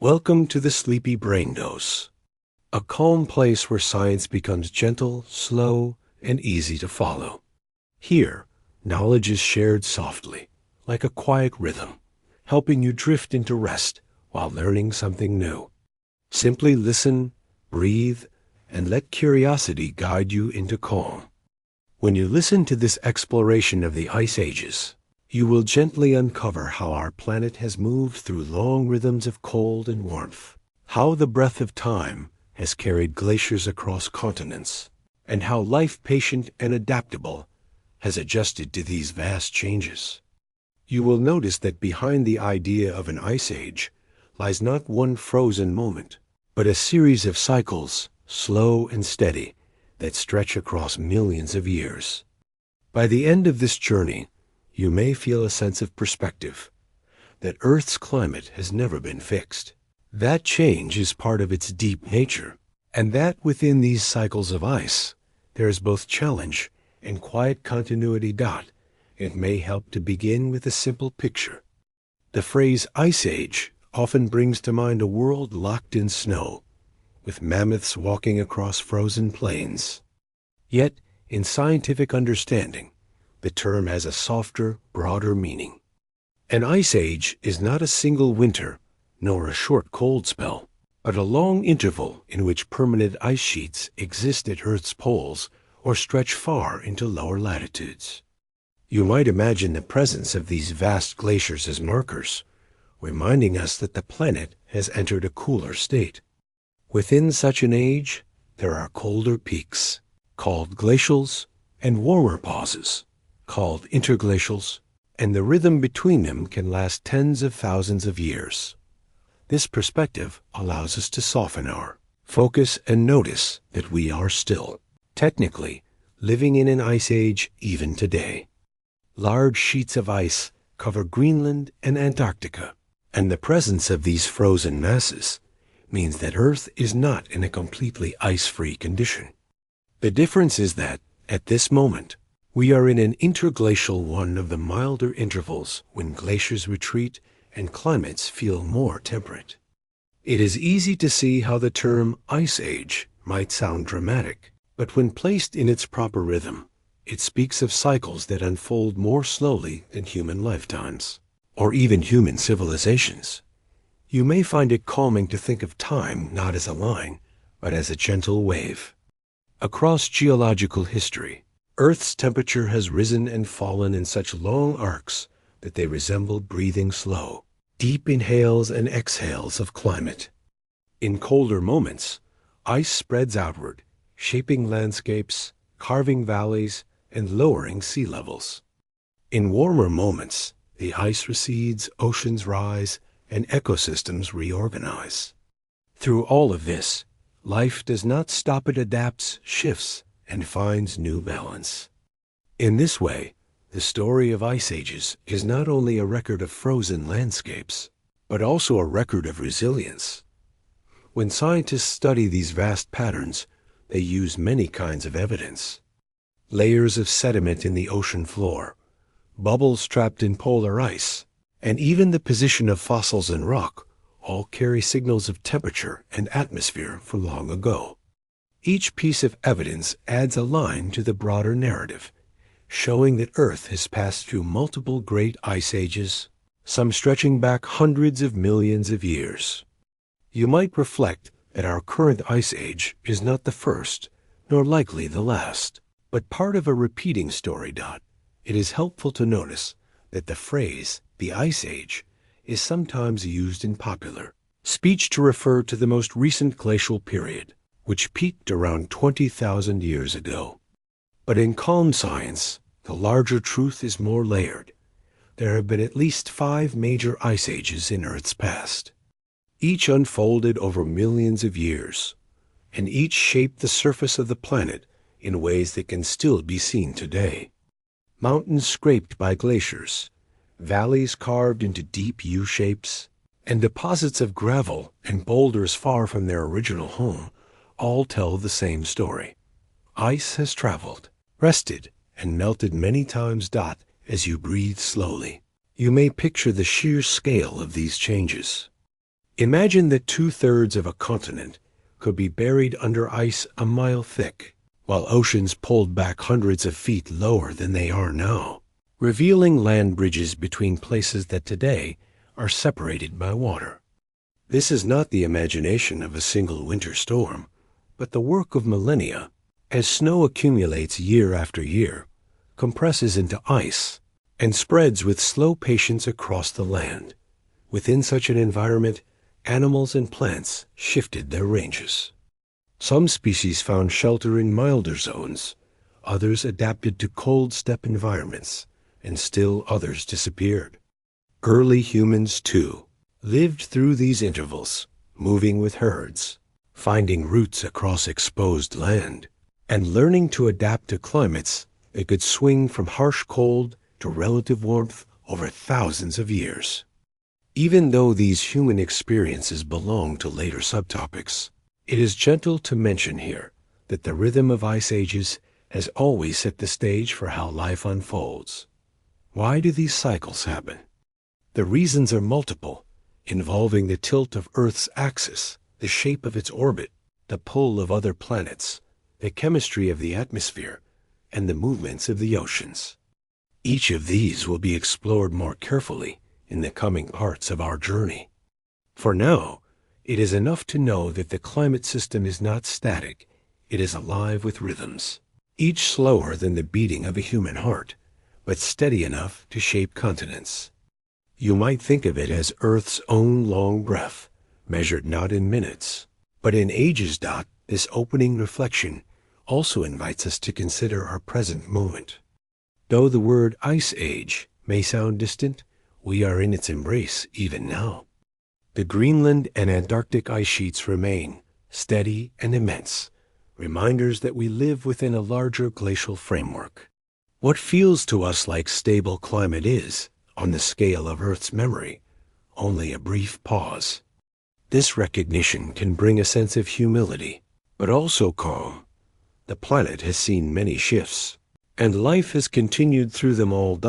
Welcome to the Sleepy BrainDose, a calm place where science becomes gentle, slow, and easy to follow. Here, knowledge is shared softly, like a quiet rhythm, helping you drift into rest while learning something new. Simply listen, breathe, and let curiosity guide you into calm. When you listen to this exploration of the ice ages, you will gently uncover how our planet has moved through long rhythms of cold and warmth, how the breath of time has carried glaciers across continents, and how life, patient and adaptable, has adjusted to these vast changes. You will notice that behind the idea of an ice age lies not one frozen moment, but a series of cycles, slow and steady, that stretch across millions of years. By the end of this journey, you may feel a sense of perspective, that Earth's climate has never been fixed. That change is part of its deep nature, and that within these cycles of ice, there is both challenge and quiet continuity. It may help to begin with a simple picture. The phrase ice age often brings to mind a world locked in snow, with mammoths walking across frozen plains. Yet, in scientific understanding, the term has a softer, broader meaning. An ice age is not a single winter, nor a short cold spell, but a long interval in which permanent ice sheets exist at Earth's poles or stretch far into lower latitudes. You might imagine the presence of these vast glaciers as markers, reminding us that the planet has entered a cooler state. Within such an age, there are colder peaks, called glacials, and warmer pauses, called interglacials, and the rhythm between them can last tens of thousands of years. This perspective allows us to soften our focus and notice that we are still, technically, living in an ice age even today. Large sheets of ice cover Greenland and Antarctica, and the presence of these frozen masses means that Earth is not in a completely ice-free condition. The difference is that, at this moment, we are in an interglacial, one of the milder intervals when glaciers retreat and climates feel more temperate. It is easy to see how the term ice age might sound dramatic, but when placed in its proper rhythm, it speaks of cycles that unfold more slowly than human lifetimes, or even human civilizations. You may find it calming to think of time not as a line, but as a gentle wave. Across geological history, Earth's temperature has risen and fallen in such long arcs that they resemble breathing slow, deep inhales and exhales of climate. In colder moments, ice spreads outward, shaping landscapes, carving valleys, and lowering sea levels. In warmer moments, the ice recedes, oceans rise, and ecosystems reorganize. Through all of this, life does not stop. It adapts, shifts, and finds new balance. In this way, the story of ice ages is not only a record of frozen landscapes, but also a record of resilience. When scientists study these vast patterns, they use many kinds of evidence. Layers of sediment in the ocean floor, bubbles trapped in polar ice, and even the position of fossils in rock all carry signals of temperature and atmosphere from long ago. Each piece of evidence adds a line to the broader narrative, showing that Earth has passed through multiple great ice ages, some stretching back hundreds of millions of years. You might reflect that our current ice age is not the first, nor likely the last, but part of a repeating story. It is helpful to notice that the phrase, the ice age, is sometimes used in popular speech to refer to the most recent glacial period, which peaked around 20,000 years ago. But in calm science, the larger truth is more layered. There have been at least 5 major ice ages in Earth's past. Each unfolded over millions of years, and each shaped the surface of the planet in ways that can still be seen today. Mountains scraped by glaciers, valleys carved into deep U-shapes, and deposits of gravel and boulders far from their original home all tell the same story. Ice has traveled, rested, and melted many times. As you breathe slowly, you may picture the sheer scale of these changes. Imagine that 2/3 of a continent could be buried under ice a mile thick, while oceans pulled back hundreds of feet lower than they are now, revealing land bridges between places that today are separated by water. This is not the imagination of a single winter storm, but the work of millennia. As snow accumulates year after year, compresses into ice, and spreads with slow patience across the land. Within such an environment, animals and plants shifted their ranges. Some species found shelter in milder zones, others adapted to cold steppe environments, and still others disappeared. Early humans, too, lived through these intervals, moving with herds, finding routes across exposed land, and learning to adapt to climates that could swing from harsh cold to relative warmth over thousands of years. Even though these human experiences belong to later subtopics, it is gentle to mention here that the rhythm of ice ages has always set the stage for how life unfolds. Why do these cycles happen? The reasons are multiple, involving the tilt of Earth's axis, the shape of its orbit, the pull of other planets, the chemistry of the atmosphere, and the movements of the oceans. Each of these will be explored more carefully in the coming parts of our journey. For now, it is enough to know that the climate system is not static, it is alive with rhythms, each slower than the beating of a human heart, but steady enough to shape continents. You might think of it as Earth's own long breath, measured not in minutes, but in ages. This opening reflection also invites us to consider our present moment. Though the word Ice Age may sound distant, we are in its embrace even now. The Greenland and Antarctic ice sheets remain, steady and immense, reminders that we live within a larger glacial framework. What feels to us like stable climate is, on the scale of Earth's memory, only a brief pause. This recognition can bring a sense of humility, but also calm. The planet has seen many shifts, and life has continued through them all.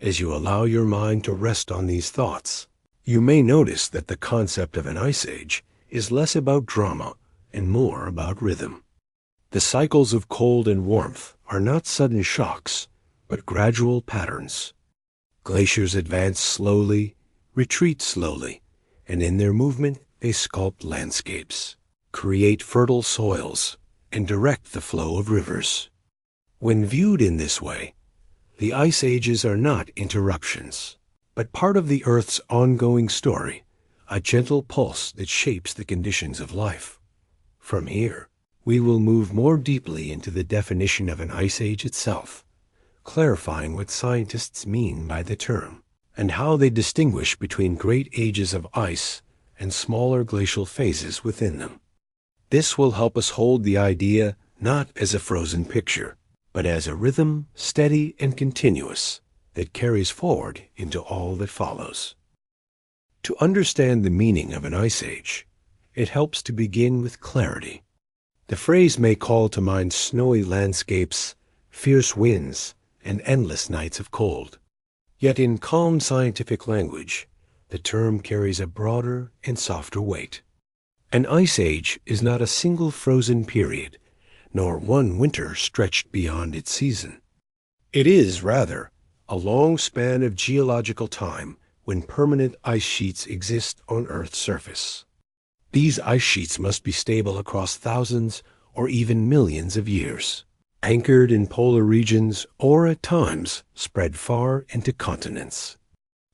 As you allow your mind to rest on these thoughts, you may notice that the concept of an ice age is less about drama and more about rhythm. The cycles of cold and warmth are not sudden shocks, but gradual patterns. Glaciers advance slowly, retreat slowly, and in their movement they sculpt landscapes, create fertile soils, and direct the flow of rivers. When viewed in this way, the ice ages are not interruptions, but part of the Earth's ongoing story, a gentle pulse that shapes the conditions of life. From here, we will move more deeply into the definition of an ice age itself, clarifying what scientists mean by the term, and how they distinguish between great ages of ice and smaller glacial phases within them. This will help us hold the idea not as a frozen picture, but as a rhythm, steady and continuous, that carries forward into all that follows. To understand the meaning of an ice age, it helps to begin with clarity. The phrase may call to mind snowy landscapes, fierce winds, and endless nights of cold. Yet in calm scientific language, the term carries a broader and softer weight. An ice age is not a single frozen period, nor one winter stretched beyond its season. It is, rather, a long span of geological time when permanent ice sheets exist on Earth's surface. These ice sheets must be stable across thousands or even millions of years, anchored in polar regions or at times spread far into continents.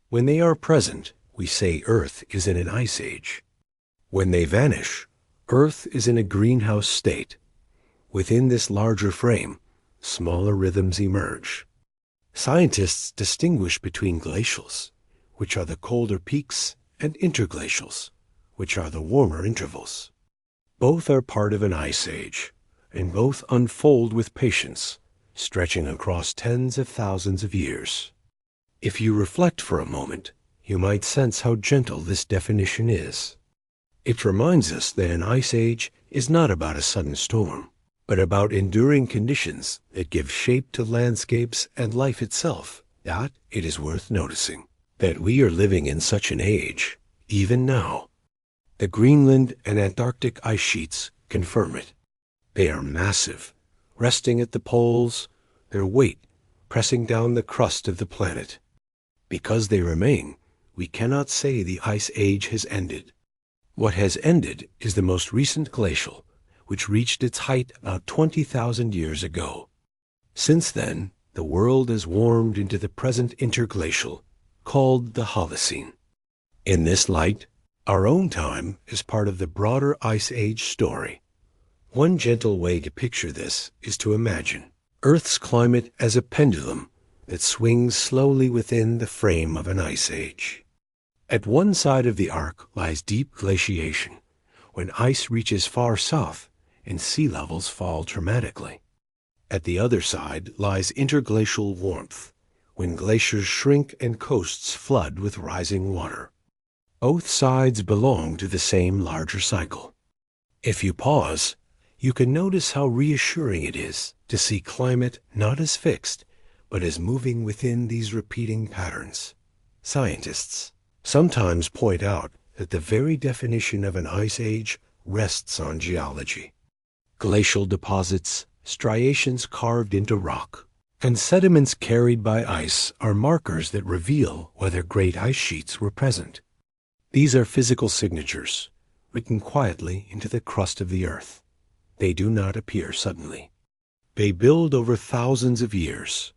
When they are present, we say Earth is in an ice age. When they vanish, Earth is in a greenhouse state. Within this larger frame, smaller rhythms emerge. Scientists distinguish between glacials, which are the colder peaks, and interglacials, which are the warmer intervals. Both are part of an ice age, and both unfold with patience, stretching across tens of thousands of years. If you reflect for a moment, you might sense how gentle this definition is. It reminds us that an ice age is not about a sudden storm, but about enduring conditions that give shape to landscapes and life itself. That it is worth noticing that we are living in such an age, even now. The Greenland and Antarctic ice sheets confirm it. They are massive, resting at the poles, their weight pressing down the crust of the planet. Because they remain, we cannot say the ice age has ended. What has ended is the most recent glacial, which reached its height about 20,000 years ago. Since then, the world has warmed into the present interglacial, called the Holocene. In this light, our own time is part of the broader Ice Age story. One gentle way to picture this is to imagine Earth's climate as a pendulum that swings slowly within the frame of an ice age. At one side of the arc lies deep glaciation, when ice reaches far south and sea levels fall dramatically. At the other side lies interglacial warmth, when glaciers shrink and coasts flood with rising water. Both sides belong to the same larger cycle. If you pause, you can notice how reassuring it is to see climate not as fixed, but as moving within these repeating patterns. Scientists sometimes point out that the very definition of an ice age rests on geology. Glacial deposits, striations carved into rock, and sediments carried by ice are markers that reveal whether great ice sheets were present. These are physical signatures, written quietly into the crust of the earth. They do not appear suddenly. They build over thousands of years.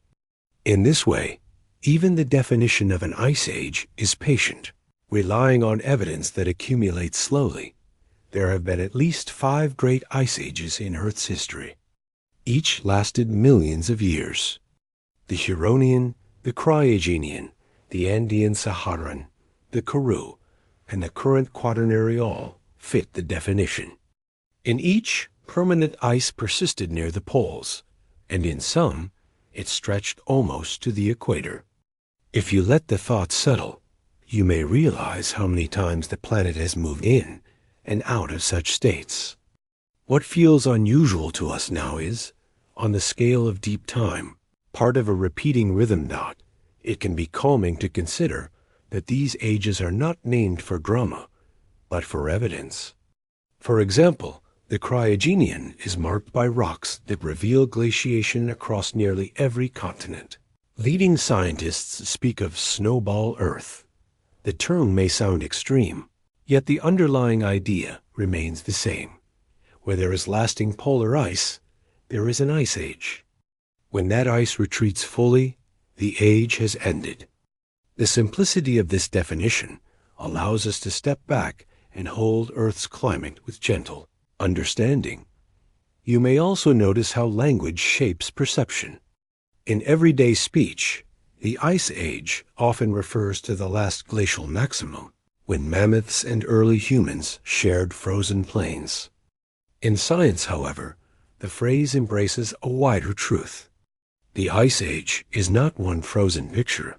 In this way, even the definition of an ice age is patient, relying on evidence that accumulates slowly. There have been at least 5 great ice ages in Earth's history. Each lasted millions of years. The Huronian, the Cryogenian, the Andean-Saharan, the Karoo, and the current Quaternary all fit the definition. In each, permanent ice persisted near the poles, and in some, it stretched almost to the equator. If you let the thought settle, you may realize how many times the planet has moved in and out of such states. What feels unusual to us now is, on the scale of deep time, part of a repeating rhythm dot, it can be calming to consider that these ages are not named for drama, but for evidence. For example, the Cryogenian is marked by rocks that reveal glaciation across nearly every continent. Leading scientists speak of snowball Earth. The term may sound extreme, yet the underlying idea remains the same. Where there is lasting polar ice, there is an ice age. When that ice retreats fully, the age has ended. The simplicity of this definition allows us to step back and hold Earth's climate with gentle understanding. You may also notice how language shapes perception. In everyday speech, the Ice Age often refers to the last glacial maximum, when mammoths and early humans shared frozen plains. In science, however, the phrase embraces a wider truth. The Ice Age is not one frozen picture.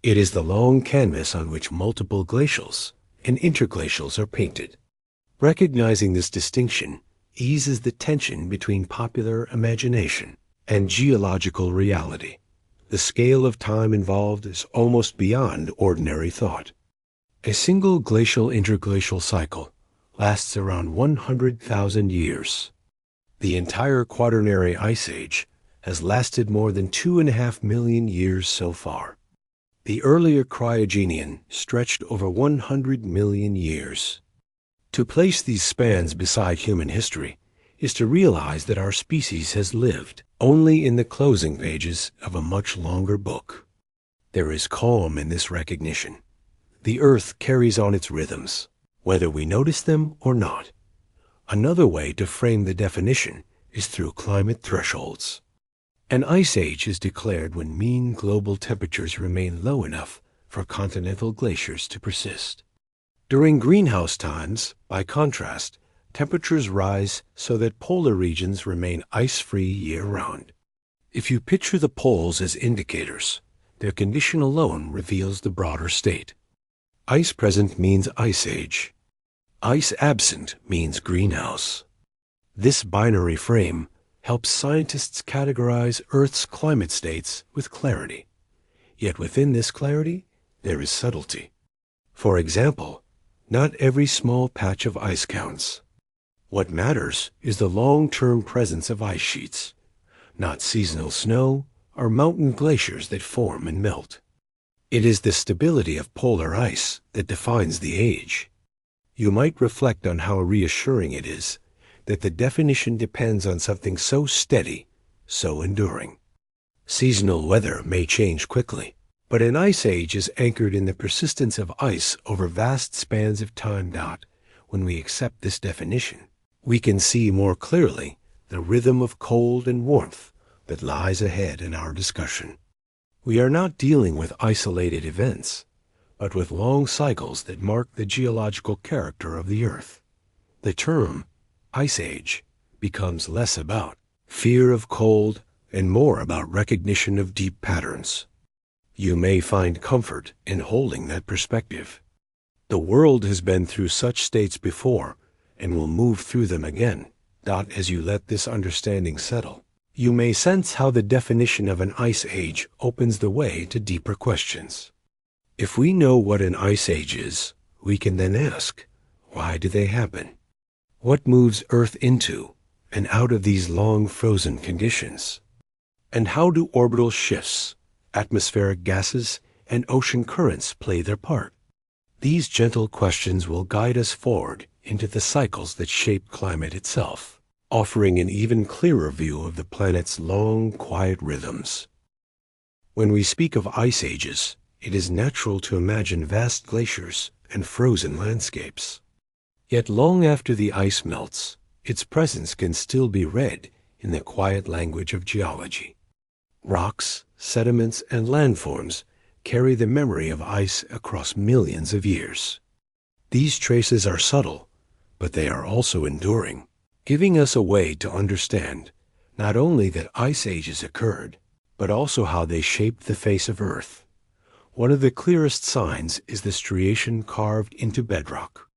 It is the long canvas on which multiple glacials and interglacials are painted. Recognizing this distinction eases the tension between popular imagination and geological reality. The scale of time involved is almost beyond ordinary thought. A single glacial-interglacial cycle lasts around 100,000 years. The entire Quaternary Ice Age has lasted more than 2.5 million years so far. The earlier Cryogenian stretched over 100 million years. To place these spans beside human history is to realize that our species has lived only in the closing pages of a much longer book. There is calm in this recognition. The Earth carries on its rhythms, whether we notice them or not. Another way to frame the definition is through climate thresholds. An ice age is declared when mean global temperatures remain low enough for continental glaciers to persist. During greenhouse times, by contrast, temperatures rise so that polar regions remain ice-free year-round. If you picture the poles as indicators, their condition alone reveals the broader state. Ice present means ice age. Ice absent means greenhouse. This binary frame helps scientists categorize Earth's climate states with clarity. Yet within this clarity, there is subtlety. For example, Not every small patch of ice counts. What matters is the long-term presence of ice sheets, not seasonal snow or mountain glaciers that form and melt. It is the stability of polar ice that defines the age. You might reflect on how reassuring it is that the definition depends on something so steady, so enduring. Seasonal weather may change quickly, but an ice age is anchored in the persistence of ice over vast spans of time. When we accept this definition, we can see more clearly the rhythm of cold and warmth that lies ahead in our discussion. We are not dealing with isolated events, but with long cycles that mark the geological character of the Earth. The term Ice Age becomes less about fear of cold and more about recognition of deep patterns. You may find comfort in holding that perspective. The world has been through such states before and will move through them again. As you let this understanding settle, you may sense how the definition of an ice age opens the way to deeper questions. If we know what an ice age is, we can then ask, why do they happen? What moves Earth into and out of these long frozen conditions? And how do orbital shifts, atmospheric gases, and ocean currents play their part? These gentle questions will guide us forward into the cycles that shape climate itself, offering an even clearer view of the planet's long, quiet rhythms. When we speak of ice ages, it is natural to imagine vast glaciers and frozen landscapes. Yet long after the ice melts, its presence can still be read in the quiet language of geology. Rocks, sediments, and landforms carry the memory of ice across millions of years. These traces are subtle, but they are also enduring, giving us a way to understand not only that ice ages occurred, but also how they shaped the face of Earth. One of the clearest signs is the striation carved into bedrock.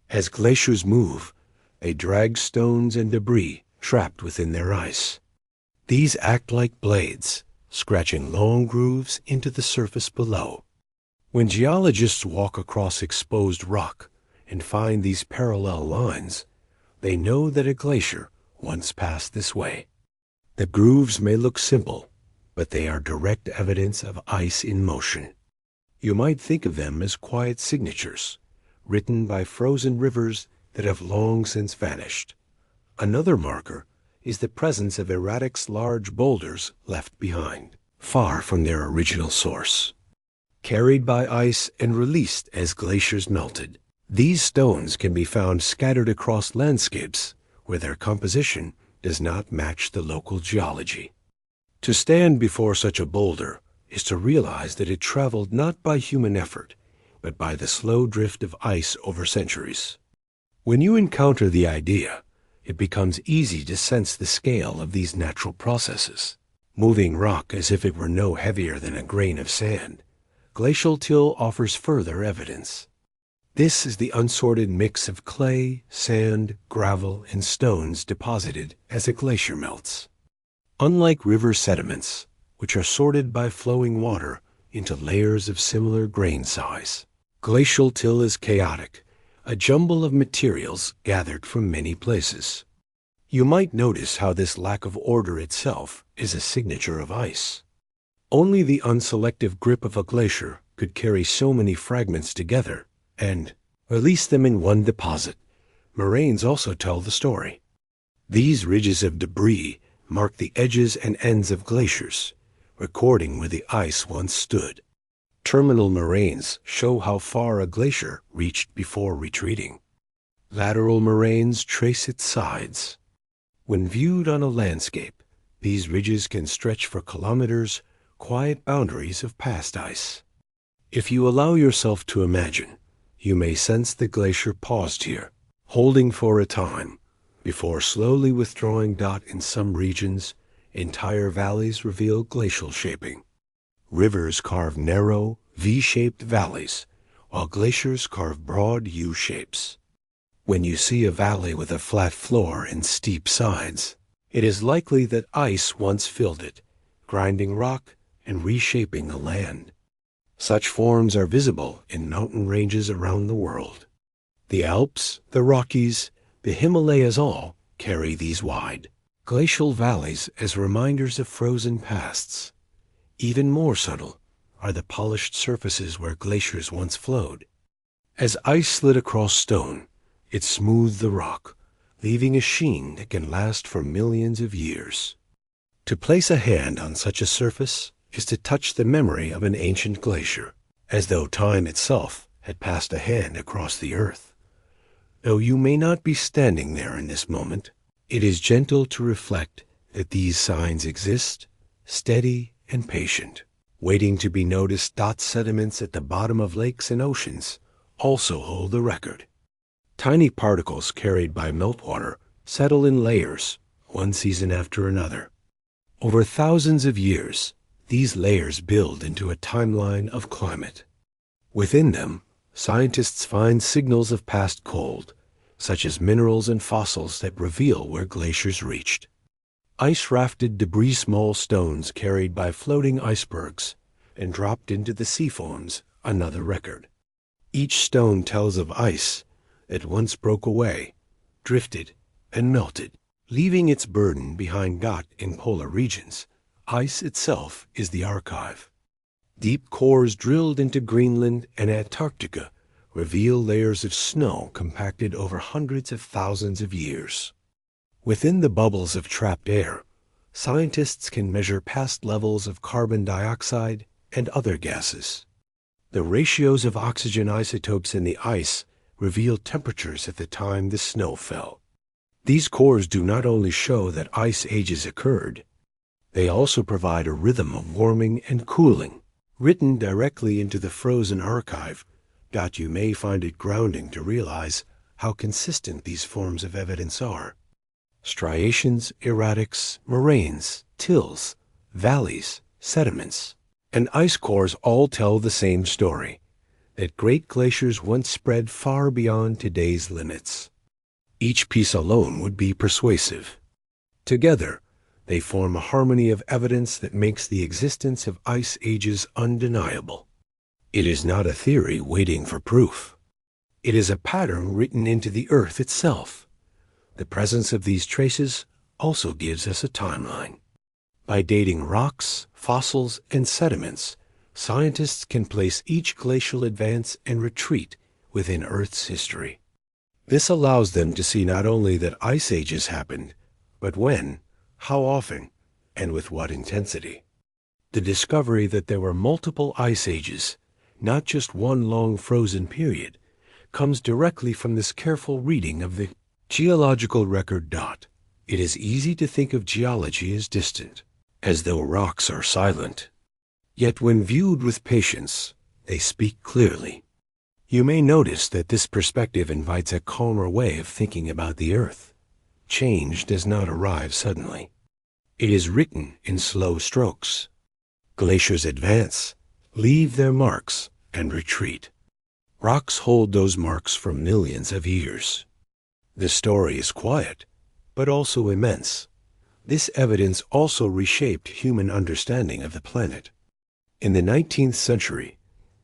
As glaciers move, they drag stones and debris trapped within their ice. These act like blades, scratching long grooves into the surface below. When geologists walk across exposed rock and find these parallel lines, they know that a glacier once passed this way. The grooves may look simple, but they are direct evidence of ice in motion. You might think of them as quiet signatures, written by frozen rivers that have long since vanished. Another marker is the presence of erratic large boulders left behind, far from their original source. Carried by ice and released as glaciers melted, these stones can be found scattered across landscapes where their composition does not match the local geology. To stand before such a boulder is to realize that it traveled not by human effort, but by the slow drift of ice over centuries. When you encounter the idea, it becomes easy to sense the scale of these natural processes. Moving rock as if it were no heavier than a grain of sand, glacial till offers further evidence. This is the unsorted mix of clay, sand, gravel, and stones deposited as a glacier melts. Unlike river sediments, which are sorted by flowing water into layers of similar grain size, glacial till is chaotic, a jumble of materials gathered from many places. You might notice how this lack of order itself is a signature of ice. Only the unselective grip of a glacier could carry so many fragments together and release them in one deposit. Moraines also tell the story. These ridges of debris mark the edges and ends of glaciers, recording where the ice once stood. Terminal moraines show how far a glacier reached before retreating. Lateral moraines trace its sides. When viewed on a landscape, these ridges can stretch for kilometers, quiet boundaries of past ice. If you allow yourself to imagine, you may sense the glacier paused here, holding for a time, before slowly withdrawing. In some regions, entire valleys reveal glacial shaping. Rivers carve narrow, V-shaped valleys, while glaciers carve broad U-shapes. When you see a valley with a flat floor and steep sides, it is likely that ice once filled it, grinding rock and reshaping the land. Such forms are visible in mountain ranges around the world. The Alps, the Rockies, the Himalayas all carry these wide glacial valleys as reminders of frozen pasts. Even more subtle are the polished surfaces where glaciers once flowed. As ice slid across stone, it smoothed the rock, leaving a sheen that can last for millions of years. To place a hand on such a surface is to touch the memory of an ancient glacier, as though time itself had passed a hand across the earth. Though you may not be standing there in this moment, it is gentle to reflect that these signs exist, steady and patient, waiting to be noticed. Sediments at the bottom of lakes and oceans also hold the record. Tiny particles carried by meltwater settle in layers, one season after another. Over thousands of years, these layers build into a timeline of climate. Within them, scientists find signals of past cold, such as minerals and fossils that reveal where glaciers reached. Ice-rafted debris, small stones carried by floating icebergs and dropped into the sea forms another record. Each stone tells of ice that once broke away, drifted, and melted, leaving its burden behind. Got in polar regions, ice itself is the archive. Deep cores drilled into Greenland and Antarctica reveal layers of snow compacted over hundreds of thousands of years. Within the bubbles of trapped air, scientists can measure past levels of carbon dioxide and other gases. The ratios of oxygen isotopes in the ice reveal temperatures at the time the snow fell. These cores do not only show that ice ages occurred, they also provide a rhythm of warming and cooling, written directly into the frozen archive. You may find it grounding to realize how consistent these forms of evidence are. Striations, erratics, moraines, tills, valleys, sediments, and ice cores all tell the same story, that great glaciers once spread far beyond today's limits. Each piece alone would be persuasive. Together, they form a harmony of evidence that makes the existence of ice ages undeniable. It is not a theory waiting for proof. It is a pattern written into the earth itself. The presence of these traces also gives us a timeline. By dating rocks, fossils, and sediments, scientists can place each glacial advance and retreat within Earth's history. This allows them to see not only that ice ages happened, but when, how often, and with what intensity. The discovery that there were multiple ice ages, not just one long frozen period, comes directly from this careful reading of the geological record. It is easy to think of geology as distant, as though rocks are silent. Yet when viewed with patience, they speak clearly. You may notice that this perspective invites a calmer way of thinking about the Earth. Change does not arrive suddenly. It is written in slow strokes. Glaciers advance, leave their marks, and retreat. Rocks hold those marks for millions of years. The story is quiet, but also immense. This evidence also reshaped human understanding of the planet. In the 19th century,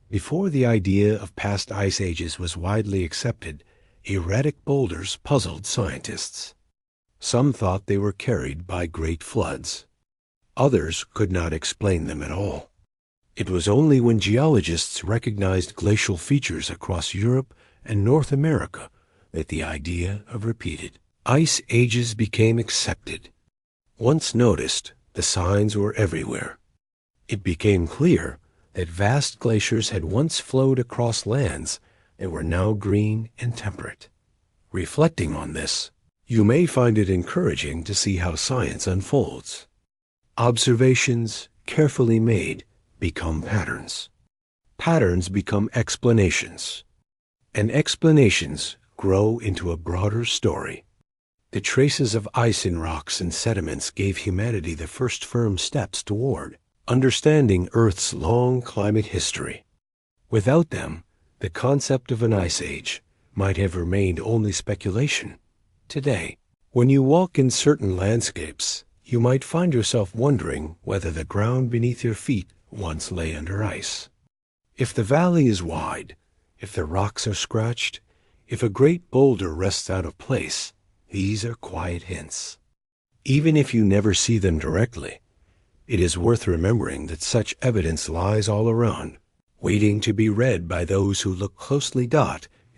before the idea of past ice ages was widely accepted, erratic boulders puzzled scientists. Some thought they were carried by great floods. Others could not explain them at all. It was only when geologists recognized glacial features across Europe and North America that the idea of repeated ice ages became accepted. Once noticed, the signs were everywhere. It became clear that vast glaciers had once flowed across lands that were now green and temperate. Reflecting on this, you may find it encouraging to see how science unfolds. Observations, carefully made, become patterns. Patterns become explanations. And explanations grow into a broader story. The traces of ice in rocks and sediments gave humanity the first firm steps toward understanding Earth's long climate history. Without them, the concept of an ice age might have remained only speculation. Today, when you walk in certain landscapes, you might find yourself wondering whether the ground beneath your feet once lay under ice. If the valley is wide, if the rocks are scratched, If a great boulder rests out of place, these are quiet hints. Even if you never see them directly, it is worth remembering that such evidence lies all around, waiting to be read by those who look closely.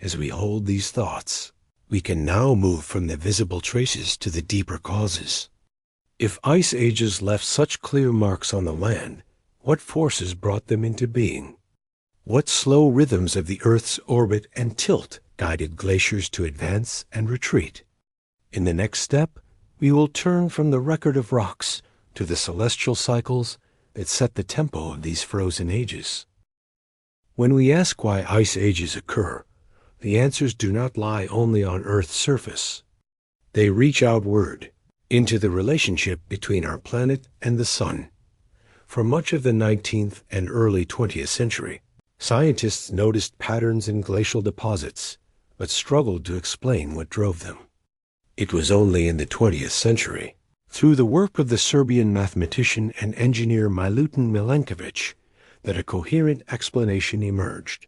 As we hold these thoughts, we can now move from the visible traces to the deeper causes. If ice ages left such clear marks on the land, what forces brought them into being? What slow rhythms of the Earth's orbit and tilt guided glaciers to advance and retreat? In the next step, we will turn from the record of rocks to the celestial cycles that set the tempo of these frozen ages. When we ask why ice ages occur, the answers do not lie only on Earth's surface. They reach outward into the relationship between our planet and the sun. For much of the 19th and early 20th century, scientists noticed patterns in glacial deposits, but struggled to explain what drove them. It was only in the 20th century, through the work of the Serbian mathematician and engineer Milutin Milankovic, that a coherent explanation emerged.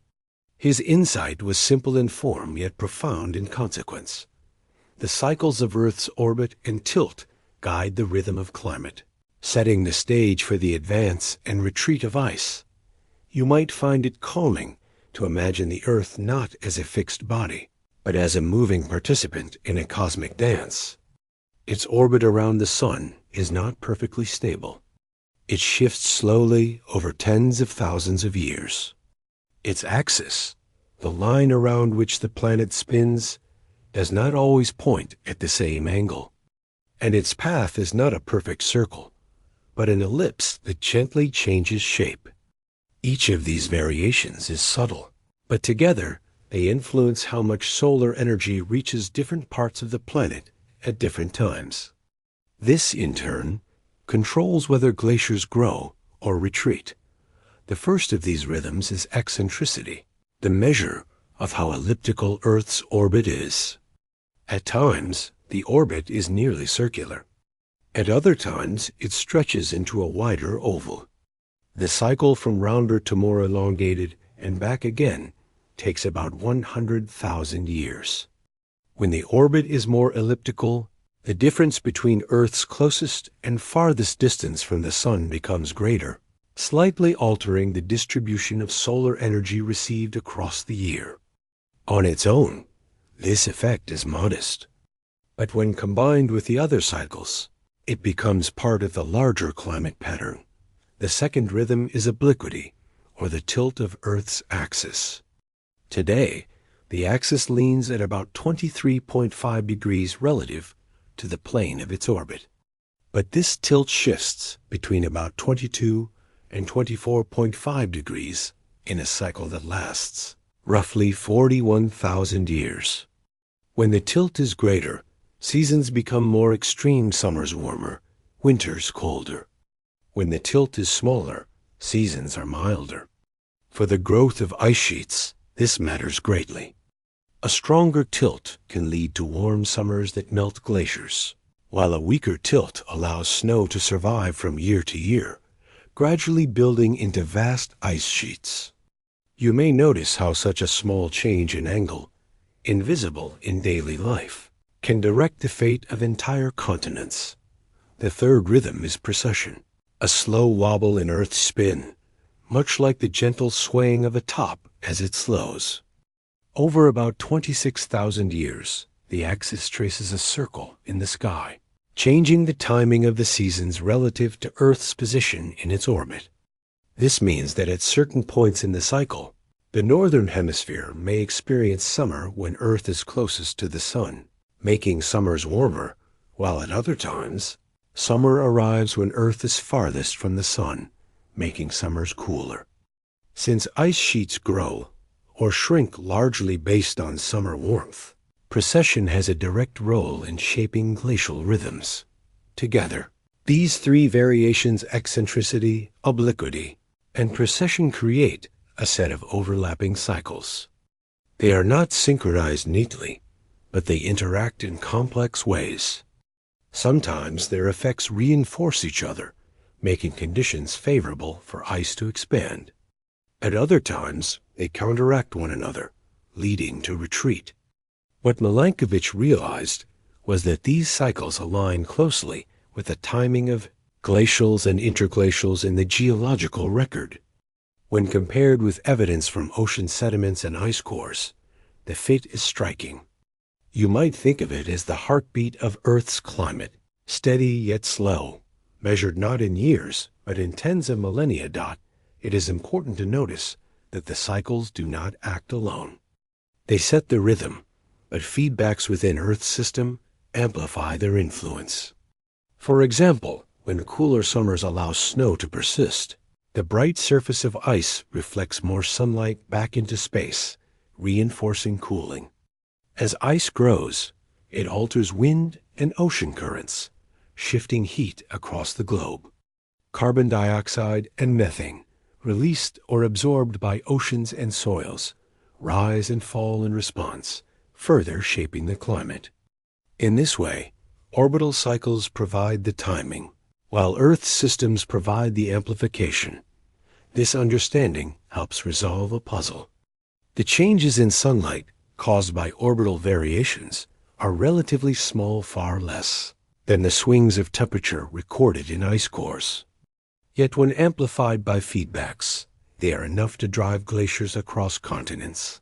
His insight was simple in form, yet profound in consequence. The cycles of Earth's orbit and tilt guide the rhythm of climate, setting the stage for the advance and retreat of ice. You might find it calming to imagine the Earth not as a fixed body, but as a moving participant in a cosmic dance. Its orbit around the sun is not perfectly stable. It shifts slowly over tens of thousands of years. Its axis, the line around which the planet spins, does not always point at the same angle. And its path is not a perfect circle, but an ellipse that gently changes shape. Each of these variations is subtle, but together they influence how much solar energy reaches different parts of the planet at different times. This, in turn, controls whether glaciers grow or retreat. The first of these rhythms is eccentricity, the measure of how elliptical Earth's orbit is. At times, the orbit is nearly circular. At other times, it stretches into a wider oval. The cycle from rounder to more elongated and back again takes about 100,000 years. When the orbit is more elliptical, the difference between Earth's closest and farthest distance from the sun becomes greater, slightly altering the distribution of solar energy received across the year. On its own, this effect is modest. But when combined with the other cycles, it becomes part of the larger climate pattern. The second rhythm is obliquity, or the tilt of Earth's axis. Today, the axis leans at about 23.5 degrees relative to the plane of its orbit. But this tilt shifts between about 22 and 24.5 degrees in a cycle that lasts roughly 41,000 years. When the tilt is greater, seasons become more extreme: summers warmer, winters colder. When the tilt is smaller, seasons are milder. For the growth of ice sheets, this matters greatly. A stronger tilt can lead to warm summers that melt glaciers, while a weaker tilt allows snow to survive from year to year, gradually building into vast ice sheets. You may notice how such a small change in angle, invisible in daily life, can direct the fate of entire continents. The third rhythm is precession, a slow wobble in Earth's spin, much like the gentle swaying of a top as it slows. Over about 26,000 years, the axis traces a circle in the sky, changing the timing of the seasons relative to Earth's position in its orbit. This means that at certain points in the cycle, the northern hemisphere may experience summer when Earth is closest to the sun, making summers warmer, while at other times, summer arrives when Earth is farthest from the sun, making summers cooler. Since ice sheets grow or shrink largely based on summer warmth, precession has a direct role in shaping glacial rhythms. Together, these three variations, eccentricity, obliquity, and precession, create a set of overlapping cycles. They are not synchronized neatly, but they interact in complex ways. Sometimes their effects reinforce each other, making conditions favorable for ice to expand. At other times, they counteract one another, leading to retreat. What Milankovitch realized was that these cycles align closely with the timing of glacials and interglacials in the geological record. When compared with evidence from ocean sediments and ice cores, the fit is striking. You might think of it as the heartbeat of Earth's climate, steady yet slow, measured not in years, but in tens of millennia. It is important to notice that the cycles do not act alone. They set the rhythm, but feedbacks within Earth's system amplify their influence. For example, when cooler summers allow snow to persist, the bright surface of ice reflects more sunlight back into space, reinforcing cooling. As ice grows, it alters wind and ocean currents, shifting heat across the globe. Carbon dioxide and methane, released or absorbed by oceans and soils, rise and fall in response, further shaping the climate. In this way, orbital cycles provide the timing, while Earth's systems provide the amplification. This understanding helps resolve a puzzle. The changes in sunlight caused by orbital variations are relatively small, far less than the swings of temperature recorded in ice cores. Yet when amplified by feedbacks, they are enough to drive glaciers across continents.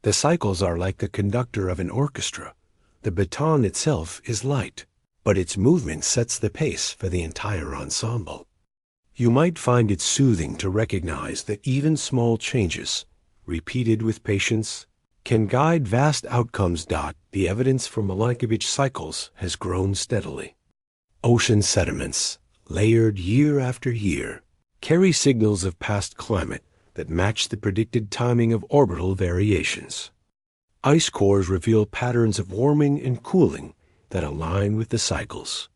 The cycles are like the conductor of an orchestra. The baton itself is light, but its movement sets the pace for the entire ensemble. You might find it soothing to recognize that even small changes, repeated with patience, can guide vast outcomes. The evidence for Milankovitch cycles has grown steadily. Ocean sediments, layered year after year, carry signals of past climate that match the predicted timing of orbital variations. Ice cores reveal patterns of warming and cooling that align with the cycles.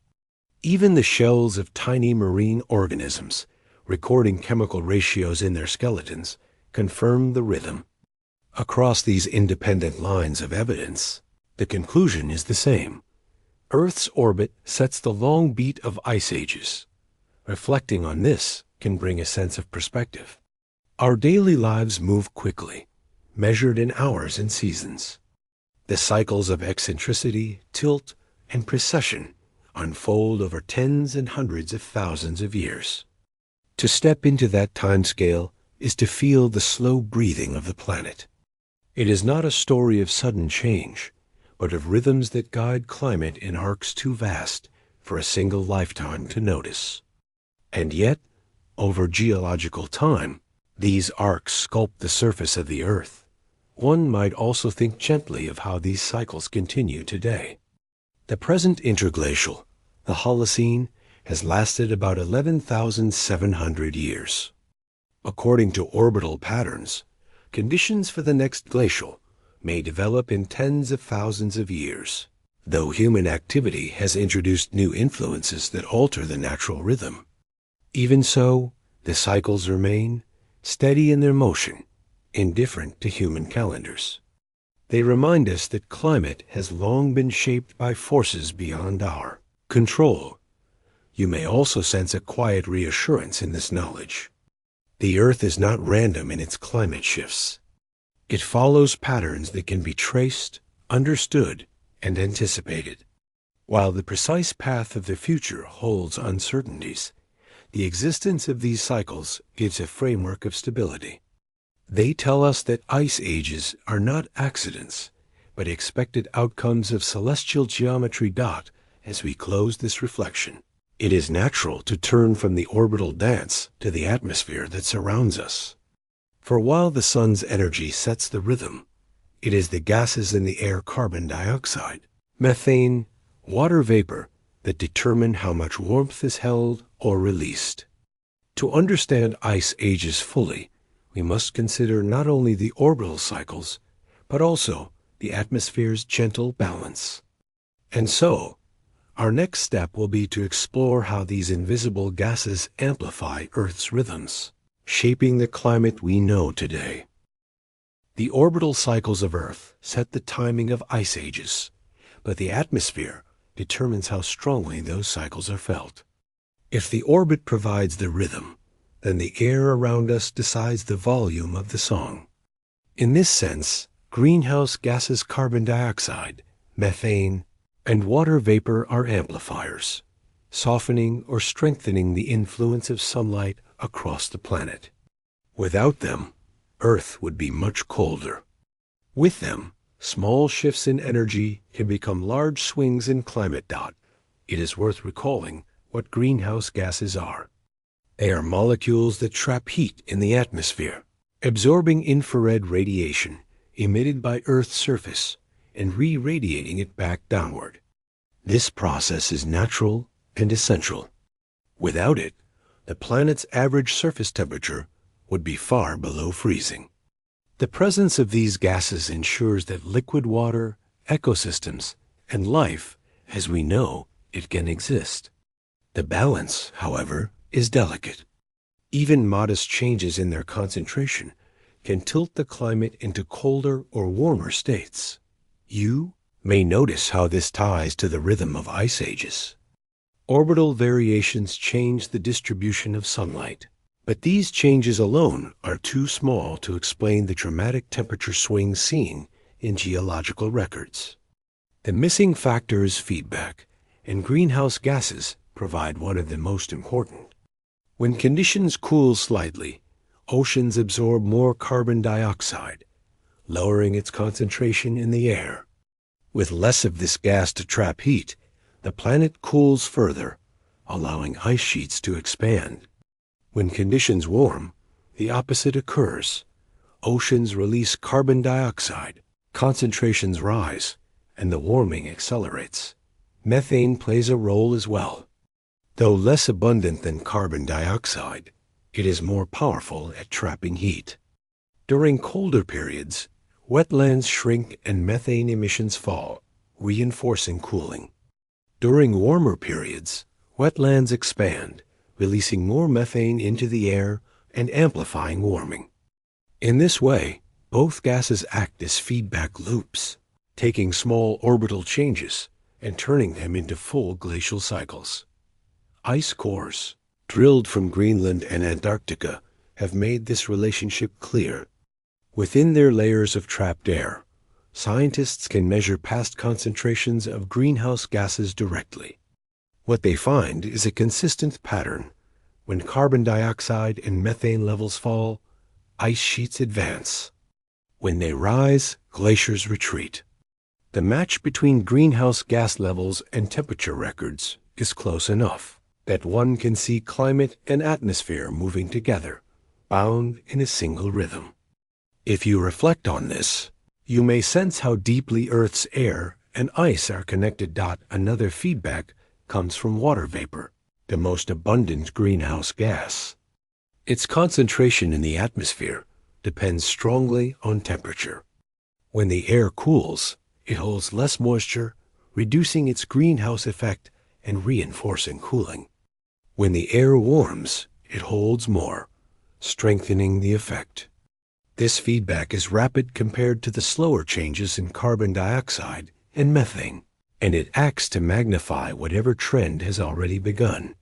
Even the shells of tiny marine organisms, recording chemical ratios in their skeletons, confirm the rhythm. Across these independent lines of evidence, the conclusion is the same. Earth's orbit sets the long beat of ice ages. Reflecting on this can bring a sense of perspective. Our daily lives move quickly, measured in hours and seasons. The cycles of eccentricity, tilt, and precession unfold over tens and hundreds of thousands of years. To step into that timescale is to feel the slow breathing of the planet. It is not a story of sudden change, but of rhythms that guide climate in arcs too vast for a single lifetime to notice. And yet, over geological time, these arcs sculpt the surface of the Earth. One might also think gently of how these cycles continue today. The present interglacial, the Holocene, has lasted about 11,700 years. According to orbital patterns, conditions for the next glacial may develop in tens of thousands of years, though human activity has introduced new influences that alter the natural rhythm. Even so, the cycles remain steady in their motion, indifferent to human calendars. They remind us that climate has long been shaped by forces beyond our control. You may also sense a quiet reassurance in this knowledge. The Earth is not random in its climate shifts. It follows patterns that can be traced, understood, and anticipated. While the precise path of the future holds uncertainties, the existence of these cycles gives a framework of stability. They tell us that ice ages are not accidents, but expected outcomes of celestial geometry. As we close this reflection, it is natural to turn from the orbital dance to the atmosphere that surrounds us. For while the sun's energy sets the rhythm, it is the gases in the air, carbon dioxide, methane, water vapor, that determine how much warmth is held or released. To understand ice ages fully, we must consider not only the orbital cycles, but also the atmosphere's gentle balance. And so, our next step will be to explore how these invisible gases amplify Earth's rhythms, shaping the climate we know today. The orbital cycles of Earth set the timing of ice ages, but the atmosphere determines how strongly those cycles are felt. If the orbit provides the rhythm, then the air around us decides the volume of the song. In this sense, Greenhouse gases carbon dioxide, methane, and water vapor are amplifiers, softening or strengthening the influence of sunlight across the planet. Without them, Earth would be much colder. With them, small shifts in energy can become large swings in climate. It is worth recalling what greenhouse gases are. They are molecules that trap heat in the atmosphere, absorbing infrared radiation emitted by Earth's surface and re-radiating it back downward. This process is natural and essential. Without it, the planet's average surface temperature would be far below freezing. The presence of these gases ensures that liquid water, ecosystems, and life, as we know it, can exist. The balance, however, is delicate. Even modest changes in their concentration can tilt the climate into colder or warmer states. You may notice how this ties to the rhythm of ice ages. Orbital variations change the distribution of sunlight, but these changes alone are too small to explain the dramatic temperature swings seen in geological records. The missing factor is feedback, and greenhouse gases provide one of the most important. When conditions cool slightly, oceans absorb more carbon dioxide, lowering its concentration in the air. With less of this gas to trap heat, the planet cools further, allowing ice sheets to expand. When conditions warm, the opposite occurs. Oceans release carbon dioxide, concentrations rise, and the warming accelerates. Methane plays a role as well. Though less abundant than carbon dioxide, it is more powerful at trapping heat. During colder periods, wetlands shrink and methane emissions fall, reinforcing cooling. During warmer periods, wetlands expand, releasing more methane into the air and amplifying warming. In this way, both gases act as feedback loops, taking small orbital changes and turning them into full glacial cycles. Ice cores, drilled from Greenland and Antarctica, have made this relationship clear. Within their layers of trapped air, scientists can measure past concentrations of greenhouse gases directly. What they find is a consistent pattern. When carbon dioxide and methane levels fall, ice sheets advance. When they rise, glaciers retreat. The match between greenhouse gas levels and temperature records is close enough that one can see climate and atmosphere moving together, bound in a single rhythm. If you reflect on this, you may sense how deeply Earth's air and ice are connected. Another feedback comes from water vapor, the most abundant greenhouse gas. Its concentration in the atmosphere depends strongly on temperature. When the air cools, it holds less moisture, reducing its greenhouse effect and reinforcing cooling. When the air warms, it holds more, strengthening the effect. This feedback is rapid compared to the slower changes in carbon dioxide and methane, and it acts to magnify whatever trend has already begun.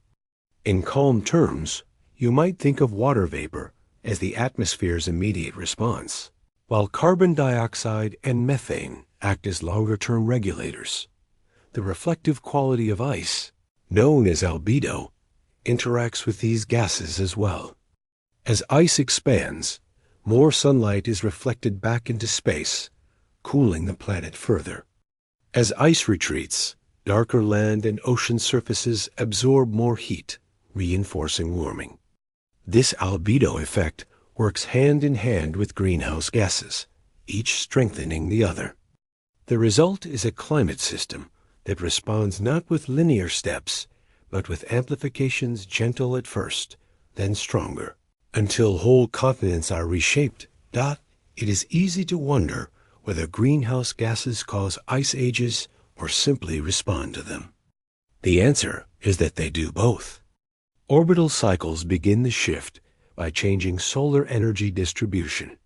In calm terms, you might think of water vapor as the atmosphere's immediate response, while carbon dioxide and methane act as longer-term regulators. The reflective quality of ice, known as albedo, interacts with these gases as well. As ice expands, more sunlight is reflected back into space, cooling the planet further. As ice retreats, darker land and ocean surfaces absorb more heat, reinforcing warming. This albedo effect works hand in hand with greenhouse gases, each strengthening the other. The result is a climate system that responds not with linear steps, but with amplifications gentle at first, then stronger, until whole continents are reshaped. It is easy to wonder whether greenhouse gases cause ice ages or simply respond to them. The answer is that they do both. Orbital cycles begin the shift by changing solar energy distribution.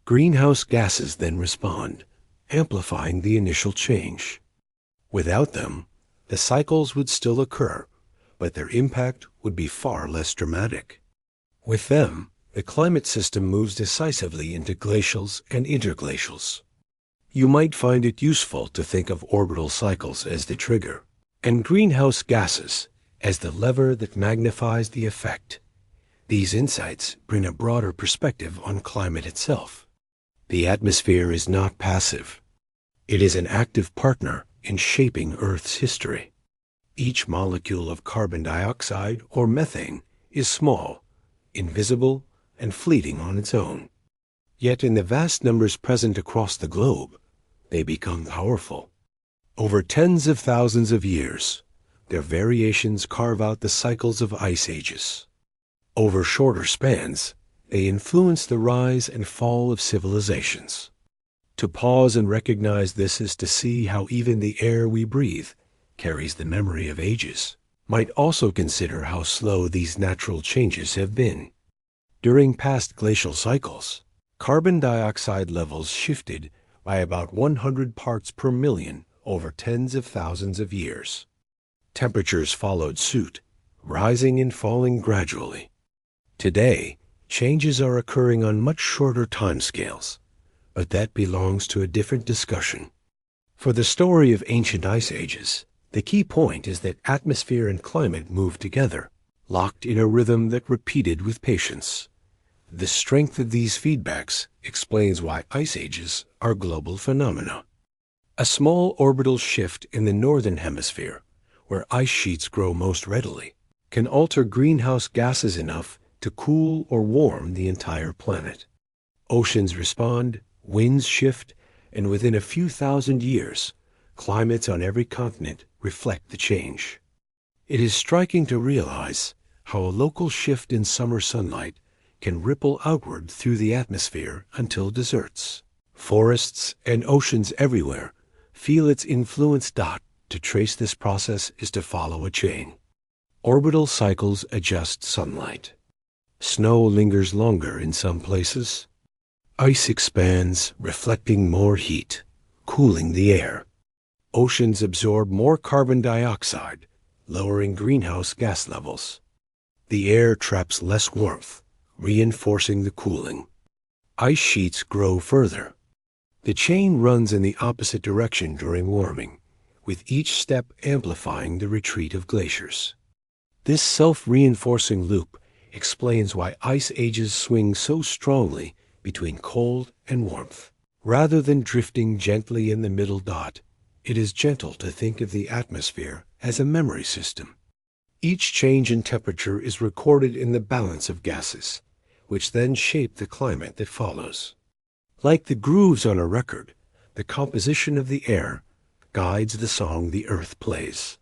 Greenhouse gases then respond, amplifying the initial change. Without them, the cycles would still occur, but their impact would be far less dramatic. With them, the climate system moves decisively into glacials and interglacials. You might find it useful to think of orbital cycles as the trigger, and greenhouse gases as the lever that magnifies the effect. These insights bring a broader perspective on climate itself. The atmosphere is not passive. It is an active partner in shaping Earth's history. Each molecule of carbon dioxide or methane is small, invisible, and fleeting on its own. Yet in the vast numbers present across the globe, they become powerful. Over tens of thousands of years, their variations carve out the cycles of ice ages. Over shorter spans, they influence the rise and fall of civilizations. To pause and recognize this is to see how even the air we breathe carries the memory of ages. Might also consider how slow these natural changes have been. During past glacial cycles, carbon dioxide levels shifted by about 100 parts per million over tens of thousands of years. Temperatures followed suit, rising and falling gradually. Today, changes are occurring on much shorter timescales, but that belongs to a different discussion. For the story of ancient ice ages, the key point is that atmosphere and climate moved together, locked in a rhythm that repeated with patience. The strength of these feedbacks explains why ice ages are global phenomena. A small orbital shift in the northern hemisphere, where ice sheets grow most readily, can alter greenhouse gases enough to cool or warm the entire planet. Oceans respond, winds shift, and within a few thousand years, climates on every continent reflect the change. It is striking to realize how a local shift in summer sunlight can ripple outward through the atmosphere until deserts. Forests and oceans everywhere feel its influence. To trace this process is to follow a chain. Orbital cycles adjust sunlight. Snow lingers longer in some places. Ice expands, reflecting more heat, cooling the air. Oceans absorb more carbon dioxide, lowering greenhouse gas levels. The air traps less warmth, reinforcing the cooling. Ice sheets grow further. The chain runs in the opposite direction during warming, with each step amplifying the retreat of glaciers. This self-reinforcing loop explains why ice ages swing so strongly between cold and warmth. Rather than drifting gently in the middle. It is gentle to think of the atmosphere as a memory system. Each change in temperature is recorded in the balance of gases, which then shape the climate that follows. Like the grooves on a record, the composition of the air guides the song the earth plays.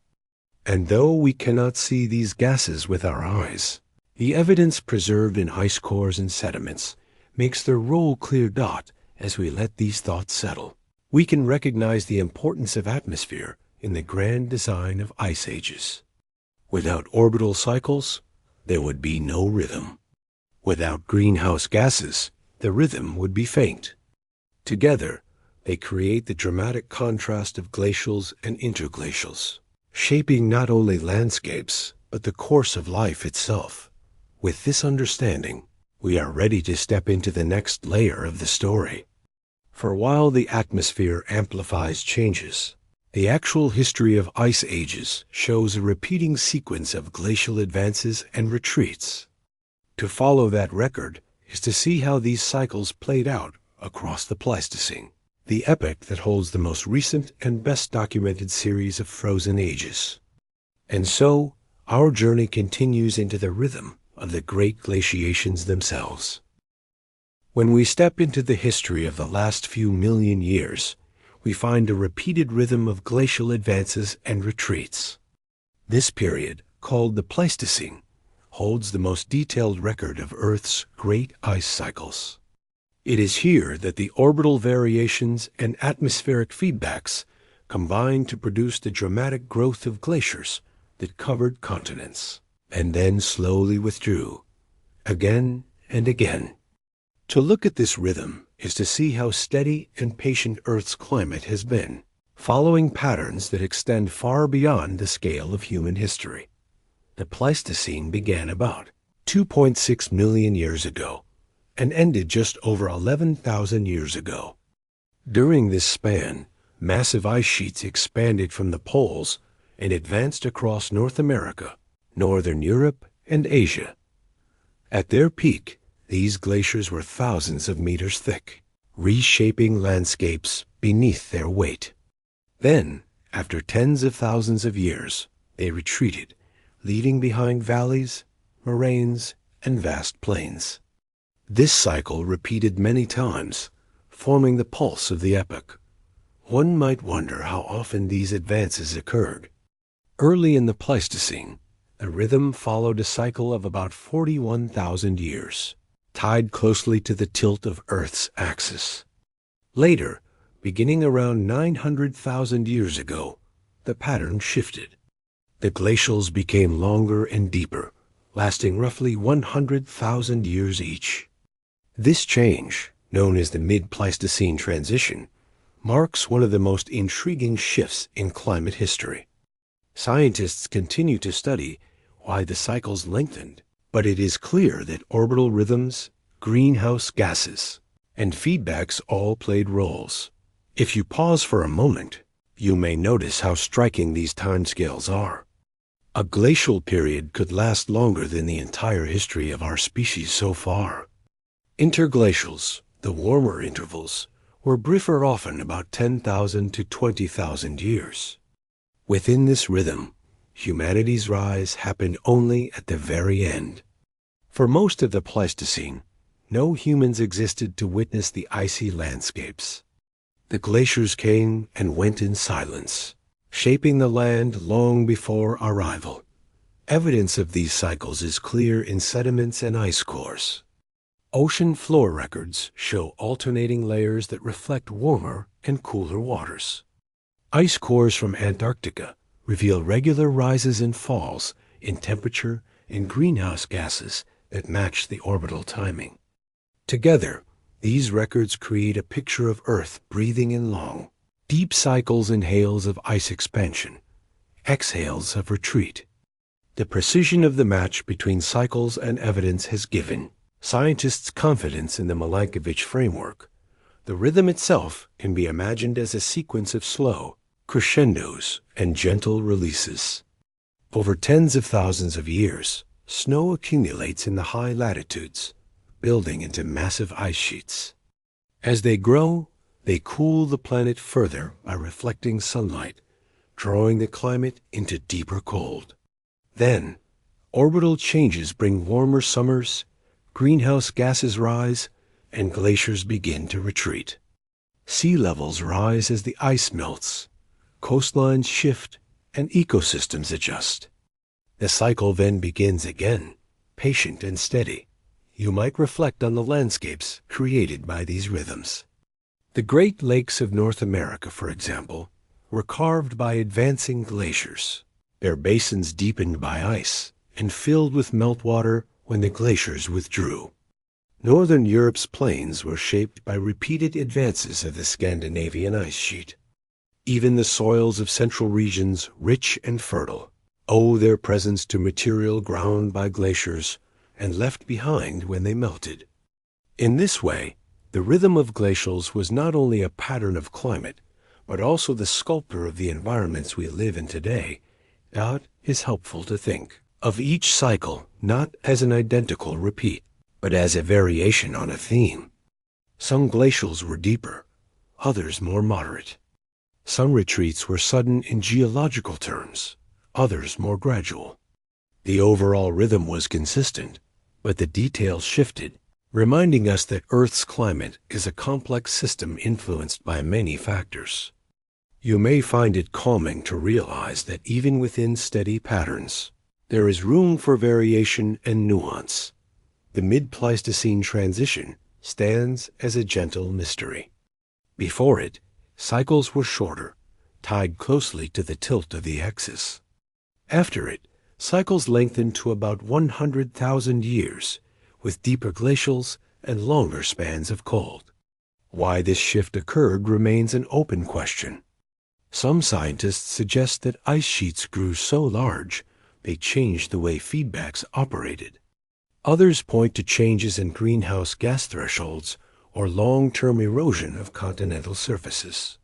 And though we cannot see these gases with our eyes, the evidence preserved in ice cores and sediments makes their role clear. As we let these thoughts settle, we can recognize the importance of atmosphere in the grand design of ice ages. Without orbital cycles, there would be no rhythm. Without greenhouse gases, the rhythm would be faint. Together, they create the dramatic contrast of glacials and interglacials, shaping not only landscapes, but the course of life itself. With this understanding, we are ready to step into the next layer of the story. For while the atmosphere amplifies changes, the actual history of ice ages shows a repeating sequence of glacial advances and retreats. To follow that record is to see how these cycles played out across the Pleistocene, the epoch that holds the most recent and best documented series of frozen ages. And so, our journey continues into the rhythm of the great glaciations themselves. When we step into the history of the last few million years, we find a repeated rhythm of glacial advances and retreats. This period, called the Pleistocene, holds the most detailed record of Earth's great ice cycles. It is here that the orbital variations and atmospheric feedbacks combine to produce the dramatic growth of glaciers that covered continents, and then slowly withdrew, again and again. To look at this rhythm is to see how steady and patient Earth's climate has been, following patterns that extend far beyond the scale of human history. The Pleistocene began about 2.6 million years ago and ended just over 11,000 years ago. During this span, massive ice sheets expanded from the poles and advanced across North America, Northern Europe, and Asia. At their peak, these glaciers were thousands of meters thick, reshaping landscapes beneath their weight. Then, after tens of thousands of years, they retreated, leaving behind valleys, moraines, and vast plains. This cycle repeated many times, forming the pulse of the epoch. One might wonder how often these advances occurred. Early in the Pleistocene, the rhythm followed a cycle of about 41,000 years, tied closely to the tilt of Earth's axis. Later, beginning around 900,000 years ago, the pattern shifted. The glacials became longer and deeper, lasting roughly 100,000 years each. This change, known as the mid-Pleistocene transition, marks one of the most intriguing shifts in climate history. Scientists continue to study why the cycles lengthened, but it is clear that orbital rhythms, greenhouse gases, and feedbacks all played roles. If you pause for a moment, you may notice how striking these timescales are. A glacial period could last longer than the entire history of our species so far. Interglacials, the warmer intervals, were briefer, often about 10,000 to 20,000 years. Within this rhythm, humanity's rise happened only at the very end. For most of the Pleistocene, no humans existed to witness the icy landscapes. The glaciers came and went in silence, shaping the land long before arrival. Evidence of these cycles is clear in sediments and ice cores. Ocean floor records show alternating layers that reflect warmer and cooler waters. Ice cores from Antarctica reveal regular rises and falls in temperature and greenhouse gases that match the orbital timing. Together, these records create a picture of Earth breathing in long, deep cycles, inhales of ice expansion, exhales of retreat. The precision of the match between cycles and evidence has given scientists confidence in the Milankovitch framework. The rhythm itself can be imagined as a sequence of slow crescendos and gentle releases. Over tens of thousands of years, snow accumulates in the high latitudes, building into massive ice sheets. As they grow, they cool the planet further by reflecting sunlight, drawing the climate into deeper cold. Then, orbital changes bring warmer summers, greenhouse gases rise, and glaciers begin to retreat. Sea levels rise as the ice melts, coastlines shift, and ecosystems adjust. The cycle then begins again, patient and steady. You might reflect on the landscapes created by these rhythms. The Great Lakes of North America, for example, were carved by advancing glaciers, their basins deepened by ice and filled with meltwater when the glaciers withdrew. Northern Europe's plains were shaped by repeated advances of the Scandinavian ice sheet. Even the soils of central regions, rich and fertile, owe their presence to material ground by glaciers and left behind when they melted. In this way, the rhythm of glacials was not only a pattern of climate, but also the sculptor of the environments we live in today. It is helpful to think of each cycle not as an identical repeat, but as a variation on a theme. Some glacials were deeper, others more moderate. Some retreats were sudden in geological terms, others more gradual. The overall rhythm was consistent, but the details shifted, reminding us that Earth's climate is a complex system influenced by many factors. You may find it calming to realize that even within steady patterns, there is room for variation and nuance. The mid-Pleistocene transition stands as a gentle mystery. Before it, cycles were shorter, tied closely to the tilt of the axis. After it, cycles lengthened to about 100,000 years, with deeper glacials and longer spans of cold. Why this shift occurred remains an open question. Some scientists suggest that ice sheets grew so large they changed the way feedbacks operated. Others point to changes in greenhouse gas thresholds or long-term erosion of continental surfaces.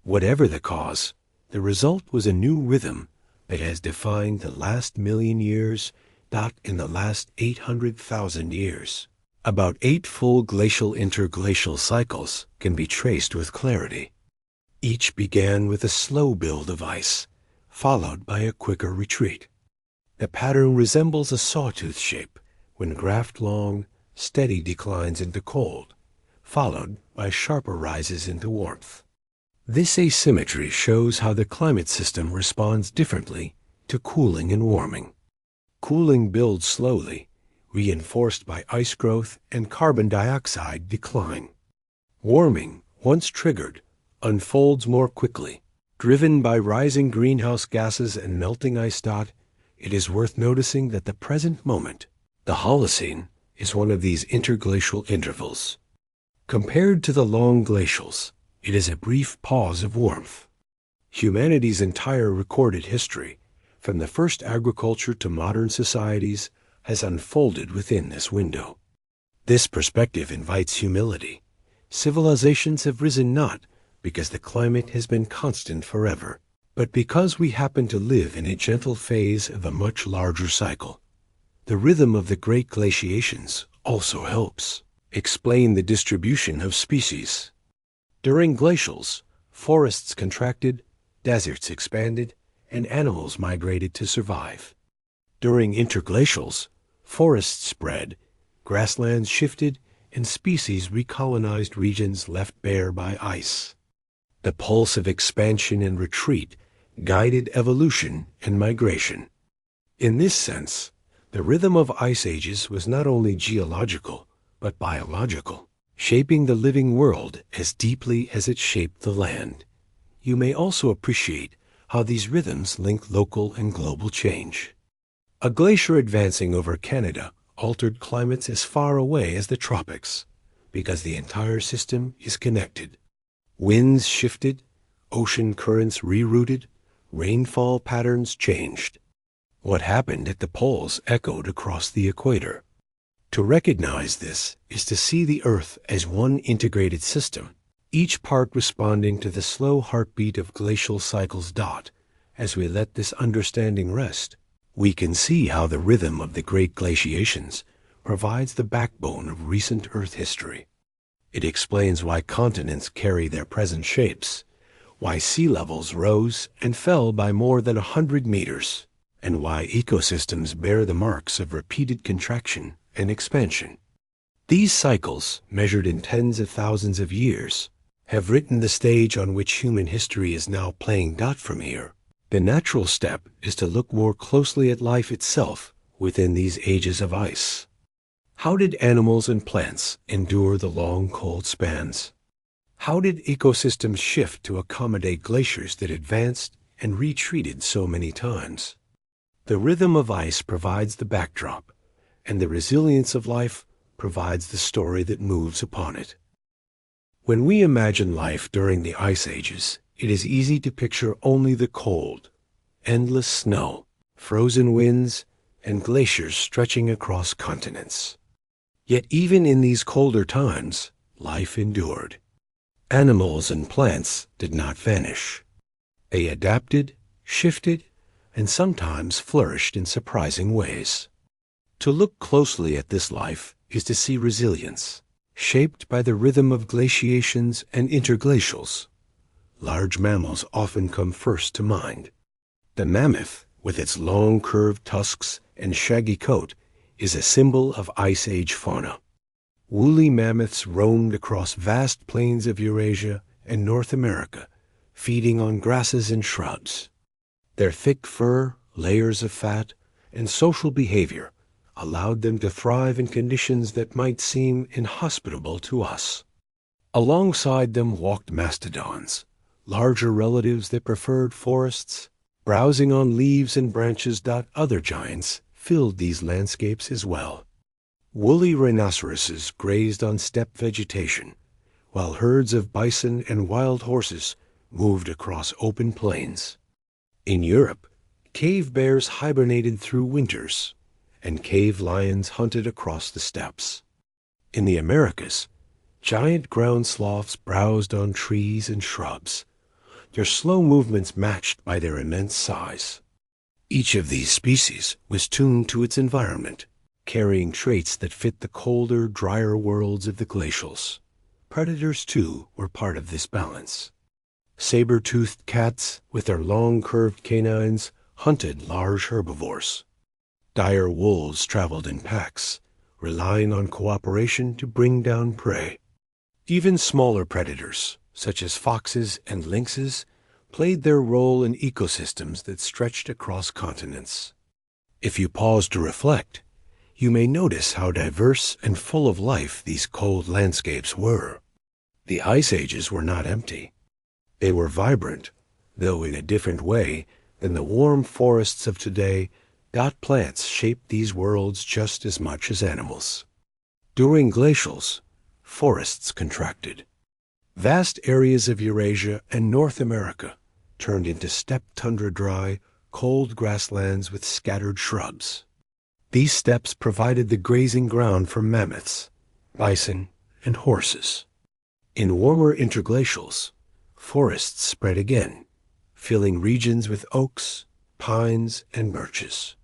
Whatever the cause, the result was a new rhythm that has defined the last million years, not in the last 800,000 years. About 8 full glacial interglacial cycles can be traced with clarity. Each began with a slow build of ice, followed by a quicker retreat. The pattern resembles a sawtooth shape when graph-long, steady declines into cold, followed by sharper rises into warmth. This asymmetry shows how the climate system responds differently to cooling and warming. Cooling builds slowly, reinforced by ice growth and carbon dioxide decline. Warming, once triggered, unfolds more quickly. Driven by rising greenhouse gases and melting ice. It is worth noticing that the present moment, the Holocene, is one of these interglacial intervals. Compared to the long glacials, it is a brief pause of warmth. Humanity's entire recorded history, from the first agriculture to modern societies, has unfolded within this window. This perspective invites humility. Civilizations have risen not because the climate has been constant forever, but because we happen to live in a gentle phase of a much larger cycle. The rhythm of the great glaciations also helps explain the distribution of species. During glacials, forests contracted, deserts expanded, and animals migrated to survive. During interglacials, forests spread, grasslands shifted, and species recolonized regions left bare by ice. The pulse of expansion and retreat guided evolution and migration. In this sense, the rhythm of ice ages was not only geological, but biological, shaping the living world as deeply as it shaped the land. You may also appreciate how these rhythms link local and global change. A glacier advancing over Canada altered climates as far away as the tropics, because the entire system is connected. Winds shifted, ocean currents rerouted, rainfall patterns changed. What happened at the poles echoed across the equator. To recognize this is to see the Earth as one integrated system, each part responding to the slow heartbeat of glacial cycles. As we let this understanding rest, we can see how the rhythm of the great glaciations provides the backbone of recent Earth history. It explains why continents carry their present shapes, why sea levels rose and fell by more than 100 meters, and why ecosystems bear the marks of repeated contraction and expansion. These cycles, measured in tens of thousands of years, have written the stage on which human history is now playing. From here, the natural step is to look more closely at life itself within these ages of ice. How did animals and plants endure the long, cold spans? How did ecosystems shift to accommodate glaciers that advanced and retreated so many times? The rhythm of ice provides the backdrop, and the resilience of life provides the story that moves upon it. When we imagine life during the ice ages, it is easy to picture only the cold, endless snow, frozen winds, and glaciers stretching across continents. Yet even in these colder times, life endured. Animals and plants did not vanish. They adapted, shifted, and sometimes flourished in surprising ways. To look closely at this life is to see resilience, shaped by the rhythm of glaciations and interglacials. Large mammals often come first to mind. The mammoth, with its long curved tusks and shaggy coat, is a symbol of Ice Age fauna. Woolly mammoths roamed across vast plains of Eurasia and North America, feeding on grasses and shrubs. Their thick fur, layers of fat, and social behavior allowed them to thrive in conditions that might seem inhospitable to us. Alongside them walked mastodons, larger relatives that preferred forests, browsing on leaves and branches. Other giants filled these landscapes as well. Woolly rhinoceroses grazed on steppe vegetation, while herds of bison and wild horses moved across open plains. In Europe, cave bears hibernated through winters, and cave lions hunted across the steppes. In the Americas, Giant ground sloths browsed on trees and shrubs, their slow movements matched by their immense size. Each of these species was tuned to its environment, carrying traits that fit the colder, drier worlds of the glacials. Predators, too, were part of this balance. Saber-toothed cats, with their long curved canines, hunted large herbivores. Dire wolves traveled in packs, relying on cooperation to bring down prey. Even smaller predators, such as foxes and lynxes, played their role in ecosystems that stretched across continents. If you pause to reflect, you may notice how diverse and full of life these cold landscapes were. The ice ages were not empty. They were vibrant, though in a different way than the warm forests of today. Plants shaped these worlds just as much as animals. During glacials, forests contracted. Vast areas of Eurasia and North America turned into steppe tundra dry, cold grasslands with scattered shrubs. These steppes provided the grazing ground for mammoths, bison, and horses. In warmer interglacials, forests spread again, filling regions with oaks, pines, and birches.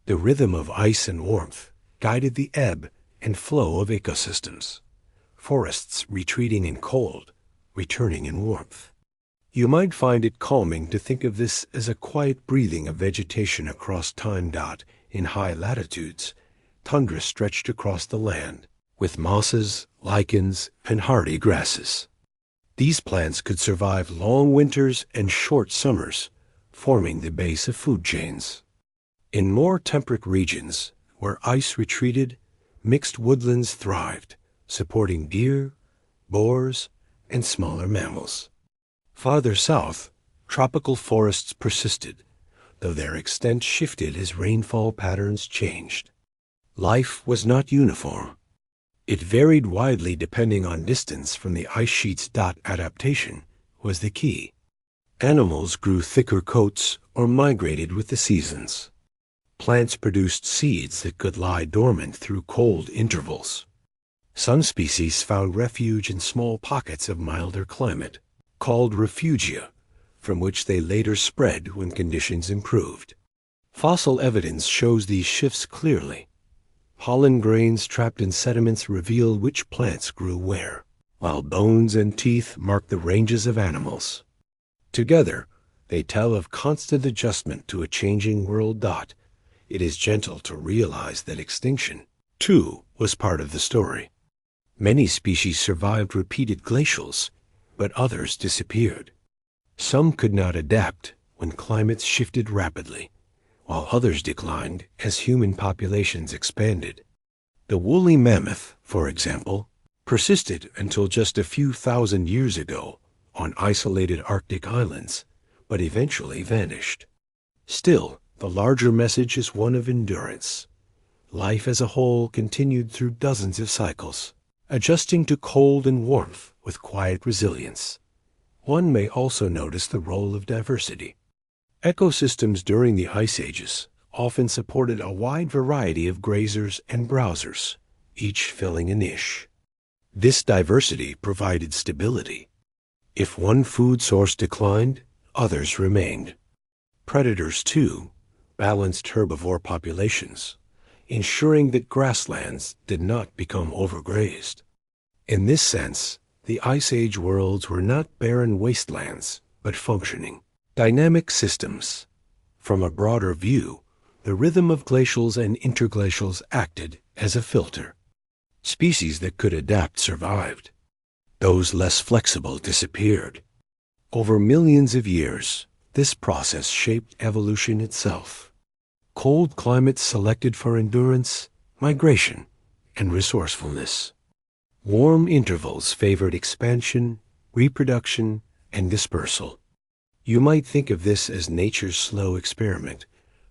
The rhythm of ice and warmth guided the ebb and flow of ecosystems, forests retreating in cold, returning in warmth. You might find it calming to think of this as a quiet breathing of vegetation across time. In high latitudes, tundra stretched across the land, with mosses, lichens, and hardy grasses. These plants could survive long winters and short summers, forming the base of food chains. In more temperate regions, where ice retreated, mixed woodlands thrived, supporting deer, boars, and smaller mammals. Farther south, tropical forests persisted, though their extent shifted as rainfall patterns changed. Life was not uniform. It varied widely depending on distance from the ice sheets. Adaptation was the key. Animals grew thicker coats or migrated with the seasons. Plants produced seeds that could lie dormant through cold intervals. Some species found refuge in small pockets of milder climate, called refugia, from which they later spread when conditions improved. Fossil evidence shows these shifts clearly. Pollen grains trapped in sediments reveal which plants grew where, while bones and teeth mark the ranges of animals. Together, they tell of constant adjustment to a changing world. It is gentle to realize that extinction, too, was part of the story. Many species survived repeated glacials, but others disappeared. Some could not adapt when climates shifted rapidly, while others declined as human populations expanded. The woolly mammoth, for example, persisted until just a few thousand years ago on isolated Arctic islands, but eventually vanished. Still, the larger message is one of endurance. Life as a whole continued through dozens of cycles, adjusting to cold and warmth with quiet resilience. One may also notice the role of diversity. Ecosystems during the ice ages often supported a wide variety of grazers and browsers, each filling a niche. This diversity provided stability. If one food source declined, others remained. Predators, too, balanced herbivore populations, ensuring that grasslands did not become overgrazed. In this sense, the Ice Age worlds were not barren wastelands, but functioning, dynamic systems. From a broader view, the rhythm of glacials and interglacials acted as a filter. Species that could adapt survived. Those less flexible disappeared. Over millions of years, this process shaped evolution itself. Cold climates selected for endurance, migration, and resourcefulness. Warm intervals favored expansion, reproduction, and dispersal. You might think of this as nature's slow experiment,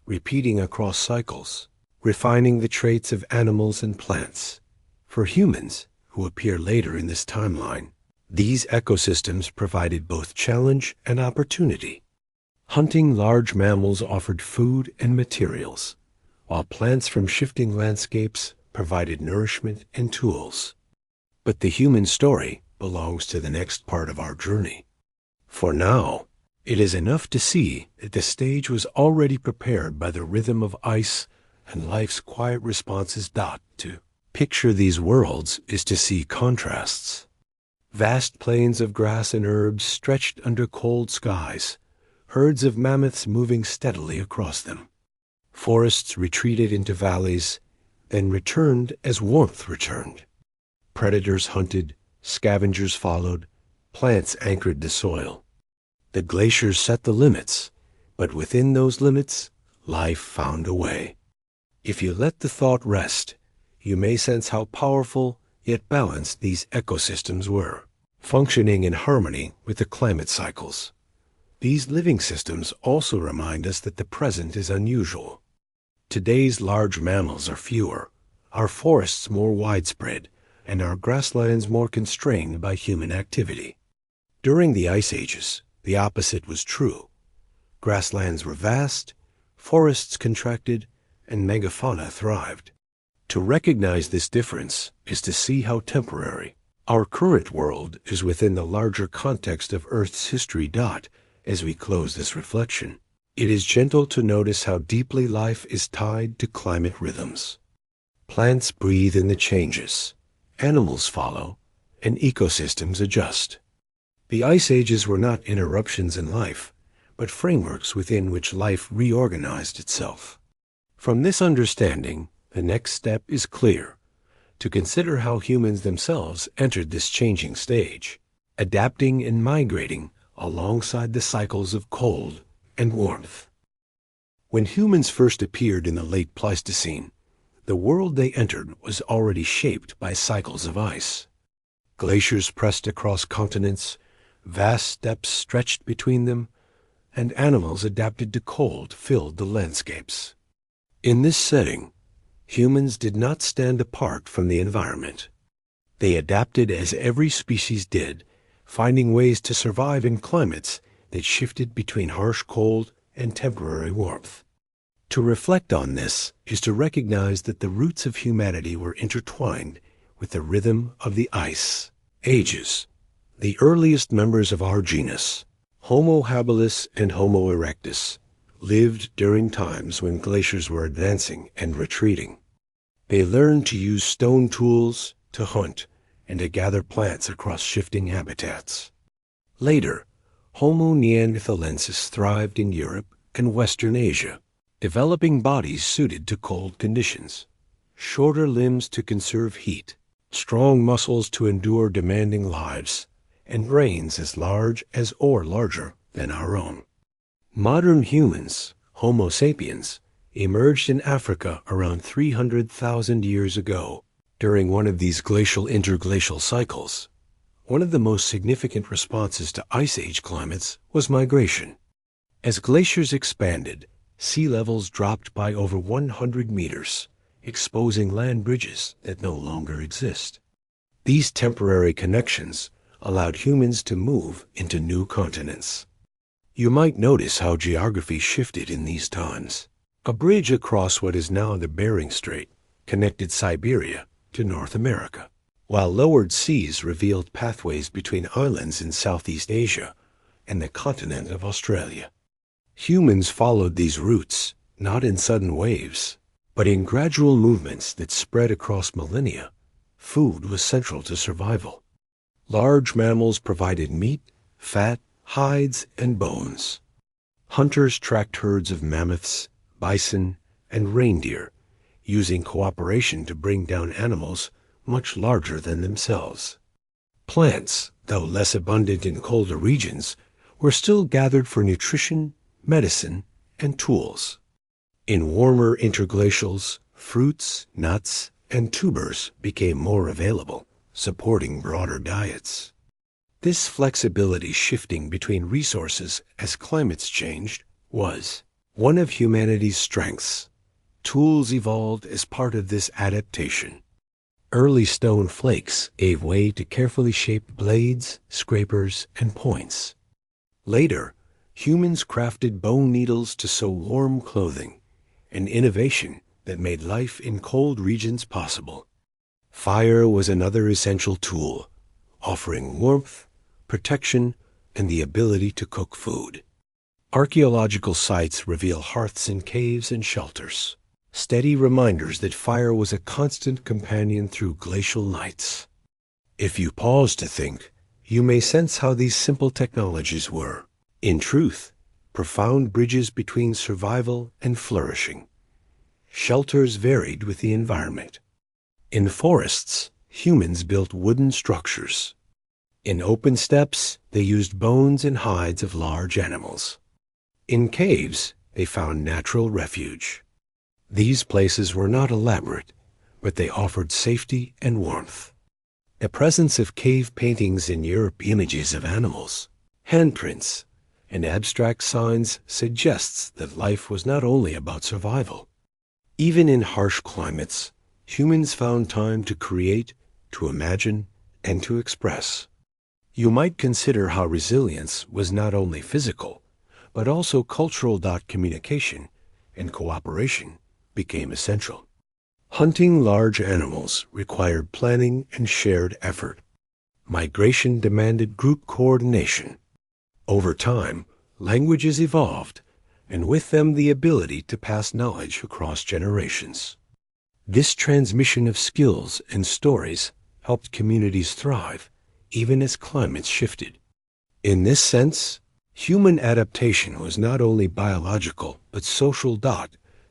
repeating across cycles, refining the traits of animals and plants. For humans, who appear later in this timeline, these ecosystems provided both challenge and opportunity. Hunting large mammals offered food and materials, while plants from shifting landscapes provided nourishment and tools. But the human story belongs to the next part of our journey. For now, it is enough to see that the stage was already prepared by the rhythm of ice and life's quiet responses. To picture these worlds is to see contrasts. Vast plains of grass and herbs stretched under cold skies, herds of mammoths moving steadily across them. Forests retreated into valleys, then returned as warmth returned. Predators hunted, scavengers followed, plants anchored the soil. The glaciers set the limits, but within those limits, life found a way. If you let the thought rest, you may sense how powerful yet balanced these ecosystems were, functioning in harmony with the climate cycles. These living systems also remind us that the present is unusual. Today's large mammals are fewer, our forests more widespread, and our grasslands more constrained by human activity. During the ice ages, the opposite was true. Grasslands were vast, forests contracted, and megafauna thrived. To recognize this difference is to see how temporary our current world is within the larger context of Earth's history. As we close this reflection, it is gentle to notice how deeply life is tied to climate rhythms. Plants breathe in the changes, animals follow, and ecosystems adjust. The ice ages were not interruptions in life, but frameworks within which life reorganized itself. From this understanding, the next step is clear: to consider how humans themselves entered this changing stage, adapting and migrating alongside the cycles of cold and warmth. When humans first appeared in the late Pleistocene, the world they entered was already shaped by cycles of ice. Glaciers pressed across continents, vast steppes stretched between them, and animals adapted to cold filled the landscapes. In this setting, humans did not stand apart from the environment. They adapted as every species did, finding ways to survive in climates that shifted between harsh cold and temporary warmth. To reflect on this is to recognize that the roots of humanity were intertwined with the rhythm of the ice ages. The earliest members of our genus, Homo habilis and Homo erectus, lived during times when glaciers were advancing and retreating. They learned to use stone tools, to hunt, and to gather plants across shifting habitats. Later, Homo neanderthalensis thrived in Europe and Western Asia, developing bodies suited to cold conditions, shorter limbs to conserve heat, strong muscles to endure demanding lives, and brains as large as or larger than our own. Modern humans, Homo sapiens, emerged in Africa around 300,000 years ago during one of these glacial interglacial cycles. One of the most significant responses to ice age climates was migration. As glaciers expanded, sea levels dropped by over 100 meters, exposing land bridges that no longer exist. These temporary connections allowed humans to move into new continents. You might notice how geography shifted in these times. A bridge across what is now the Bering Strait connected Siberia to North America, while lowered seas revealed pathways between islands in Southeast Asia and the continent of Australia. Humans followed these routes, not in sudden waves, but in gradual movements that spread across millennia. Food was central to survival. Large mammals provided meat, fat, hides, and bones. Hunters tracked herds of mammoths, bison, and reindeer, using cooperation to bring down animals much larger than themselves. Plants, though less abundant in colder regions, were still gathered for nutrition, medicine, and tools. In warmer interglacials, fruits, nuts, and tubers became more available, supporting broader diets. This flexibility shifting between resources as climates changed was one of humanity's strengths. Tools evolved as part of this adaptation. Early stone flakes gave way to carefully shaped blades, scrapers, and points. Later, humans crafted bone needles to sew warm clothing, an innovation that made life in cold regions possible. Fire was another essential tool, offering warmth, protection, and the ability to cook food. Archaeological sites reveal hearths in caves and shelters, steady reminders that fire was a constant companion through glacial nights. If you pause to think, you may sense how these simple technologies were, in truth, profound bridges between survival and flourishing. Shelters varied with the environment. In forests, humans built wooden structures. In open steppes, they used bones and hides of large animals. In caves, they found natural refuge. These places were not elaborate, but they offered safety and warmth. The presence of cave paintings in Europe, images of animals, handprints, and abstract signs suggests that life was not only about survival. Even in harsh climates, humans found time to create, to imagine, and to express. You might consider how resilience was not only physical, but also cultural. Communication and cooperation became essential. Hunting large animals required planning and shared effort. Migration demanded group coordination. Over time, languages evolved, and with them the ability to pass knowledge across generations. This transmission of skills and stories helped communities thrive, even as climates shifted. In this sense, human adaptation was not only biological but social.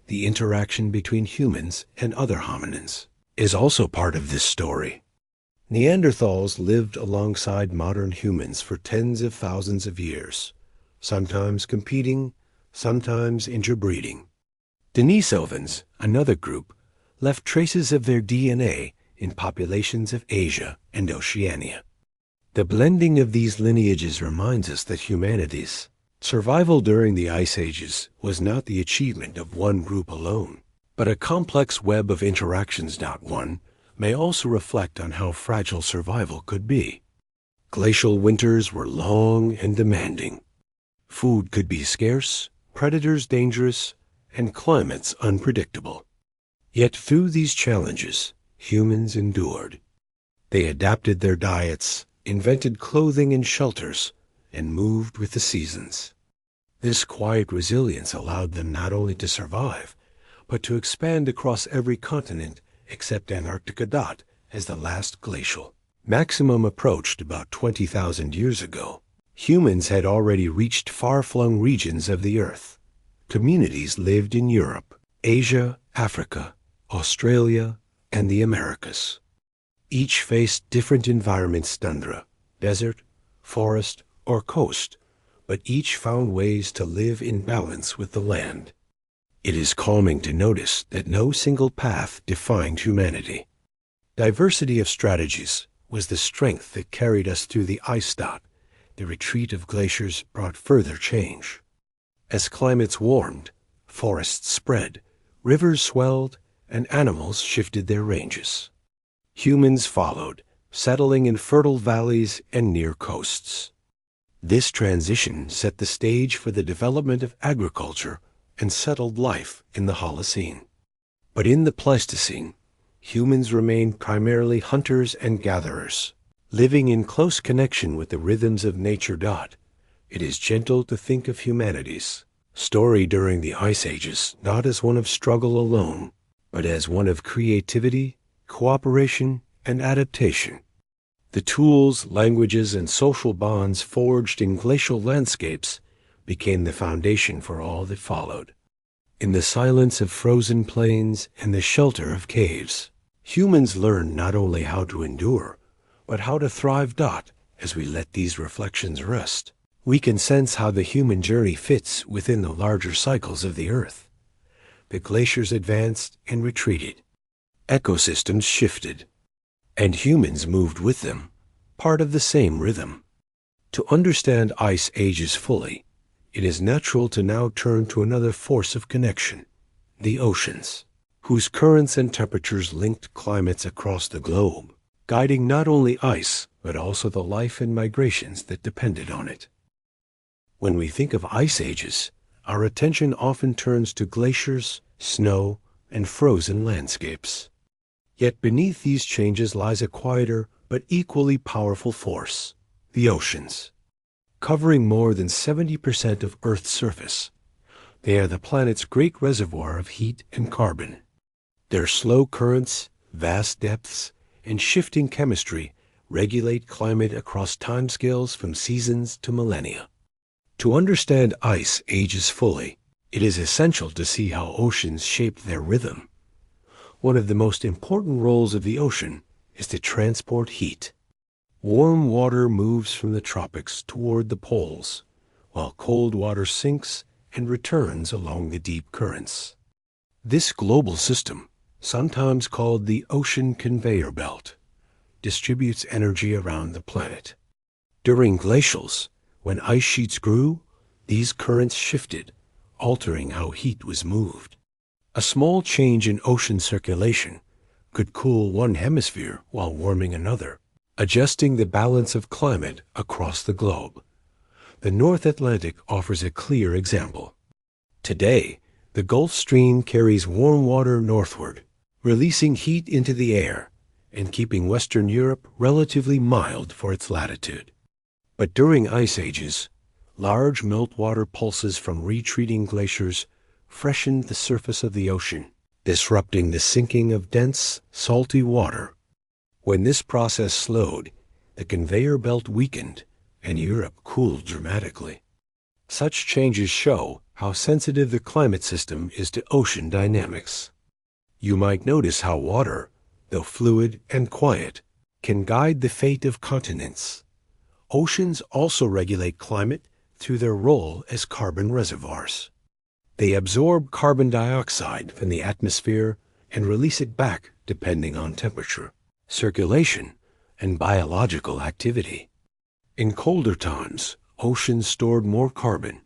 The interaction between humans and other hominins is also part of this story. Neanderthals lived alongside modern humans for tens of thousands of years, sometimes competing, sometimes interbreeding. Denisovans, another group, left traces of their DNA in populations of Asia and Oceania. The blending of these lineages reminds us that humanity's survival during the Ice Ages was not the achievement of one group alone, but a complex web of interactions. One may also reflect on how fragile survival could be. Glacial winters were long and demanding. Food could be scarce, predators dangerous, and climates unpredictable. Yet through these challenges, humans endured. They adapted their diets, invented clothing and shelters, and moved with the seasons. This quiet resilience allowed them not only to survive, but to expand across every continent except Antarctica. As the last glacial maximum approached about 20,000 years ago, humans had already reached far-flung regions of the Earth. Communities lived in Europe, Asia, Africa, Australia, and the Americas. Each faced different environments: tundra, desert, forest, or coast, but each found ways to live in balance with the land. It is calming to notice that no single path defined humanity. Diversity of strategies was the strength that carried us through the ice. The retreat of glaciers brought further change. As climates warmed, forests spread, rivers swelled, and animals shifted their ranges. Humans followed, settling in fertile valleys and near coasts. This transition set the stage for the development of agriculture and settled life in the Holocene. But in the Pleistocene, humans remained primarily hunters and gatherers, living in close connection with the rhythms of nature. It is gentle to think of humanity's story during the Ice Ages not as one of struggle alone, but as one of creativity, cooperation, and adaptation. The tools, languages, and social bonds forged in glacial landscapes became the foundation for all that followed. In the silence of frozen plains and the shelter of caves, humans learned not only how to endure, but how to thrive. As we let these reflections rest, we can sense how the human journey fits within the larger cycles of the Earth. The glaciers advanced and retreated. Ecosystems shifted, and humans moved with them, part of the same rhythm. To understand Ice Ages fully, it is natural to now turn to another force of connection, the oceans, whose currents and temperatures linked climates across the globe, guiding not only ice, but also the life and migrations that depended on it. When we think of Ice Ages, our attention often turns to glaciers, snow, and frozen landscapes. Yet beneath these changes lies a quieter but equally powerful force: the oceans. Covering more than 70% of Earth's surface, they are the planet's great reservoir of heat and carbon. Their slow currents, vast depths, and shifting chemistry regulate climate across timescales from seasons to millennia. To understand ice ages fully, it is essential to see how oceans shaped their rhythm. One of the most important roles of the ocean is to transport heat. Warm water moves from the tropics toward the poles, while cold water sinks and returns along the deep currents. This global system, sometimes called the ocean conveyor belt, distributes energy around the planet. During glacials, when ice sheets grew, these currents shifted, altering how heat was moved. A small change in ocean circulation could cool one hemisphere while warming another, adjusting the balance of climate across the globe. The North Atlantic offers a clear example. Today, the Gulf Stream carries warm water northward, releasing heat into the air and keeping Western Europe relatively mild for its latitude. But during ice ages, large meltwater pulses from retreating glaciers freshened the surface of the ocean, disrupting the sinking of dense, salty water. When this process slowed, the conveyor belt weakened and Europe cooled dramatically. Such changes show how sensitive the climate system is to ocean dynamics. You might notice how water, though fluid and quiet, can guide the fate of continents. Oceans also regulate climate through their role as carbon reservoirs. They absorb carbon dioxide from the atmosphere and release it back depending on temperature, circulation, and biological activity. In colder times, oceans stored more carbon,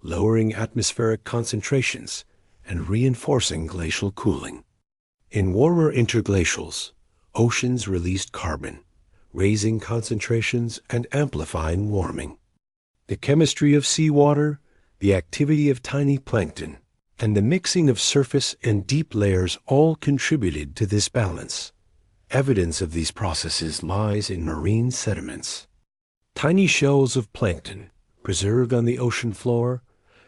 lowering atmospheric concentrations and reinforcing glacial cooling. In warmer interglacials, oceans released carbon, raising concentrations and amplifying warming. The chemistry of seawater, the activity of tiny plankton, and the mixing of surface and deep layers all contributed to this balance. Evidence of these processes lies in marine sediments. Tiny shells of plankton, preserved on the ocean floor,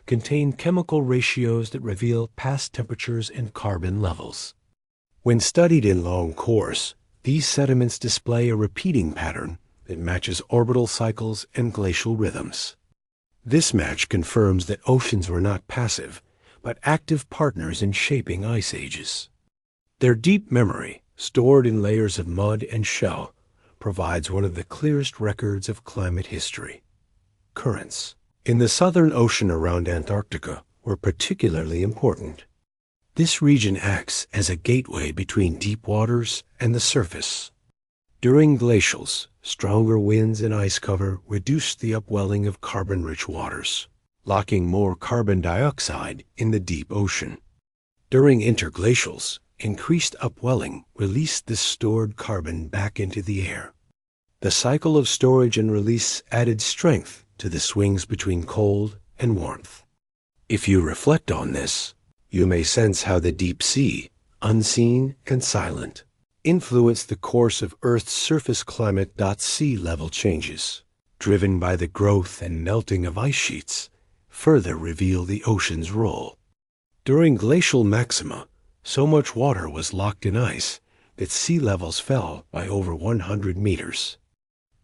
contain chemical ratios that reveal past temperatures and carbon levels. When studied in long course, these sediments display a repeating pattern that matches orbital cycles and glacial rhythms. This match confirms that oceans were not passive, but active partners in shaping ice ages. Their deep memory, stored in layers of mud and shell, provides one of the clearest records of climate history. Currents in the Southern Ocean around Antarctica were particularly important. This region acts as a gateway between deep waters and the surface. During glacials, stronger winds and ice cover reduced the upwelling of carbon-rich waters, locking more carbon dioxide in the deep ocean. During interglacials, increased upwelling released this stored carbon back into the air. The cycle of storage and release added strength to the swings between cold and warmth. If you reflect on this, you may sense how the deep sea, unseen and silent, influenced the course of Earth's surface climate. Sea level changes, driven by the growth and melting of ice sheets, further reveal the ocean's role. During glacial maxima, so much water was locked in ice that sea levels fell by over 100 meters.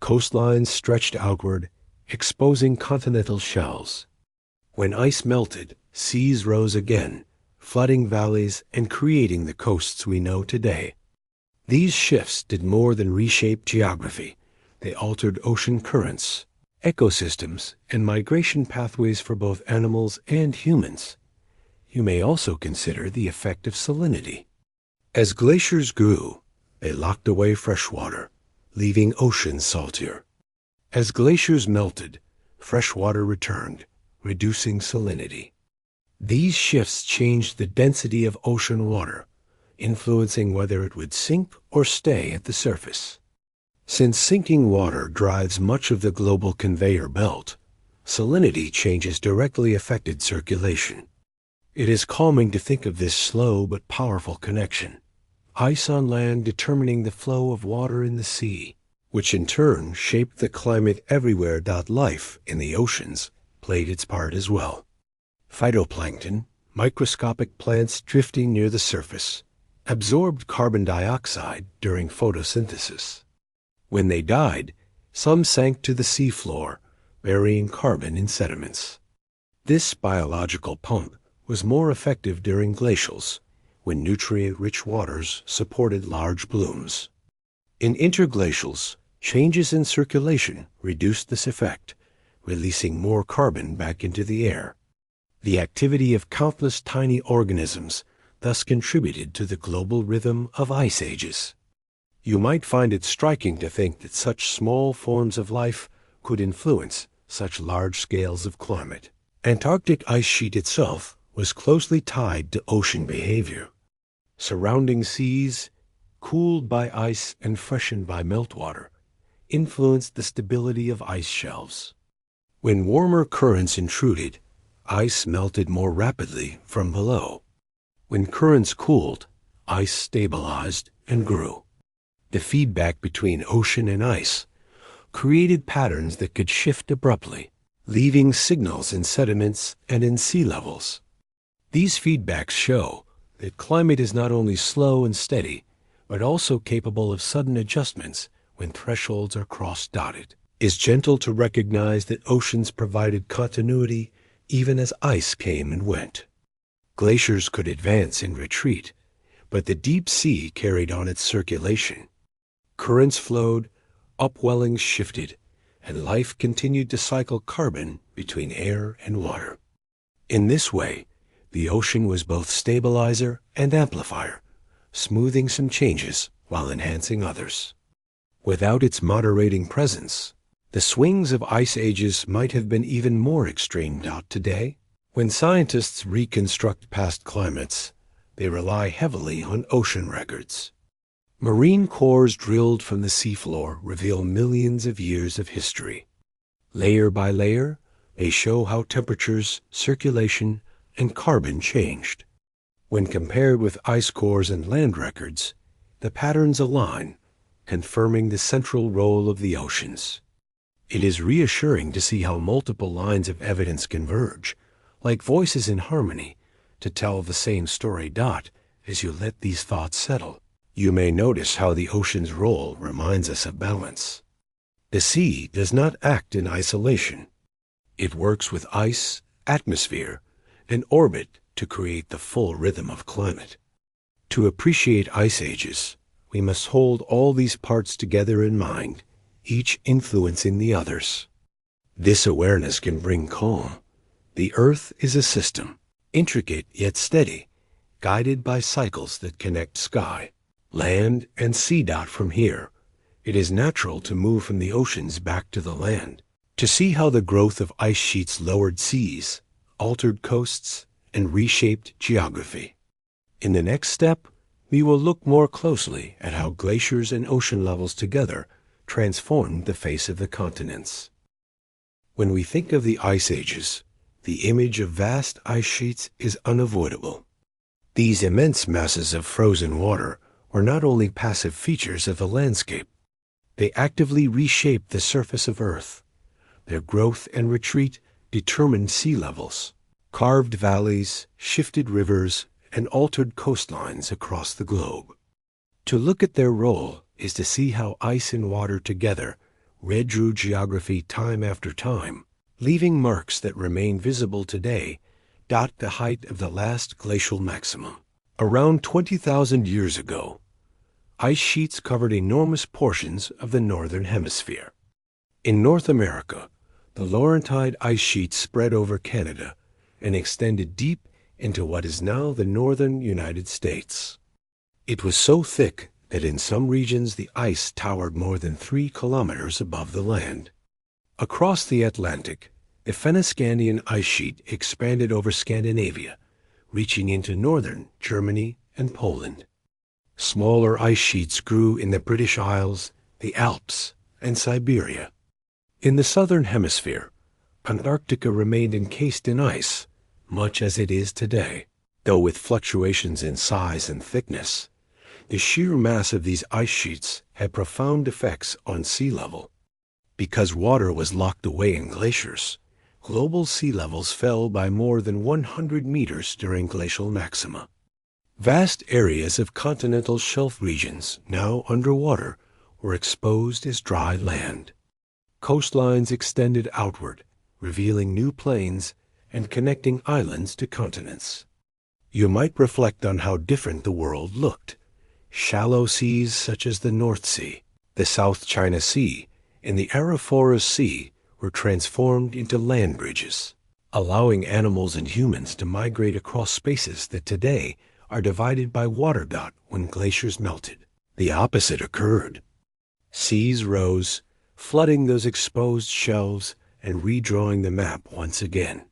Coastlines stretched outward, exposing continental shelves. When ice melted, seas rose again, flooding valleys and creating the coasts we know today. These shifts did more than reshape geography. They altered ocean currents, ecosystems, and migration pathways for both animals and humans. You may also consider the effect of salinity. As glaciers grew, they locked away fresh water, leaving oceans saltier. As glaciers melted, fresh water returned, reducing salinity. These shifts changed the density of ocean water, influencing whether it would sink or stay at the surface. Since sinking water drives much of the global conveyor belt, salinity changes directly affected circulation. It is calming to think of this slow but powerful connection. ice on land determining the flow of water in the sea, which in turn shaped the climate everywhere. Life in the oceans played its part as well. Phytoplankton, microscopic plants drifting near the surface, absorbed carbon dioxide during photosynthesis. When they died, some sank to the seafloor, burying carbon in sediments. This biological pump was more effective during glacials, when nutrient-rich waters supported large blooms. In interglacials, changes in circulation reduced this effect, releasing more carbon back into the air. The activity of countless tiny organisms thus contributed to the global rhythm of ice ages. You might find it striking to think that such small forms of life could influence such large scales of climate. Antarctic ice sheet itself was closely tied to ocean behavior. Surrounding seas, cooled by ice and freshened by meltwater, influenced the stability of ice shelves. When warmer currents intruded, ice melted more rapidly from below. When currents cooled, ice stabilized and grew. The feedback between ocean and ice created patterns that could shift abruptly, leaving signals in sediments and in sea levels. These feedbacks show that climate is not only slow and steady, but also capable of sudden adjustments when thresholds are cross-dotted. Is gentle to recognize that oceans provided continuity even as ice came and went. Glaciers could advance and retreat, but the deep sea carried on its circulation. Currents flowed, upwellings shifted, and life continued to cycle carbon between air and water. In this way, the ocean was both stabilizer and amplifier, smoothing some changes while enhancing others. Without its moderating presence, the swings of ice ages might have been even more extreme. Today, when scientists reconstruct past climates, they rely heavily on ocean records. Marine cores drilled from the seafloor reveal millions of years of history. Layer by layer, they show how temperatures, circulation, and carbon changed. When compared with ice cores and land records, the patterns align, confirming the central role of the oceans. It is reassuring to see how multiple lines of evidence converge, like voices in harmony, to tell the same story. As you let these thoughts settle, you may notice how the ocean's role reminds us of balance. The sea does not act in isolation. It works with ice, atmosphere, and orbit to create the full rhythm of climate. To appreciate ice ages, we must hold all these parts together in mind, each influencing the others. This awareness can bring calm. The Earth is a system, intricate yet steady, guided by cycles that connect sky, land, and sea. From here, it is natural to move from the oceans back to the land, to see how the growth of ice sheets lowered seas, altered coasts, and reshaped geography. In the next step, we will look more closely at how glaciers and ocean levels together transformed the face of the continents. When we think of the ice ages, the image of vast ice sheets is unavoidable. These immense masses of frozen water were not only passive features of the landscape, they actively reshaped the surface of Earth. Their growth and retreat determined sea levels, carved valleys, shifted rivers, and altered coastlines across the globe. To look at their role is to see how ice and water together redrew geography time after time, leaving marks that remain visible today. The height of the last glacial maximum. Around 20,000 years ago, ice sheets covered enormous portions of the northern hemisphere. In North America, the Laurentide ice sheet spread over Canada and extended deep into what is now the northern United States. It was so thick that in some regions the ice towered more than 3 kilometers above the land. Across the Atlantic, the Fennoscandian ice sheet expanded over Scandinavia, reaching into northern Germany and Poland. Smaller ice sheets grew in the British Isles, the Alps, and Siberia. In the southern hemisphere, Antarctica remained encased in ice, much as it is today, though with fluctuations in size and thickness. The sheer mass of these ice sheets had profound effects on sea level. Because water was locked away in glaciers, global sea levels fell by more than 100 meters during glacial maxima. Vast areas of continental shelf regions, now underwater, were exposed as dry land. Coastlines extended outward, revealing new plains and connecting islands to continents. You might reflect on how different the world looked. Shallow seas such as the North Sea, the South China Sea, and the Arafura Sea were transformed into land bridges, allowing animals and humans to migrate across spaces that today are divided by water dot when glaciers melted. The opposite occurred. Seas rose, flooding those exposed shelves and redrawing the map once again.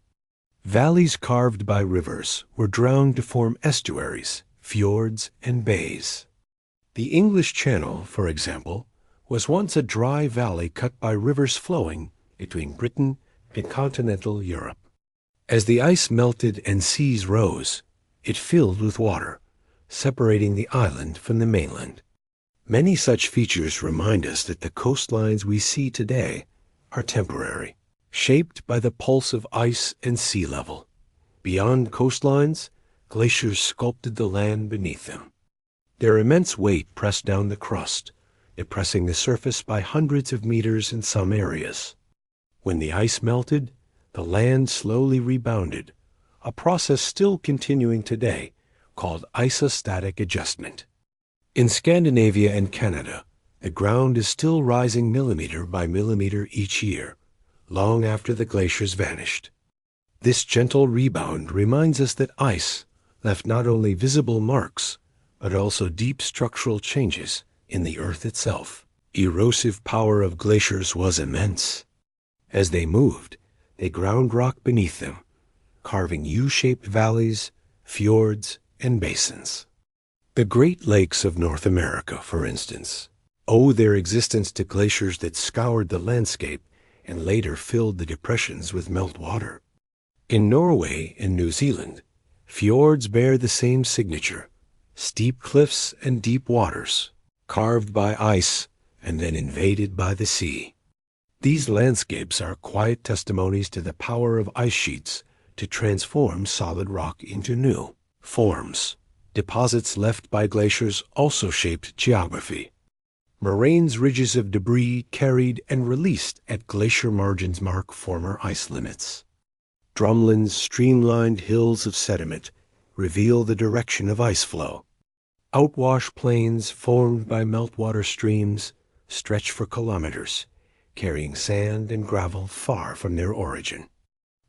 Valleys carved by rivers were drowned to form estuaries, fjords, and bays. The English Channel, for example, was once a dry valley cut by rivers flowing between Britain and continental Europe. As the ice melted and seas rose, it filled with water, separating the island from the mainland. Many such features remind us that the coastlines we see today are temporary, shaped by the pulse of ice and sea level. Beyond coastlines, glaciers sculpted the land beneath them. Their immense weight pressed down the crust, depressing the surface by hundreds of meters in some areas. When the ice melted, the land slowly rebounded, a process still continuing today called isostatic adjustment. In Scandinavia and Canada, the ground is still rising millimeter by millimeter each year, long after the glaciers vanished. This gentle rebound reminds us that ice left not only visible marks, but also deep structural changes in the earth itself. Erosive power of glaciers was immense. As they moved, they ground rock beneath them, carving U-shaped valleys, fjords, and basins. The Great Lakes of North America, for instance, owe their existence to glaciers that scoured the landscape and later filled the depressions with meltwater. In Norway and New Zealand, fjords bear the same signature: steep cliffs and deep waters, carved by ice and then invaded by the sea. These landscapes are quiet testimonies to the power of ice sheets to transform solid rock into new forms. Deposits left by glaciers also shaped geography. Moraines, ridges of debris carried and released at glacier margins mark former ice limits. Drumlins, streamlined hills of sediment, reveal the direction of ice flow. Outwash plains formed by meltwater streams stretch for kilometers, carrying sand and gravel far from their origin.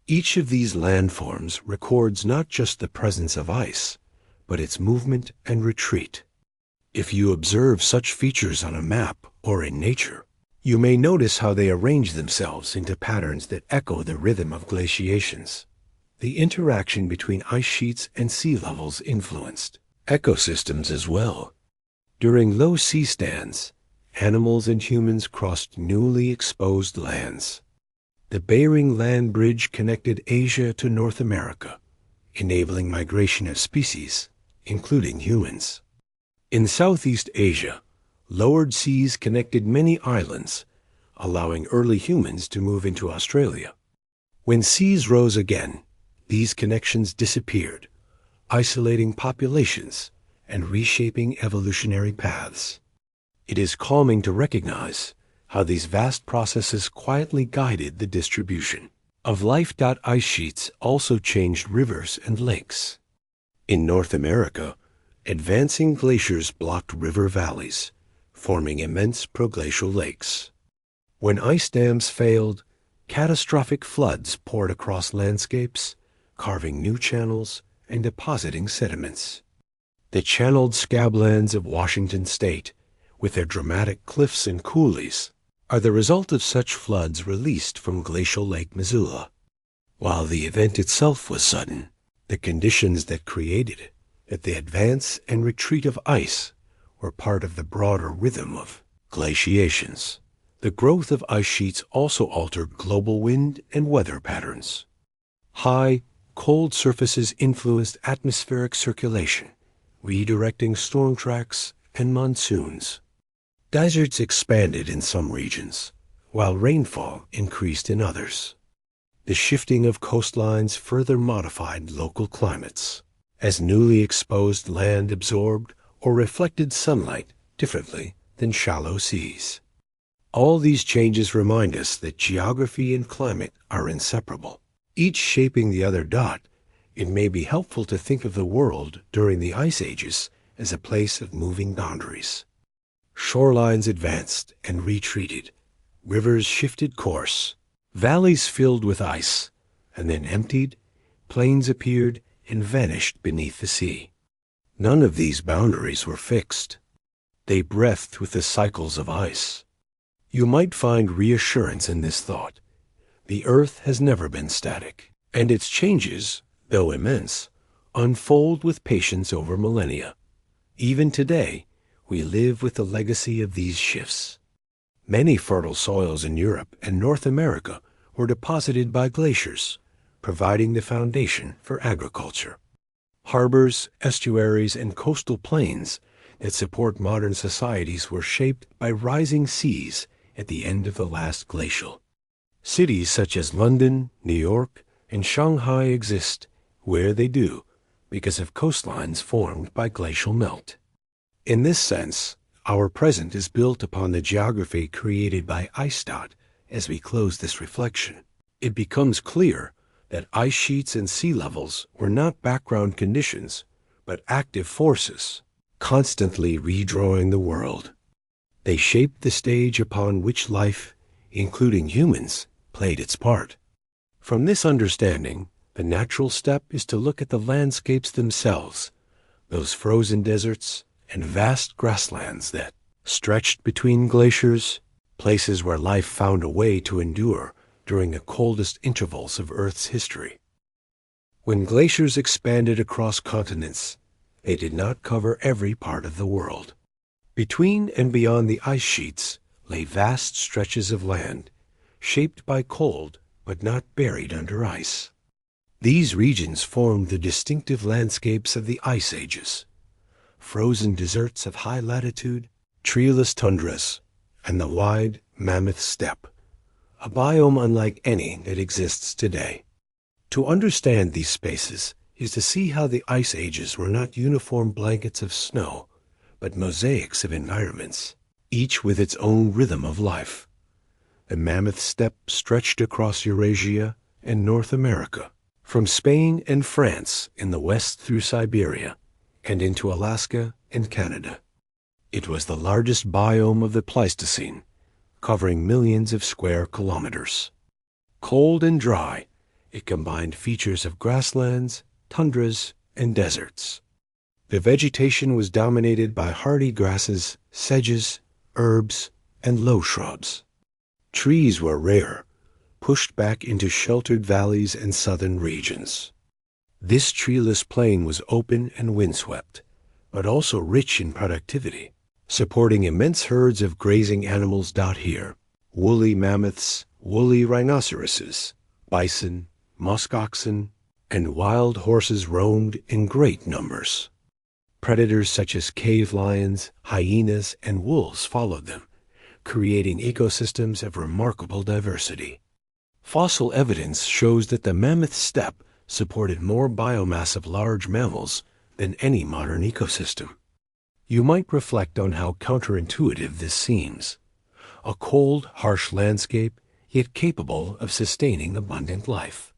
Each of these landforms records not just the presence of ice, but its movement and retreat. If you observe such features on a map or in nature, you may notice how they arrange themselves into patterns that echo the rhythm of glaciations. The interaction between ice sheets and sea levels influenced ecosystems as well. During low sea stands, animals and humans crossed newly exposed lands. The Bering Land Bridge connected Asia to North America, enabling migration of species, including humans. In Southeast Asia, lowered seas connected many islands, allowing early humans to move into Australia. When seas rose again, these connections disappeared, isolating populations and reshaping evolutionary paths. It is calming to recognize how these vast processes quietly guided the distribution of life. Ice sheets also changed rivers and lakes. In North America, advancing glaciers blocked river valleys, forming immense proglacial lakes. When ice dams failed, catastrophic floods poured across landscapes, carving new channels and depositing sediments. The channeled scablands of Washington state, with their dramatic cliffs and coulees, are the result of such floods released from glacial Lake Missoula. While the event itself was sudden, the conditions that created it, the advance and retreat of ice, were part of the broader rhythm of glaciations. The growth of ice sheets also altered global wind and weather patterns. High, cold surfaces influenced atmospheric circulation, redirecting storm tracks and monsoons. Deserts expanded in some regions, while rainfall increased in others. The shifting of coastlines further modified local climates, as newly exposed land absorbed or reflected sunlight differently than shallow seas. All these changes remind us that geography and climate are inseparable, each shaping the other. It may be helpful to think of the world during the ice ages as a place of moving boundaries. Shorelines advanced and retreated, rivers shifted course, valleys filled with ice, and then emptied, plains appeared and vanished beneath the sea. None of these boundaries were fixed. They breathed with the cycles of ice. You might find reassurance in this thought. The Earth has never been static, and its changes, though immense, unfold with patience over millennia. Even today, we live with the legacy of these shifts. Many fertile soils in Europe and North America were deposited by glaciers, providing the foundation for agriculture. Harbors, estuaries, and coastal plains that support modern societies were shaped by rising seas at the end of the last glacial. Cities such as London, New York, and Shanghai exist where they do because of coastlines formed by glacial melt. In this sense, our present is built upon the geography created by ice. As we close this reflection, it becomes clear that ice sheets and sea levels were not background conditions, but active forces, constantly redrawing the world. They shaped the stage upon which life, including humans, played its part. From this understanding, the natural step is to look at the landscapes themselves, those frozen deserts and vast grasslands that stretched between glaciers, places where life found a way to endure during the coldest intervals of Earth's history. When glaciers expanded across continents, they did not cover every part of the world. Between and beyond the ice sheets lay vast stretches of land, shaped by cold but not buried under ice. These regions formed the distinctive landscapes of the ice ages: frozen deserts of high latitude, treeless tundras, and the wide mammoth steppe, a biome unlike any that exists today. To understand these spaces is to see how the ice ages were not uniform blankets of snow, but mosaics of environments, each with its own rhythm of life. The mammoth steppe stretched across Eurasia and North America, from Spain and France in the west through Siberia, and into Alaska and Canada. It was the largest biome of the Pleistocene, covering millions of square kilometers. Cold and dry, it combined features of grasslands, tundras, and deserts. The vegetation was dominated by hardy grasses, sedges, herbs, and low shrubs. Trees were rare, pushed back into sheltered valleys and southern regions. This treeless plain was open and windswept, but also rich in productivity, supporting immense herds of grazing animals. Here, woolly mammoths, woolly rhinoceroses, bison, musk oxen, and wild horses roamed in great numbers. Predators such as cave lions, hyenas, and wolves followed them, creating ecosystems of remarkable diversity. Fossil evidence shows that the mammoth steppe supported more biomass of large mammals than any modern ecosystem. You might reflect on how counterintuitive this seems. A cold, harsh landscape, yet capable of sustaining abundant life.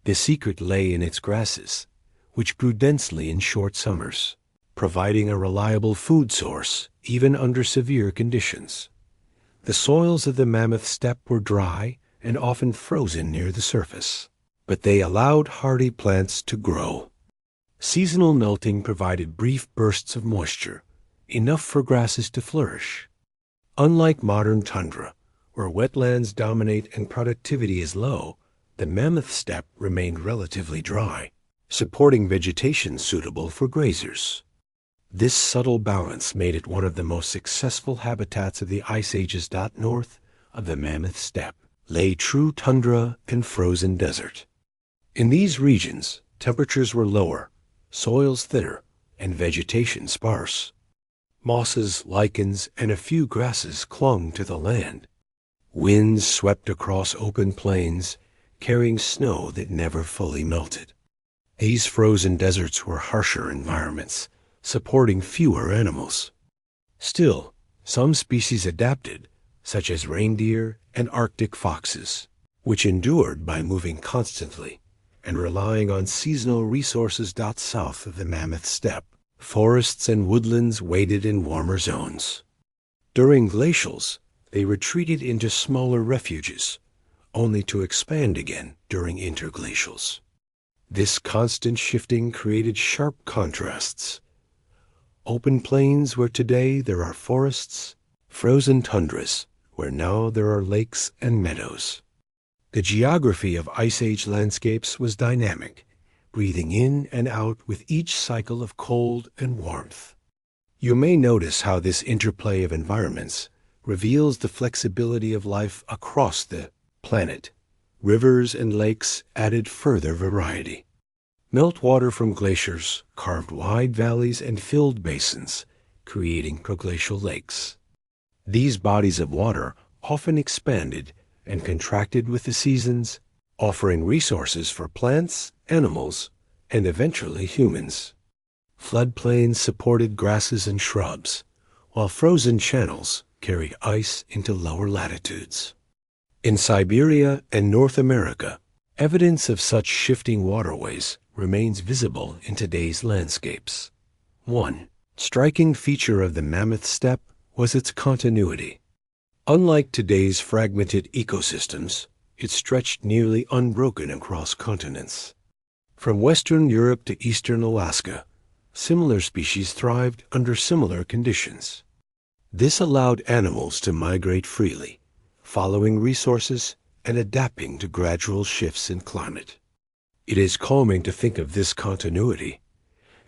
The secret lay in its grasses, which grew densely in short summers, providing a reliable food source even under severe conditions. The soils of the mammoth steppe were dry and often frozen near the surface, but they allowed hardy plants to grow. Seasonal melting provided brief bursts of moisture, enough for grasses to flourish. Unlike modern tundra, where wetlands dominate and productivity is low, the mammoth steppe remained relatively dry, supporting vegetation suitable for grazers. This subtle balance made it one of the most successful habitats of the ice ages. North of the mammoth steppe lay true tundra and frozen desert. In these regions, temperatures were lower, soils thinner, and vegetation sparse. Mosses, lichens, and a few grasses clung to the land. Winds swept across open plains, carrying snow that never fully melted. These frozen deserts were harsher environments, supporting fewer animals. Still, some species adapted, such as reindeer and Arctic foxes, which endured by moving constantly and relying on seasonal resources. South of the Mammoth Steppe, forests and woodlands waited in warmer zones. During glacials, they retreated into smaller refuges, only to expand again during interglacials. This constant shifting created sharp contrasts. Open plains where today there are forests, frozen tundras where now there are lakes and meadows. The geography of Ice Age landscapes was dynamic, breathing in and out with each cycle of cold and warmth. You may notice how this interplay of environments reveals the flexibility of life across the planet. Rivers and lakes added further variety. Meltwater from glaciers carved wide valleys and filled basins, creating proglacial lakes. These bodies of water often expanded and contracted with the seasons, offering resources for plants, animals, and eventually humans. Floodplains supported grasses and shrubs, while frozen channels carried ice into lower latitudes. In Siberia and North America, evidence of such shifting waterways remains visible in today's landscapes. One striking feature of the Mammoth Steppe was its continuity. Unlike today's fragmented ecosystems, it stretched nearly unbroken across continents. From Western Europe to Eastern Alaska, similar species thrived under similar conditions. This allowed animals to migrate freely, following resources and adapting to gradual shifts in climate. It is calming to think of this continuity,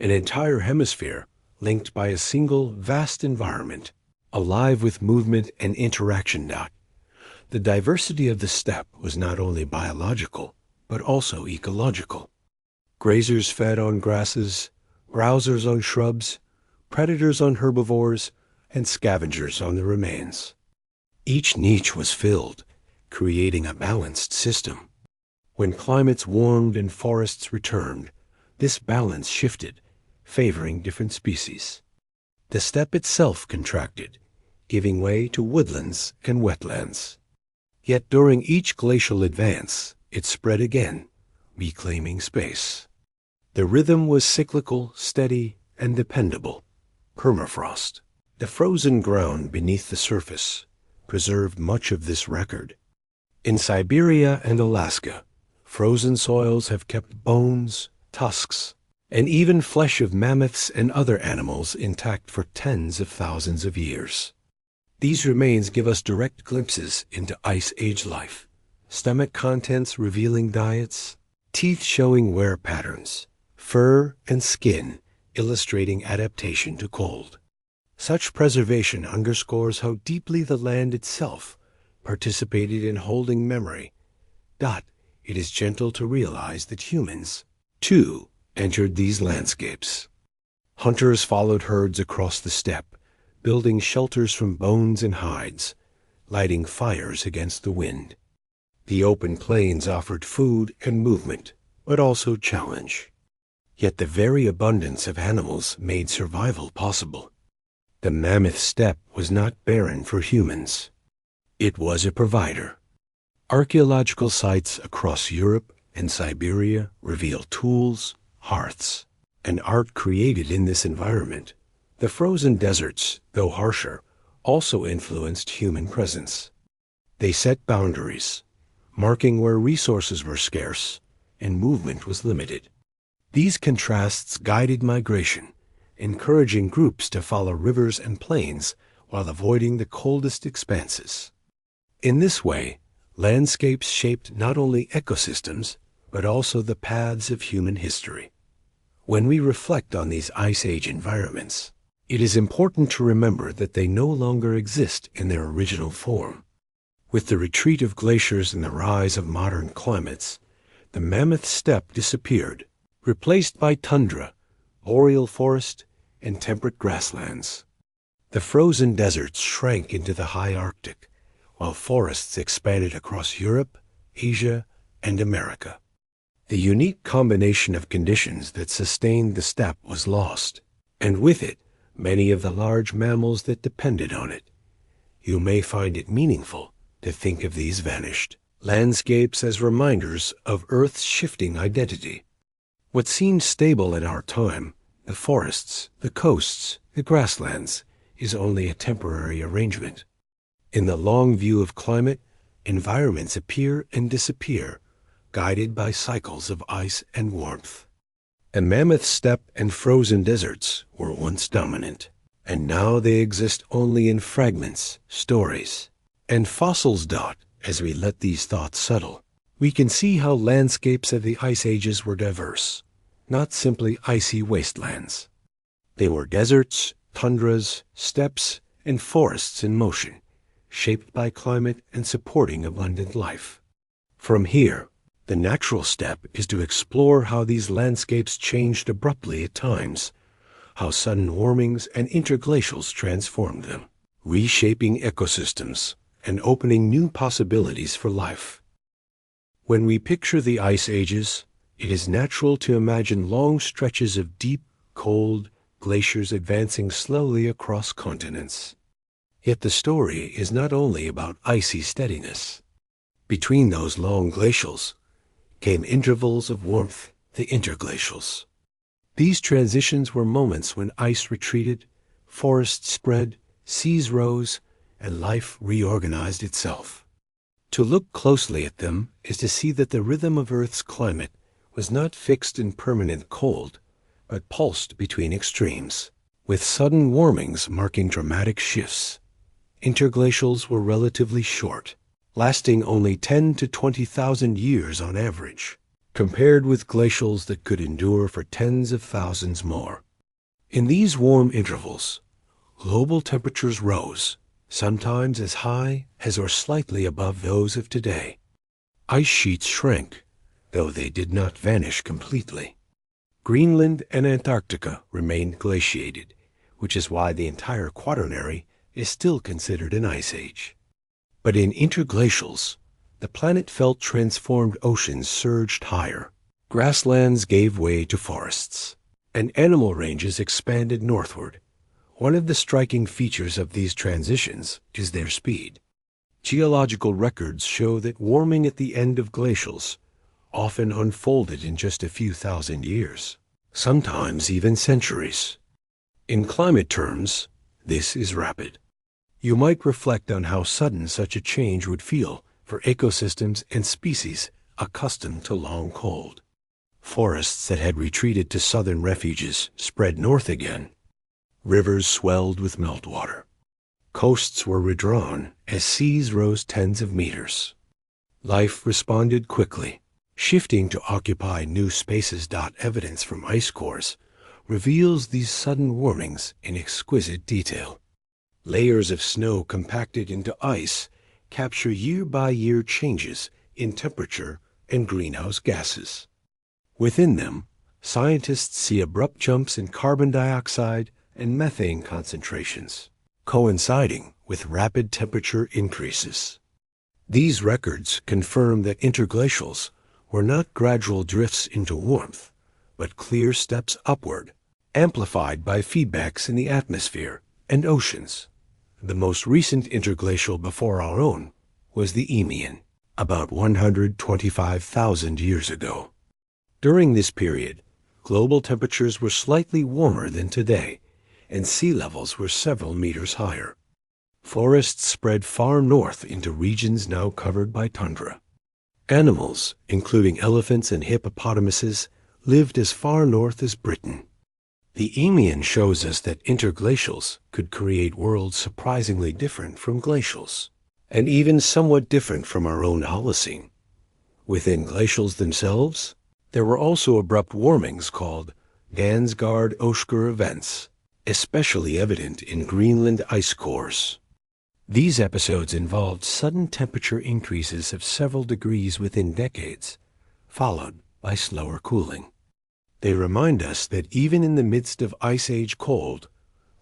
an entire hemisphere linked by a single vast environment, alive with movement and interaction. The diversity of the steppe was not only biological, but also ecological. Grazers fed on grasses, browsers on shrubs, predators on herbivores, and scavengers on the remains. Each niche was filled, creating a balanced system. When climates warmed and forests returned, this balance shifted, favoring different species. The steppe itself contracted, giving way to woodlands and wetlands. Yet during each glacial advance, it spread again, reclaiming space. The rhythm was cyclical, steady, and dependable. Permafrost, the frozen ground beneath the surface, preserved much of this record. In Siberia and Alaska, frozen soils have kept bones, tusks, and even flesh of mammoths and other animals intact for tens of thousands of years. These remains give us direct glimpses into Ice Age life, stomach contents revealing diets, teeth showing wear patterns, fur and skin illustrating adaptation to cold. Such preservation underscores how deeply the land itself participated in holding memory. It is gentle to realize that humans, too, entered these landscapes. Hunters followed herds across the steppe, building shelters from bones and hides, lighting fires against the wind. The open plains offered food and movement, but also challenge. Yet the very abundance of animals made survival possible. The Mammoth Steppe was not barren for humans. It was a provider. Archaeological sites across Europe and Siberia reveal tools, hearths, and art created in this environment. The frozen deserts, though harsher, also influenced human presence. They set boundaries, marking where resources were scarce and movement was limited. These contrasts guided migration, encouraging groups to follow rivers and plains while avoiding the coldest expanses. In this way, landscapes shaped not only ecosystems, but also the paths of human history. When we reflect on these Ice Age environments, it is important to remember that they no longer exist in their original form. With the retreat of glaciers and the rise of modern climates, the Mammoth Steppe disappeared, replaced by tundra, boreal forest, and temperate grasslands. The frozen deserts shrank into the high Arctic, while forests expanded across Europe, Asia, and America. The unique combination of conditions that sustained the steppe was lost, and with it, many of the large mammals that depended on it. You may find it meaningful to think of these vanished landscapes as reminders of Earth's shifting identity. What seemed stable in our time, the forests, the coasts, the grasslands, is only a temporary arrangement. In the long view of climate, environments appear and disappear, guided by cycles of ice and warmth. A mammoth steppe and frozen deserts were once dominant, and now they exist only in fragments, stories, and fossils. As we let these thoughts settle, we can see how landscapes of the ice ages were diverse, not simply icy wastelands. They were deserts, tundras, steppes, and forests in motion, shaped by climate and supporting abundant life. From here, the natural step is to explore how these landscapes changed abruptly at times, how sudden warmings and interglacials transformed them, reshaping ecosystems and opening new possibilities for life. When we picture the ice ages, it is natural to imagine long stretches of deep, cold glaciers advancing slowly across continents. Yet the story is not only about icy steadiness. Between those long glacials came intervals of warmth, the interglacials. These transitions were moments when ice retreated, forests spread, seas rose, and life reorganized itself. To look closely at them is to see that the rhythm of Earth's climate was not fixed in permanent cold, but pulsed between extremes, with sudden warmings marking dramatic shifts. Interglacials were relatively short, lasting only 10 to 20,000 years on average, compared with glacials that could endure for tens of thousands more. In these warm intervals, global temperatures rose, sometimes as high as or slightly above those of today. Ice sheets shrank, though they did not vanish completely. Greenland and Antarctica remained glaciated, which is why the entire quaternary is still considered an ice age. But in interglacials, the planet felt transformed. Oceans surged higher, grasslands gave way to forests, and animal ranges expanded northward. One of the striking features of these transitions is their speed. Geological records show that warming at the end of glacials often unfolded in just a few thousand years, sometimes even centuries. In climate terms, this is rapid. You might reflect on how sudden such a change would feel for ecosystems and species accustomed to long cold. Forests that had retreated to southern refuges spread north again. Rivers swelled with meltwater. Coasts were redrawn as seas rose tens of meters. Life responded quickly, shifting to occupy new spaces. Evidence from ice cores reveals these sudden warmings in exquisite detail. Layers of snow compacted into ice capture year-by-year changes in temperature and greenhouse gases. Within them, scientists see abrupt jumps in carbon dioxide and methane concentrations, coinciding with rapid temperature increases. These records confirm that interglacials were not gradual drifts into warmth, but clear steps upward, amplified by feedbacks in the atmosphere and oceans. The most recent interglacial before our own was the Eemian, about 125,000 years ago. During this period, global temperatures were slightly warmer than today, and sea levels were several meters higher. Forests spread far north into regions now covered by tundra. Animals, including elephants and hippopotamuses, lived as far north as Britain. The Eemian shows us that interglacials could create worlds surprisingly different from glacials, and even somewhat different from our own Holocene. Within glacials themselves, there were also abrupt warmings called Dansgaard-Oeschger events, especially evident in Greenland ice cores. These episodes involved sudden temperature increases of several degrees within decades, followed by slower cooling. They remind us that even in the midst of ice age cold,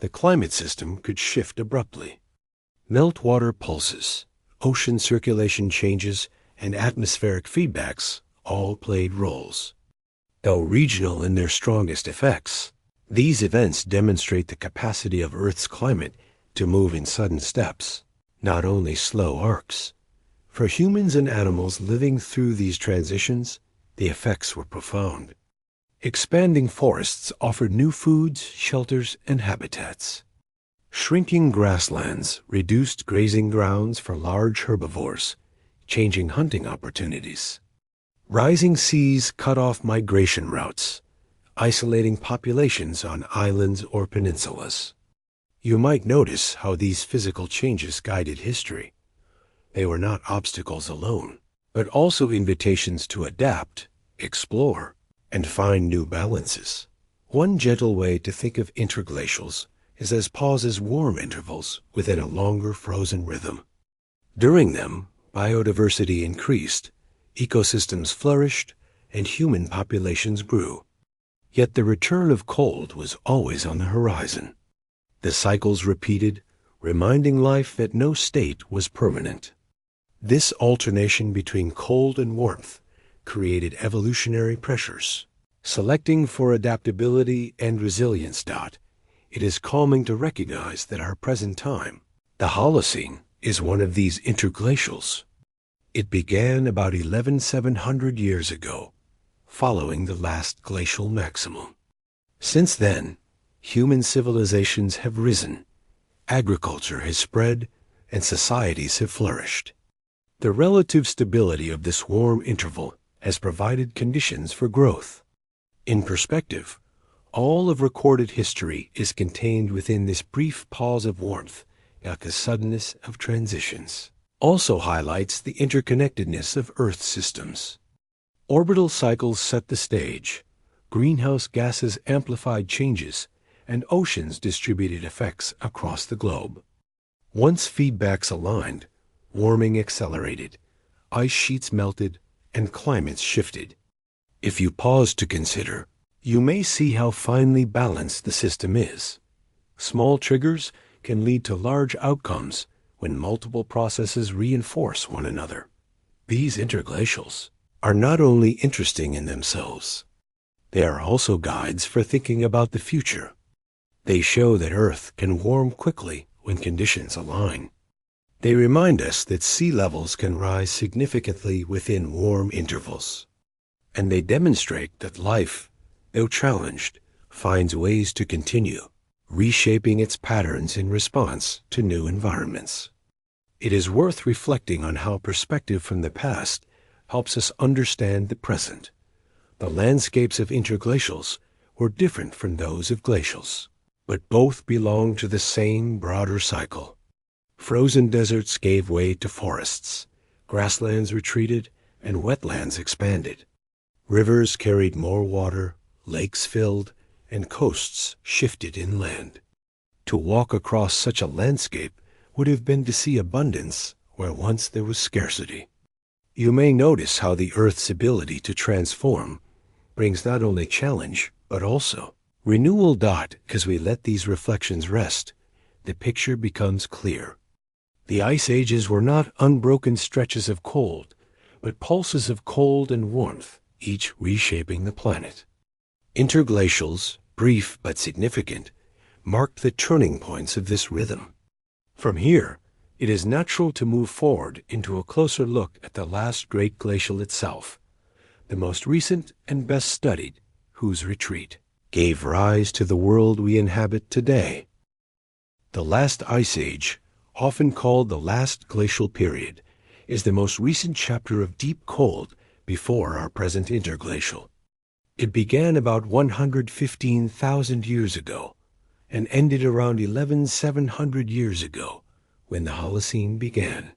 the climate system could shift abruptly. Meltwater pulses, ocean circulation changes, and atmospheric feedbacks all played roles. Though regional in their strongest effects, these events demonstrate the capacity of Earth's climate to move in sudden steps, not only slow arcs. For humans and animals living through these transitions, the effects were profound. Expanding forests offered new foods, shelters, and habitats. Shrinking grasslands reduced grazing grounds for large herbivores, changing hunting opportunities. Rising seas cut off migration routes, isolating populations on islands or peninsulas. You might notice how these physical changes guided history. They were not obstacles alone, but also invitations to adapt, explore, and find new balances. One gentle way to think of interglacials is as pauses, warm intervals within a longer frozen rhythm. During them, biodiversity increased, ecosystems flourished, and human populations grew. Yet the return of cold was always on the horizon. The cycles repeated, reminding life that no state was permanent. This alternation between cold and warmth created evolutionary pressures. Selecting for adaptability and resilience. It is calming to recognize that our present time, the Holocene, is one of these interglacials. It began about 11,700 years ago, following the last glacial maximum. Since then, human civilizations have risen, agriculture has spread, and societies have flourished. The relative stability of this warm interval has provided conditions for growth. In perspective, all of recorded history is contained within this brief pause of warmth, like the suddenness of transitions. Also highlights the interconnectedness of Earth systems. Orbital cycles set the stage, greenhouse gases amplified changes, and oceans distributed effects across the globe. Once feedbacks aligned, warming accelerated, ice sheets melted, and climates shifted. If you pause to consider, you may see how finely balanced the system is. Small triggers can lead to large outcomes when multiple processes reinforce one another. These interglacials are not only interesting in themselves, they are also guides for thinking about the future. They show that Earth can warm quickly when conditions align. They remind us that sea levels can rise significantly within warm intervals. And they demonstrate that life, though challenged, finds ways to continue, reshaping its patterns in response to new environments. It is worth reflecting on how perspective from the past helps us understand the present. The landscapes of interglacials were different from those of glacials, but both belong to the same broader cycle. Frozen deserts gave way to forests, grasslands retreated, and wetlands expanded. Rivers carried more water, lakes filled, and coasts shifted inland. To walk across such a landscape would have been to see abundance where once there was scarcity. You may notice how the Earth's ability to transform brings not only challenge, but also renewal. As we let these reflections rest, the picture becomes clear. The ice ages were not unbroken stretches of cold, but pulses of cold and warmth, each reshaping the planet. Interglacials, brief but significant, marked the turning points of this rhythm. From here, it is natural to move forward into a closer look at the last great glacial itself, the most recent and best studied, whose retreat gave rise to the world we inhabit today. The last ice age, often called the last glacial period, is the most recent chapter of deep cold before our present interglacial. It began about 115,000 years ago and ended around 11,700 years ago when the Holocene began.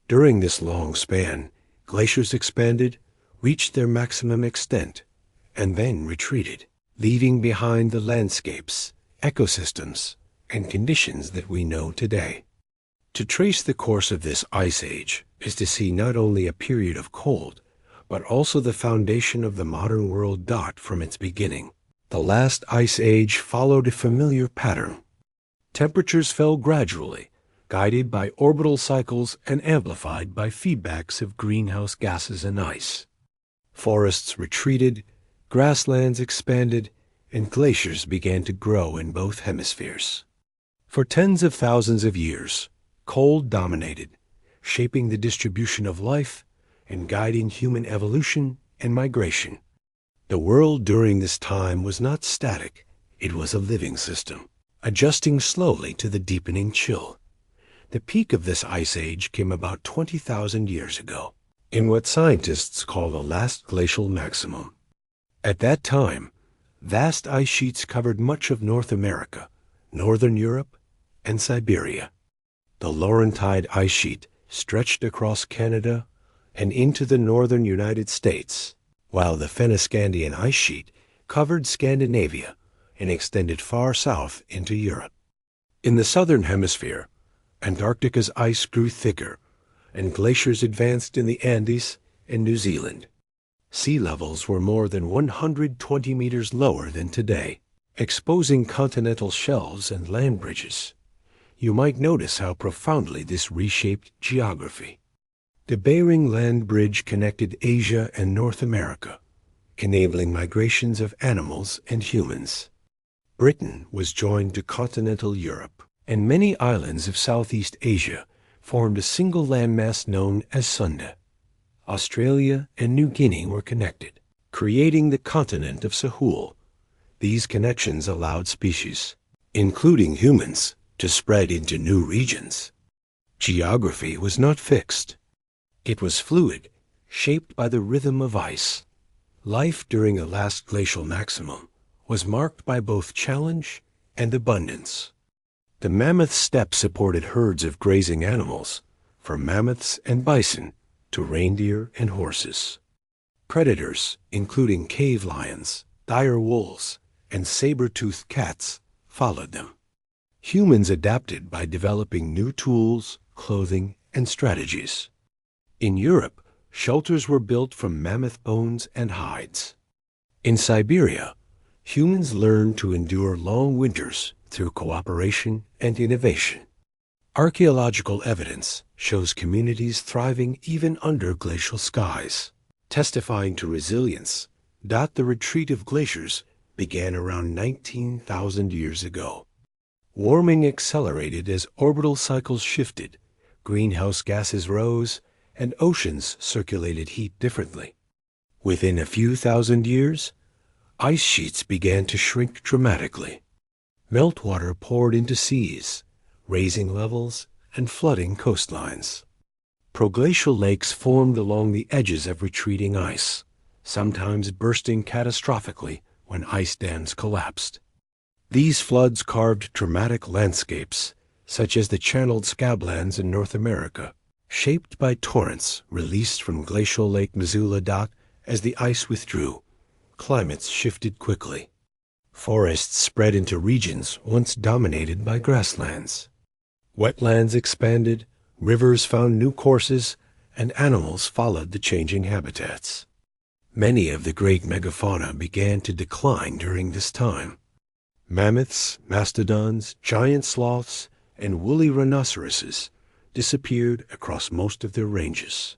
During this long span, glaciers expanded, reached their maximum extent, and then retreated, leaving behind the landscapes, ecosystems, and conditions that we know today. To trace the course of this ice age is to see not only a period of cold, but also the foundation of the modern world. From its beginning, the last ice age followed a familiar pattern. Temperatures fell gradually, guided by orbital cycles and amplified by feedbacks of greenhouse gases and ice. Forests retreated, grasslands expanded, and glaciers began to grow in both hemispheres. For tens of thousands of years, cold dominated, shaping the distribution of life and guiding human evolution and migration. The world during this time was not static, it was a living system, adjusting slowly to the deepening chill. The peak of this ice age came about 20,000 years ago, in what scientists call the last glacial maximum. At that time, vast ice sheets covered much of North America, northern Europe, and Siberia. The Laurentide ice sheet stretched across Canada and into the northern United States, while the Fennoscandian ice sheet covered Scandinavia and extended far south into Europe. In the southern hemisphere, Antarctica's ice grew thicker, and glaciers advanced in the Andes and New Zealand. Sea levels were more than 120 meters lower than today, exposing continental shelves and land bridges. You might notice how profoundly this reshaped geography. The Bering Land Bridge connected Asia and North America, enabling migrations of animals and humans. Britain was joined to continental Europe, and many islands of Southeast Asia formed a single landmass known as Sunda. Australia and New Guinea were connected, creating the continent of Sahul. These connections allowed species, including humans, to spread into new regions. Geography was not fixed. It was fluid, shaped by the rhythm of ice. Life during the last glacial maximum was marked by both challenge and abundance. The mammoth steppe supported herds of grazing animals, from mammoths and bison to reindeer and horses. Predators, including cave lions, dire wolves, and saber-toothed cats, followed them. Humans adapted by developing new tools, clothing, and strategies. In Europe, shelters were built from mammoth bones and hides. In Siberia, humans learned to endure long winters through cooperation and innovation. Archaeological evidence shows communities thriving even under glacial skies, testifying to resilience. The retreat of glaciers began around 19,000 years ago. Warming accelerated as orbital cycles shifted, greenhouse gases rose, and oceans circulated heat differently. Within a few thousand years, ice sheets began to shrink dramatically. Meltwater poured into seas, raising levels and flooding coastlines. Proglacial lakes formed along the edges of retreating ice, sometimes bursting catastrophically when ice dams collapsed. These floods carved dramatic landscapes, such as the channeled scablands in North America, shaped by torrents released from glacial Lake Missoula. As the ice withdrew, climates shifted quickly. Forests spread into regions once dominated by grasslands. Wetlands expanded, rivers found new courses, and animals followed the changing habitats. Many of the great megafauna began to decline during this time. Mammoths, mastodons, giant sloths, and woolly rhinoceroses disappeared across most of their ranges.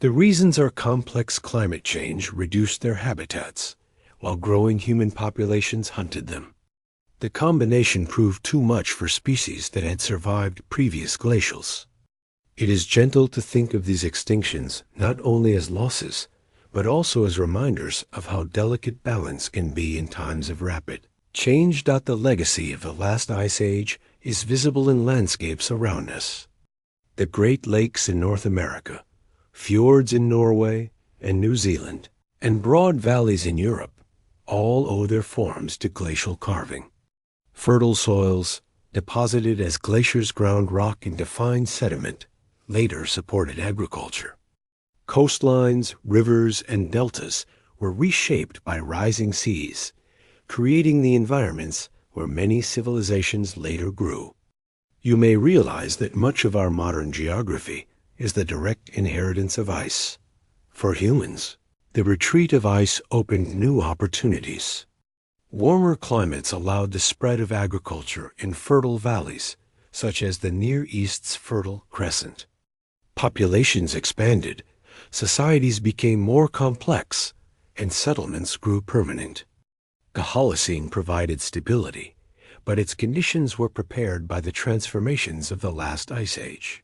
The reasons are complex climate change reduced their habitats, while growing human populations hunted them. The combination proved too much for species that had survived previous glacials. It is gentle to think of these extinctions not only as losses, but also as reminders of how delicate balance can be in times of rapid change. The legacy of the last ice age is visible in landscapes around us. The Great Lakes in North America, fjords in Norway and New Zealand, and broad valleys in Europe all owe their forms to glacial carving. Fertile soils, deposited as glaciers ground rock into fine sediment, later supported agriculture. Coastlines, rivers, and deltas were reshaped by rising seas, creating the environments where many civilizations later grew. You may realize that much of our modern geography is the direct inheritance of ice. For humans, the retreat of ice opened new opportunities. Warmer climates allowed the spread of agriculture in fertile valleys, such as the Near East's Fertile Crescent. Populations expanded, societies became more complex, and settlements grew permanent. The Holocene provided stability, but its conditions were prepared by the transformations of the last ice age.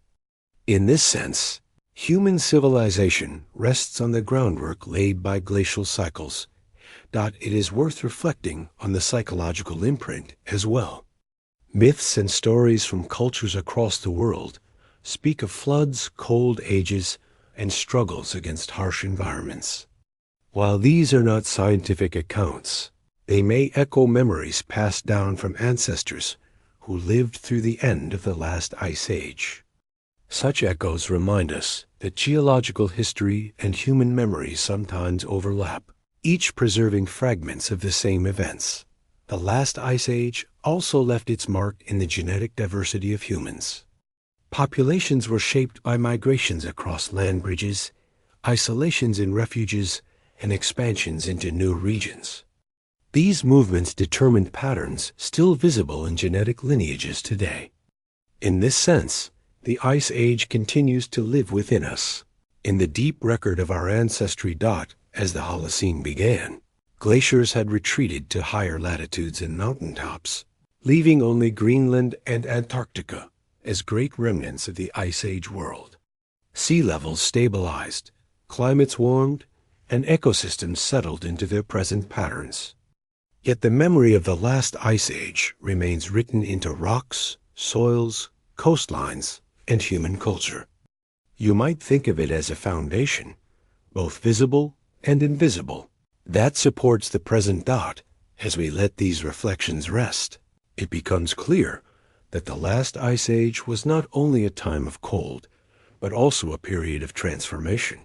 In this sense, human civilization rests on the groundwork laid by glacial cycles. It is worth reflecting on the psychological imprint as well. Myths and stories from cultures across the world speak of floods, cold ages, and struggles against harsh environments. While these are not scientific accounts, they may echo memories passed down from ancestors who lived through the end of the last ice age. Such echoes remind us that geological history and human memory sometimes overlap, each preserving fragments of the same events. The last ice age also left its mark in the genetic diversity of humans. Populations were shaped by migrations across land bridges, isolations in refuges, and expansions into new regions. These movements determined patterns still visible in genetic lineages today. In this sense, the Ice Age continues to live within us. In the deep record of our ancestry. As the Holocene began, glaciers had retreated to higher latitudes and mountaintops, leaving only Greenland and Antarctica as great remnants of the Ice Age world. Sea levels stabilized, climates warmed, and ecosystems settled into their present patterns. Yet the memory of the last Ice Age remains written into rocks, soils, coastlines, and human culture. You might think of it as a foundation, both visible and invisible, that supports the present. As we let these reflections rest, it becomes clear that the last Ice Age was not only a time of cold, but also a period of transformation.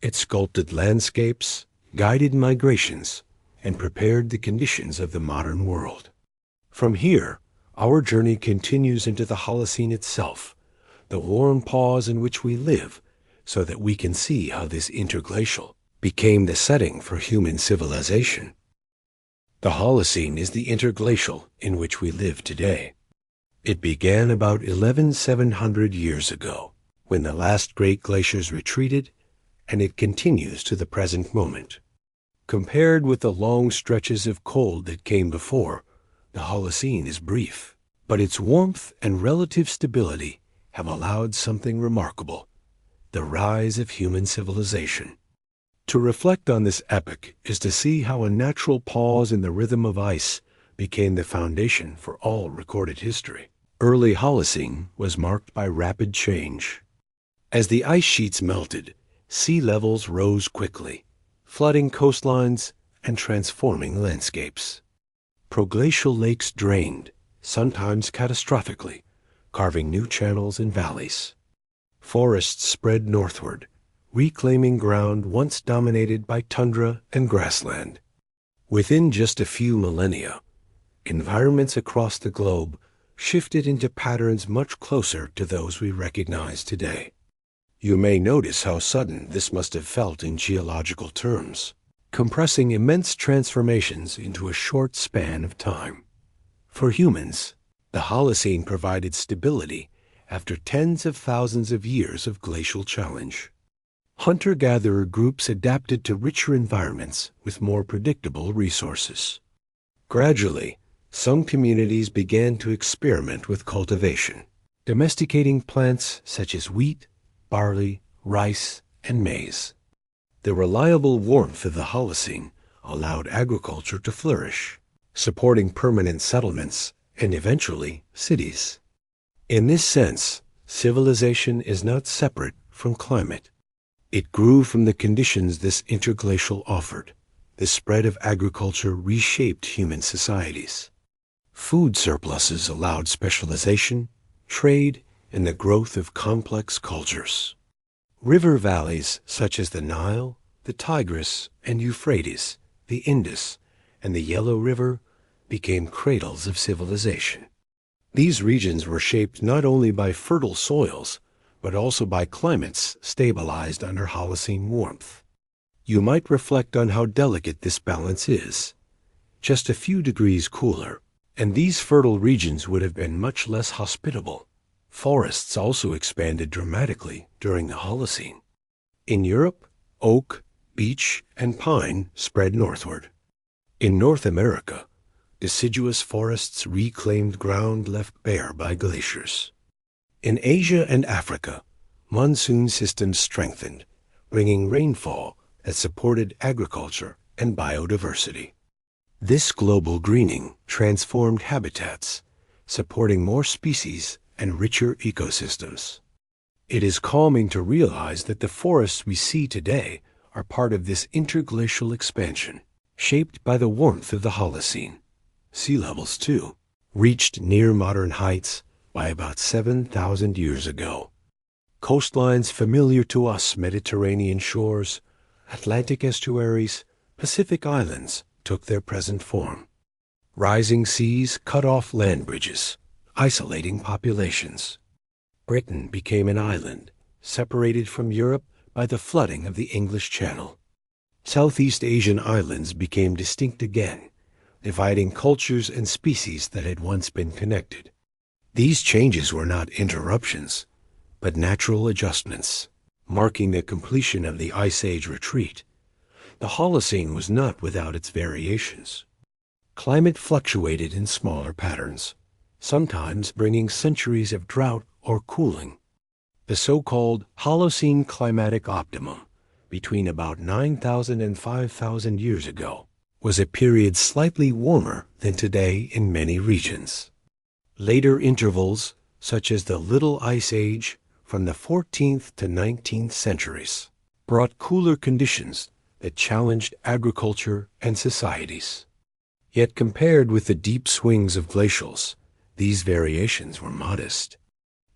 It sculpted landscapes, guided migrations, and prepared the conditions of the modern world. From here, our journey continues into the Holocene itself, the warm pause in which we live, so that we can see how this interglacial became the setting for human civilization. The Holocene is the interglacial in which we live today. It began about 11,700 years ago, when the last great glaciers retreated, and it continues to the present moment. Compared with the long stretches of cold that came before, the Holocene is brief, but its warmth and relative stability have allowed something remarkable: the rise of human civilization. To reflect on this epoch is to see how a natural pause in the rhythm of ice became the foundation for all recorded history. Early Holocene was marked by rapid change. As the ice sheets melted, sea levels rose quickly, flooding coastlines and transforming landscapes. Proglacial lakes drained, sometimes catastrophically, carving new channels and valleys. Forests spread northward, reclaiming ground once dominated by tundra and grassland. Within just a few millennia, environments across the globe shifted into patterns much closer to those we recognize today. You may notice how sudden this must have felt in geological terms, compressing immense transformations into a short span of time. For humans, the Holocene provided stability after tens of thousands of years of glacial challenge. Hunter-gatherer groups adapted to richer environments with more predictable resources. Gradually, some communities began to experiment with cultivation, domesticating plants such as wheat, barley, rice, and maize. The reliable warmth of the Holocene allowed agriculture to flourish, supporting permanent settlements and eventually cities. In this sense, civilization is not separate from climate. It grew from the conditions this interglacial offered. The spread of agriculture reshaped human societies. Food surpluses allowed specialization, trade, and the growth of complex cultures. River valleys such as the Nile, the Tigris and Euphrates, the Indus, and the Yellow River became cradles of civilization. These regions were shaped not only by fertile soils, but also by climates stabilized under Holocene warmth. You might reflect on how delicate this balance is. just a few degrees cooler, and these fertile regions would have been much less hospitable. Forests also expanded dramatically during the Holocene. In Europe, oak, beech, and pine spread northward. In North America, deciduous forests reclaimed ground left bare by glaciers. In Asia and Africa, monsoon systems strengthened, bringing rainfall that supported agriculture and biodiversity. This global greening transformed habitats, supporting more species and richer ecosystems. It is calming to realize that the forests we see today are part of this interglacial expansion, shaped by the warmth of the Holocene. Sea levels, too, reached near modern heights by about 7,000 years ago. Coastlines familiar to us, Mediterranean shores, Atlantic estuaries, Pacific islands, took their present form. Rising seas cut off land bridges, isolating populations. Britain became an island, separated from Europe by the flooding of the English Channel. Southeast Asian islands became distinct again, dividing cultures and species that had once been connected. These changes were not interruptions, but natural adjustments, marking the completion of the Ice Age retreat. The Holocene was not without its variations. Climate fluctuated in smaller patterns, sometimes bringing centuries of drought or cooling. The so-called Holocene climatic optimum, between about 9,000 and 5,000 years ago, was a period slightly warmer than today in many regions. Later intervals, such as the Little Ice Age from the 14th to 19th centuries, brought cooler conditions that challenged agriculture and societies. Yet compared with the deep swings of glacials, these variations were modest.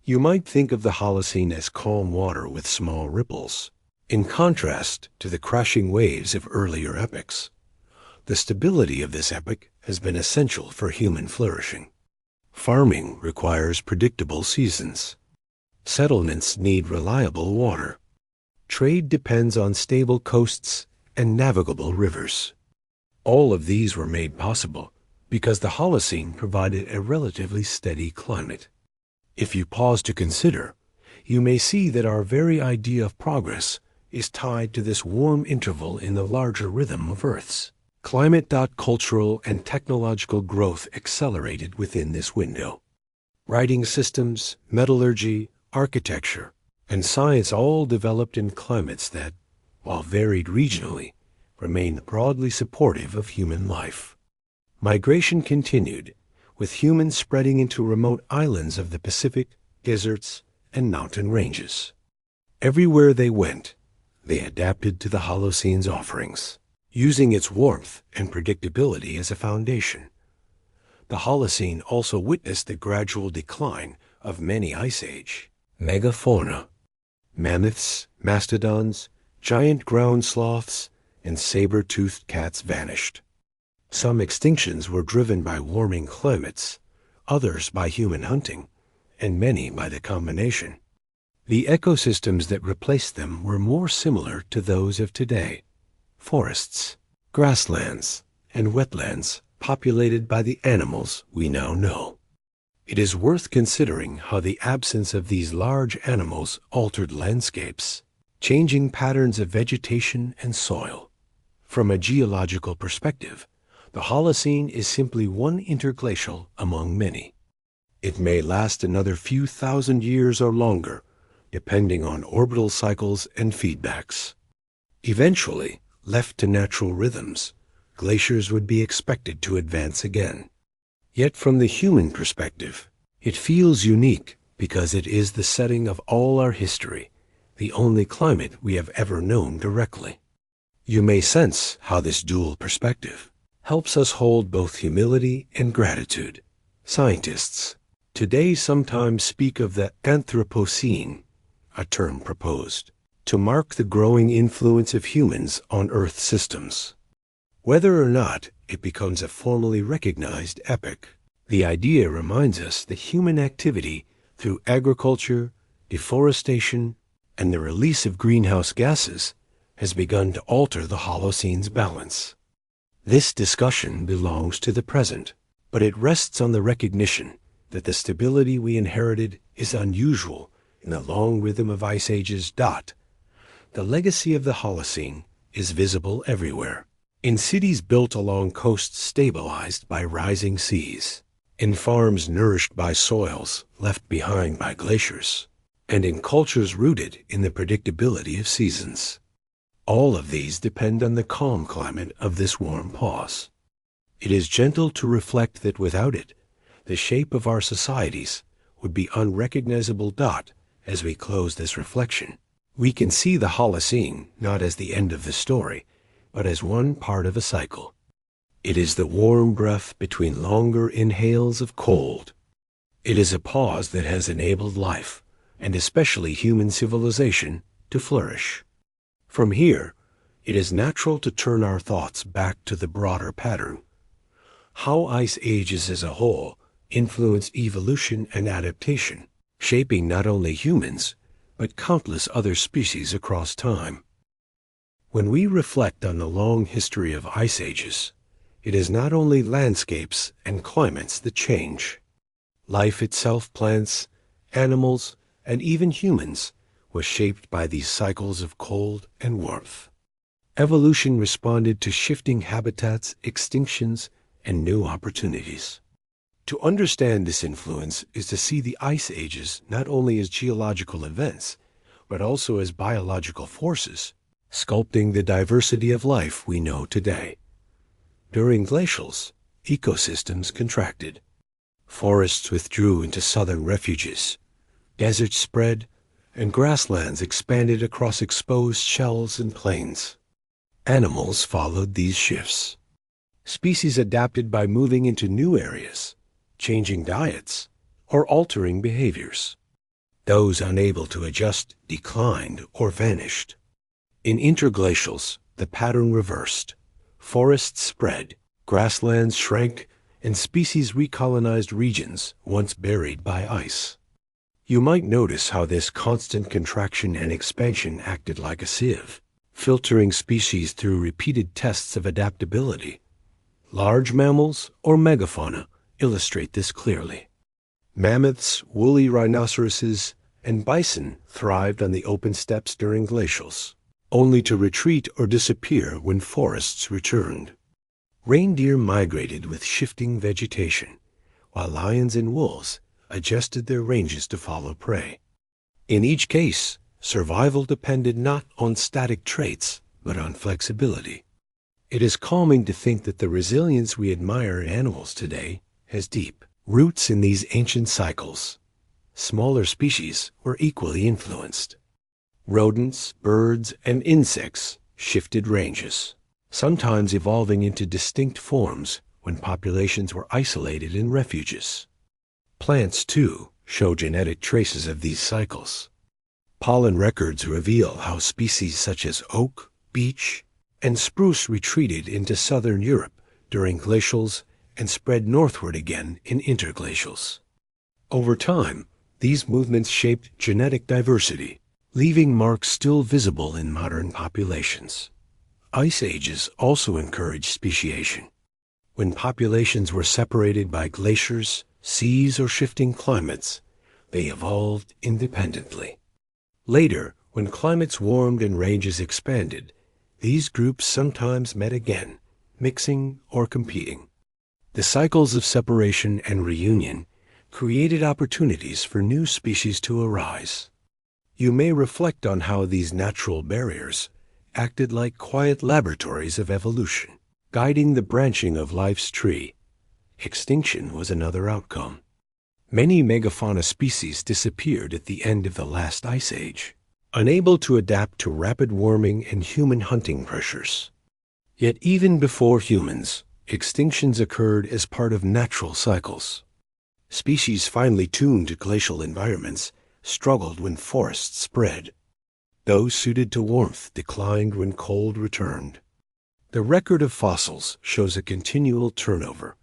You might think of the Holocene as calm water with small ripples, in contrast to the crashing waves of earlier epochs. The stability of this epoch has been essential for human flourishing. Farming requires predictable seasons. Settlements need reliable water. Trade depends on stable coasts and navigable rivers. All of these were made possible because the Holocene provided a relatively steady climate. If you pause to consider, you may see that our very idea of progress is tied to this warm interval in the larger rhythm of Earth's. Climate. Cultural and technological growth accelerated within this window. Writing systems, metallurgy, architecture, and science all developed in climates that, while varied regionally, remained broadly supportive of human life. Migration continued, with humans spreading into remote islands of the Pacific, deserts, and mountain ranges. Everywhere they went, they adapted to the Holocene's offerings, using its warmth and predictability as a foundation. The Holocene also witnessed the gradual decline of many Ice Age megafauna. Mammoths, mastodons, giant ground sloths, and saber-toothed cats vanished. Some extinctions were driven by warming climates, others by human hunting, and many by the combination. The ecosystems that replaced them were more similar to those of today: forests, grasslands, and wetlands populated by the animals we now know. It is worth considering how the absence of these large animals altered landscapes, changing patterns of vegetation and soil. From a geological perspective, the Holocene is simply one interglacial among many. It may last another few thousand years or longer, depending on orbital cycles and feedbacks. Eventually, left to natural rhythms, glaciers would be expected to advance again. Yet from the human perspective, it feels unique because it is the setting of all our history, the only climate we have ever known directly. You may sense how this dual perspective helps us hold both humility and gratitude. Scientists today sometimes speak of the Anthropocene, a term proposed to mark the growing influence of humans on Earth systems. Whether or not it becomes a formally recognized epoch, the idea reminds us that human activity through agriculture, deforestation, and the release of greenhouse gases has begun to alter the Holocene's balance. This discussion belongs to the present, but it rests on the recognition that the stability we inherited is unusual in the long rhythm of ice ages. The legacy of the Holocene is visible everywhere. In cities built along coasts stabilized by rising seas, in farms nourished by soils left behind by glaciers, and in cultures rooted in the predictability of seasons. All of these depend on the calm climate of this warm pause. It is gentle to reflect that without it, the shape of our societies would be unrecognizable. As we close this reflection, we can see the Holocene not as the end of the story, but as one part of a cycle. It is the warm breath between longer inhales of cold. It is a pause that has enabled life, and especially human civilization, to flourish. From here, it is natural to turn our thoughts back to the broader pattern. How ice ages as a whole influence evolution and adaptation, shaping not only humans, but countless other species across time. When we reflect on the long history of ice ages, it is not only landscapes and climates that change. Life itself, plants, animals, and even humans, was shaped by these cycles of cold and warmth. Evolution responded to shifting habitats, extinctions, and new opportunities. To understand this influence is to see the ice ages not only as geological events, but also as biological forces, sculpting the diversity of life we know today. During glacials, ecosystems contracted. Forests withdrew into southern refuges. Deserts spread, and grasslands expanded across exposed shelves and plains. Animals followed these shifts. Species adapted by moving into new areas, changing diets, or altering behaviors. Those unable to adjust declined or vanished. In interglacials, the pattern reversed. Forests spread, grasslands shrank, and species recolonized regions once buried by ice. You might notice how this constant contraction and expansion acted like a sieve, filtering species through repeated tests of adaptability. Large mammals or megafauna illustrate this clearly. Mammoths, woolly rhinoceroses, and bison thrived on the open steppes during glacials, only to retreat or disappear when forests returned. Reindeer migrated with shifting vegetation, while lions and wolves adjusted their ranges to follow prey. In each case, survival depended not on static traits, but on flexibility. It is calming to think that the resilience we admire in animals today has deep roots in these ancient cycles. Smaller species were equally influenced. Rodents, birds, and insects shifted ranges, sometimes evolving into distinct forms when populations were isolated in refuges. Plants, too, show genetic traces of these cycles. Pollen records reveal how species such as oak, beech, and spruce retreated into southern Europe during glacials and spread northward again in interglacials. Over time, these movements shaped genetic diversity, leaving marks still visible in modern populations. Ice ages also encouraged speciation. When populations were separated by glaciers, seas, or shifting climates, they evolved independently. Later, when climates warmed and ranges expanded, these groups sometimes met again, mixing or competing. The cycles of separation and reunion created opportunities for new species to arise. You may reflect on how these natural barriers acted like quiet laboratories of evolution, guiding the branching of life's tree. Extinction was another outcome. Many megafauna species disappeared at the end of the last ice age, unable to adapt to rapid warming and human hunting pressures. Yet even before humans, extinctions occurred as part of natural cycles. Species finely tuned to glacial environments struggled when forests spread. Those suited to warmth declined when cold returned. The record of fossils shows a continual turnover,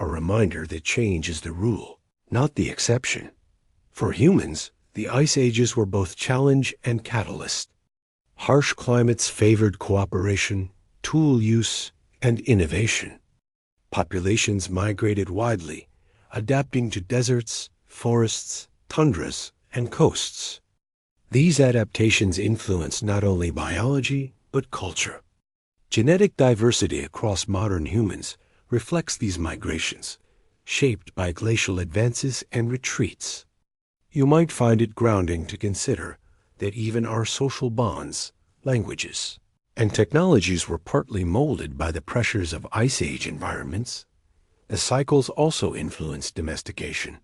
a reminder that change is the rule, not the exception. For humans, the ice ages were both challenge and catalyst. Harsh climates favored cooperation, tool use, and innovation. Populations migrated widely, adapting to deserts, forests, tundras, and coasts. These adaptations influenced not only biology, but culture. Genetic diversity across modern humans reflects these migrations, shaped by glacial advances and retreats. You might find it grounding to consider that even our social bonds, languages, and technologies were partly molded by the pressures of Ice Age environments. The cycles also influenced domestication.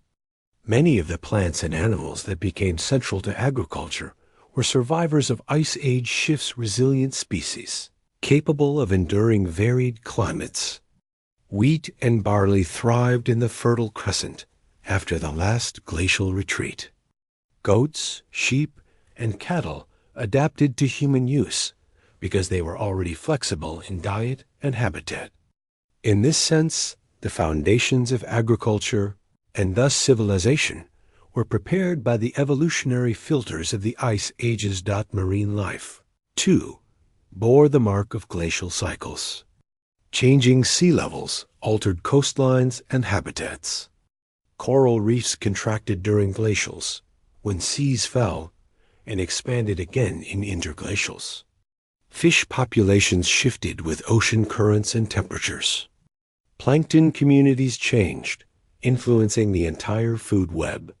Many of the plants and animals that became central to agriculture were survivors of Ice Age shifts, resilient species, capable of enduring varied climates. Wheat and barley thrived in the Fertile Crescent after the last glacial retreat. Goats, sheep, and cattle adapted to human use because they were already flexible in diet and habitat. In this sense, the foundations of agriculture, and thus civilization, were prepared by the evolutionary filters of the Ice Ages. Marine life, too, bore the mark of glacial cycles. Changing sea levels altered coastlines and habitats. Coral reefs contracted during glacials, when seas fell, and expanded again in interglacials. Fish populations shifted with ocean currents and temperatures. Plankton communities changed, influencing the entire food web.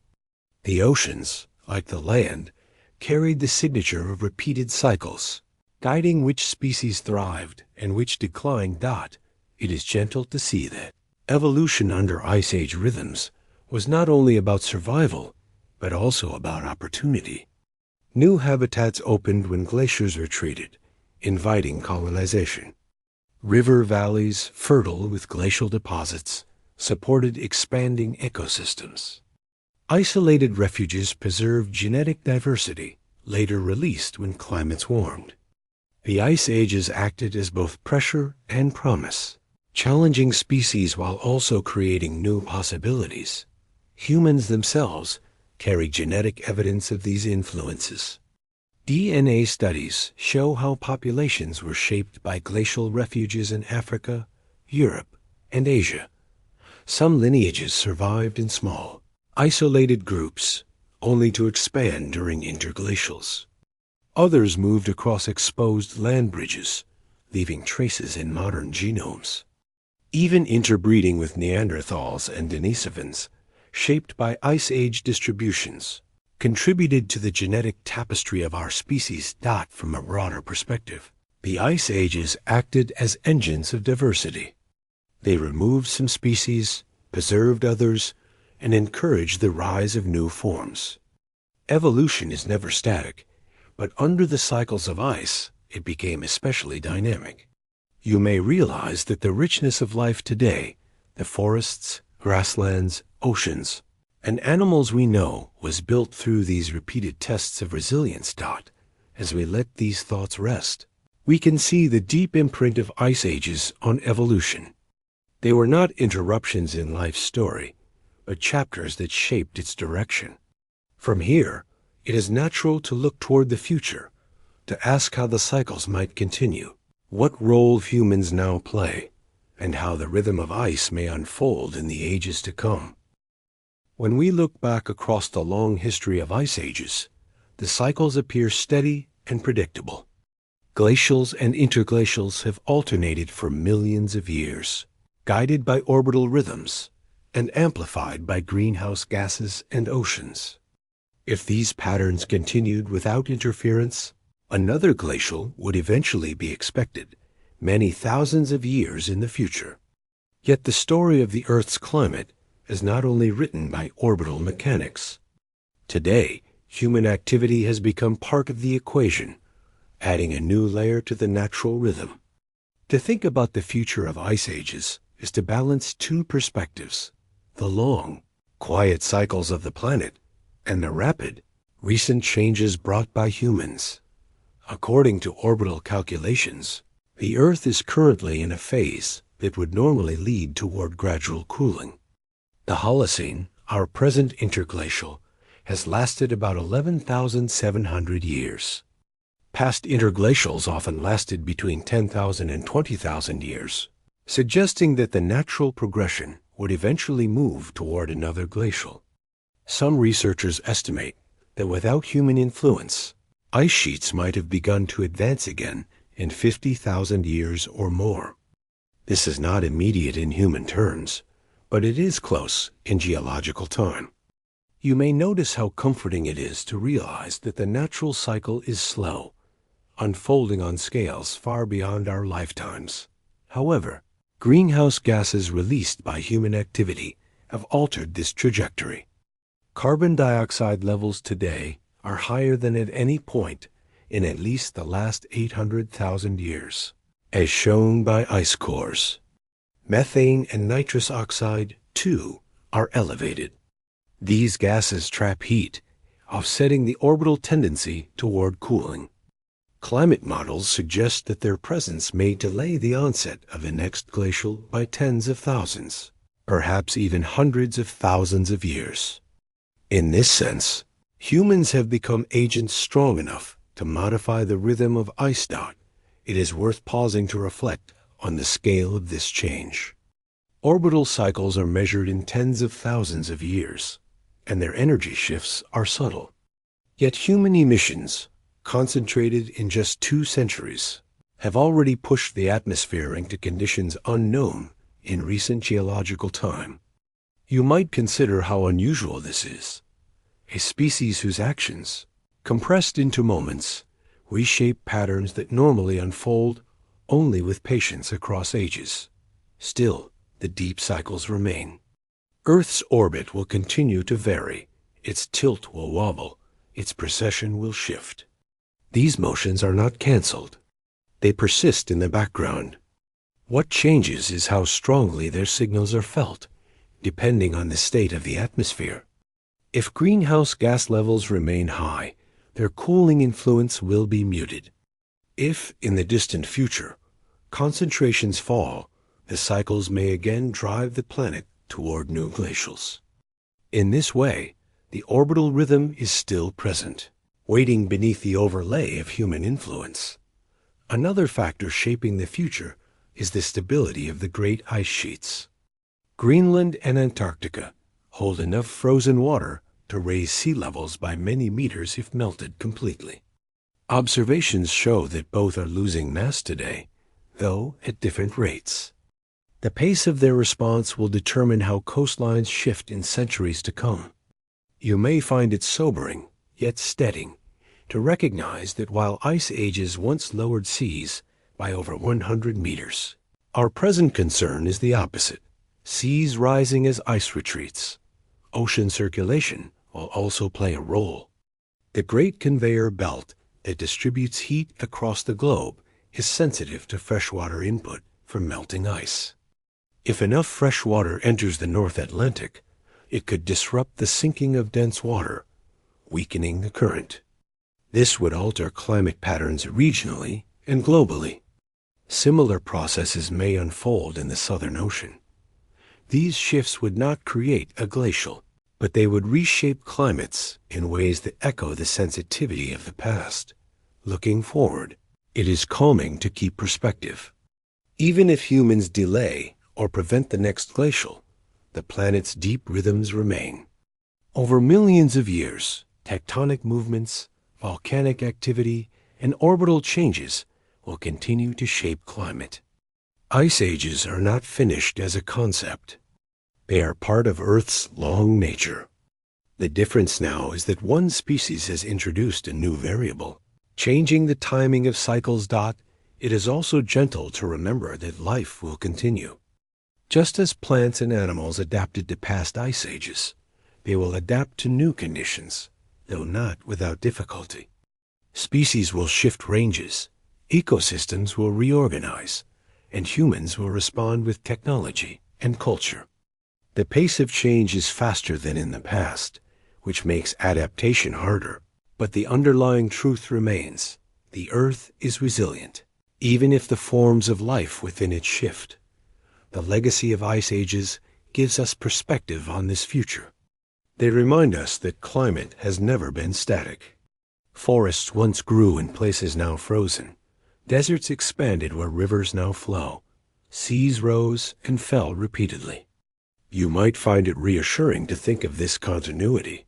The oceans, like the land, carried the signature of repeated cycles, guiding which species thrived and which declined. It is gentle to see that evolution under Ice Age rhythms was not only about survival, but also about opportunity. New habitats opened when glaciers retreated, inviting colonization. River valleys, fertile with glacial deposits, supported expanding ecosystems. Isolated refuges preserved genetic diversity, later released when climates warmed. The Ice Ages acted as both pressure and promise, challenging species while also creating new possibilities. Humans themselves carry genetic evidence of these influences. DNA studies show how populations were shaped by glacial refuges in Africa, Europe, and Asia. Some lineages survived in small, isolated groups, only to expand during interglacials. Others moved across exposed land bridges, leaving traces in modern genomes. Even interbreeding with Neanderthals and Denisovans, shaped by Ice Age distributions, contributed to the genetic tapestry of our species. From a broader perspective, the Ice Ages acted as engines of diversity. They removed some species, preserved others, and encouraged the rise of new forms. Evolution is never static, but under the cycles of ice, it became especially dynamic. You may realize that the richness of life today, the forests, grasslands, oceans, and animals we know, was built through these repeated tests of resilience. As we let these thoughts rest, we can see the deep imprint of Ice Ages on evolution. They were not interruptions in life's story, but chapters that shaped its direction. From here, it is natural to look toward the future, to ask how the cycles might continue, what role humans now play, and how the rhythm of ice may unfold in the ages to come. When we look back across the long history of Ice Ages, the cycles appear steady and predictable. Glacials and interglacials have alternated for millions of years, guided by orbital rhythms and amplified by greenhouse gases and oceans. If these patterns continued without interference, another glacial would eventually be expected, many thousands of years in the future. Yet the story of the Earth's climate is not only written by orbital mechanics. Today, human activity has become part of the equation, adding a new layer to the natural rhythm. To think about the future of Ice Ages is to balance two perspectives: the long, quiet cycles of the planet and the rapid, recent changes brought by humans. According to orbital calculations, the Earth is currently in a phase that would normally lead toward gradual cooling. The Holocene, our present interglacial, has lasted about 11,700 years. Past interglacials often lasted between 10,000 and 20,000 years, suggesting that the natural progression would eventually move toward another glacial. Some researchers estimate that without human influence, ice sheets might have begun to advance again in 50,000 years or more. This is not immediate in human terms, but it is close in geological time. You may notice how comforting it is to realize that the natural cycle is slow, unfolding on scales far beyond our lifetimes. However, greenhouse gases released by human activity have altered this trajectory. Carbon dioxide levels today are higher than at any point in at least the last 800,000 years, as shown by ice cores. Methane and nitrous oxide, too, are elevated. These gases trap heat, offsetting the orbital tendency toward cooling. Climate models suggest that their presence may delay the onset of the next glacial by tens of thousands, perhaps even hundreds of thousands of years. In this sense, humans have become agents strong enough to modify the rhythm of ice dot. It is worth pausing to reflect on the scale of this change. Orbital cycles are measured in tens of thousands of years, and their energy shifts are subtle. Yet human emissions, concentrated in just 2 centuries, have already pushed the atmosphere into conditions unknown in recent geological time. You might consider how unusual this is. A species whose actions, compressed into moments, reshape patterns that normally unfold only with patience across ages. Still, the deep cycles remain. Earth's orbit will continue to vary, its tilt will wobble, its precession will shift. These motions are not canceled. They persist in the background. What changes is how strongly their signals are felt, depending on the state of the atmosphere. If greenhouse gas levels remain high, their cooling influence will be muted. If, in the distant future, concentrations fall, the cycles may again drive the planet toward new glacials. In this way, the orbital rhythm is still present, waiting beneath the overlay of human influence. Another factor shaping the future is the stability of the great ice sheets. Greenland and Antarctica hold enough frozen water to raise sea levels by many meters if melted completely. Observations show that both are losing mass today, though at different rates. The pace of their response will determine how coastlines shift in centuries to come. You may find it sobering, yet steadying, to recognize that while ice ages once lowered seas by over 100 meters, our present concern is the opposite: seas rising as ice retreats. Ocean circulation will also play a role. The great conveyor belt that distributes heat across the globe is sensitive to freshwater input from melting ice. If enough fresh water enters the North Atlantic, it could disrupt the sinking of dense water, weakening the current. This would alter climate patterns regionally and globally. Similar processes may unfold in the Southern Ocean. These shifts would not create a glacial, but they would reshape climates in ways that echo the sensitivity of the past. Looking forward, it is calming to keep perspective. Even if humans delay or prevent the next glacial, the planet's deep rhythms remain. Over millions of years, tectonic movements, volcanic activity, and orbital changes will continue to shape climate. Ice ages are not finished as a concept. They are part of Earth's long nature. The difference now is that one species has introduced a new variable. Changing the timing of cycles. It is also gentle to remember that life will continue. Just as plants and animals adapted to past ice ages, they will adapt to new conditions, though not without difficulty. Species will shift ranges, ecosystems will reorganize, and humans will respond with technology and culture. The pace of change is faster than in the past, which makes adaptation harder. But the underlying truth remains: the Earth is resilient, even if the forms of life within it shift. The legacy of ice ages gives us perspective on this future. They remind us that climate has never been static. Forests once grew in places now frozen. Deserts expanded where rivers now flow. Seas rose and fell repeatedly. You might find it reassuring to think of this continuity.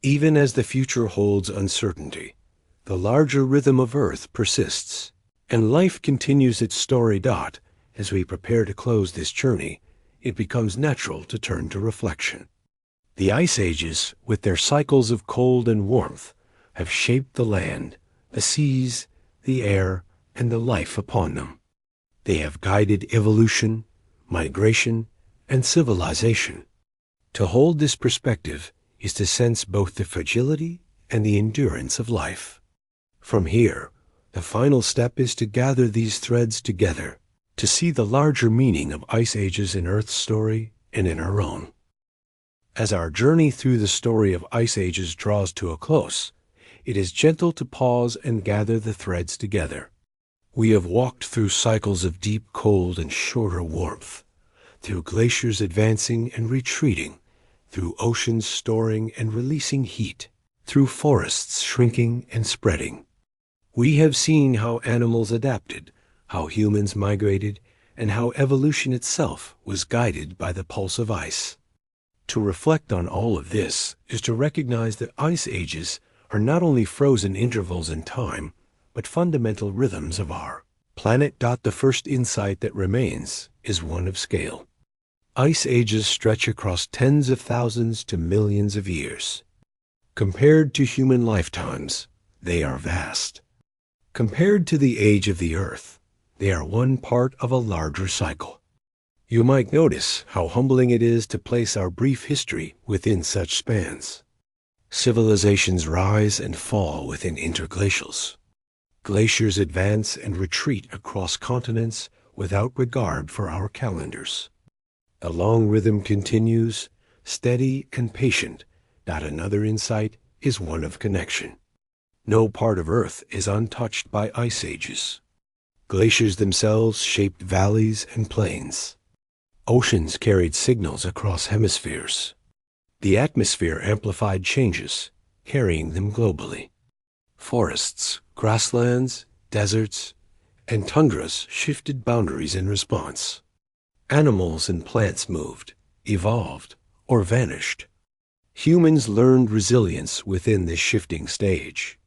Even as the future holds uncertainty, the larger rhythm of Earth persists, and life continues its story. As we prepare to close this journey, it becomes natural to turn to reflection. The ice ages, with their cycles of cold and warmth, have shaped the land, the seas, the air, and the life upon them. They have guided evolution, migration, and civilization. To hold this perspective is to sense both the fragility and the endurance of life. From here, the final step is to gather these threads together, to see the larger meaning of ice ages in Earth's story and in our own. As our journey through the story of ice ages draws to a close, it is gentle to pause and gather the threads together. We have walked through cycles of deep cold and shorter warmth, through glaciers advancing and retreating, through oceans storing and releasing heat, through forests shrinking and spreading. We have seen how animals adapted, how humans migrated, and how evolution itself was guided by the pulse of ice. To reflect on all of this is to recognize that ice ages are not only frozen intervals in time, but fundamental rhythms of our planet. The first insight that remains is one of scale. Ice ages stretch across tens of thousands to millions of years. Compared to human lifetimes, they are vast. Compared to the age of the Earth, they are one part of a larger cycle. You might notice how humbling it is to place our brief history within such spans. Civilizations rise and fall within interglacials. Glaciers advance and retreat across continents without regard for our calendars. The long rhythm continues, steady and patient. Another insight is one of connection. No part of Earth is untouched by ice ages. Glaciers themselves shaped valleys and plains. Oceans carried signals across hemispheres. The atmosphere amplified changes, carrying them globally. Forests, grasslands, deserts, and tundras shifted boundaries in response. Animals and plants moved, evolved, or vanished. Humans learned resilience within this shifting stage.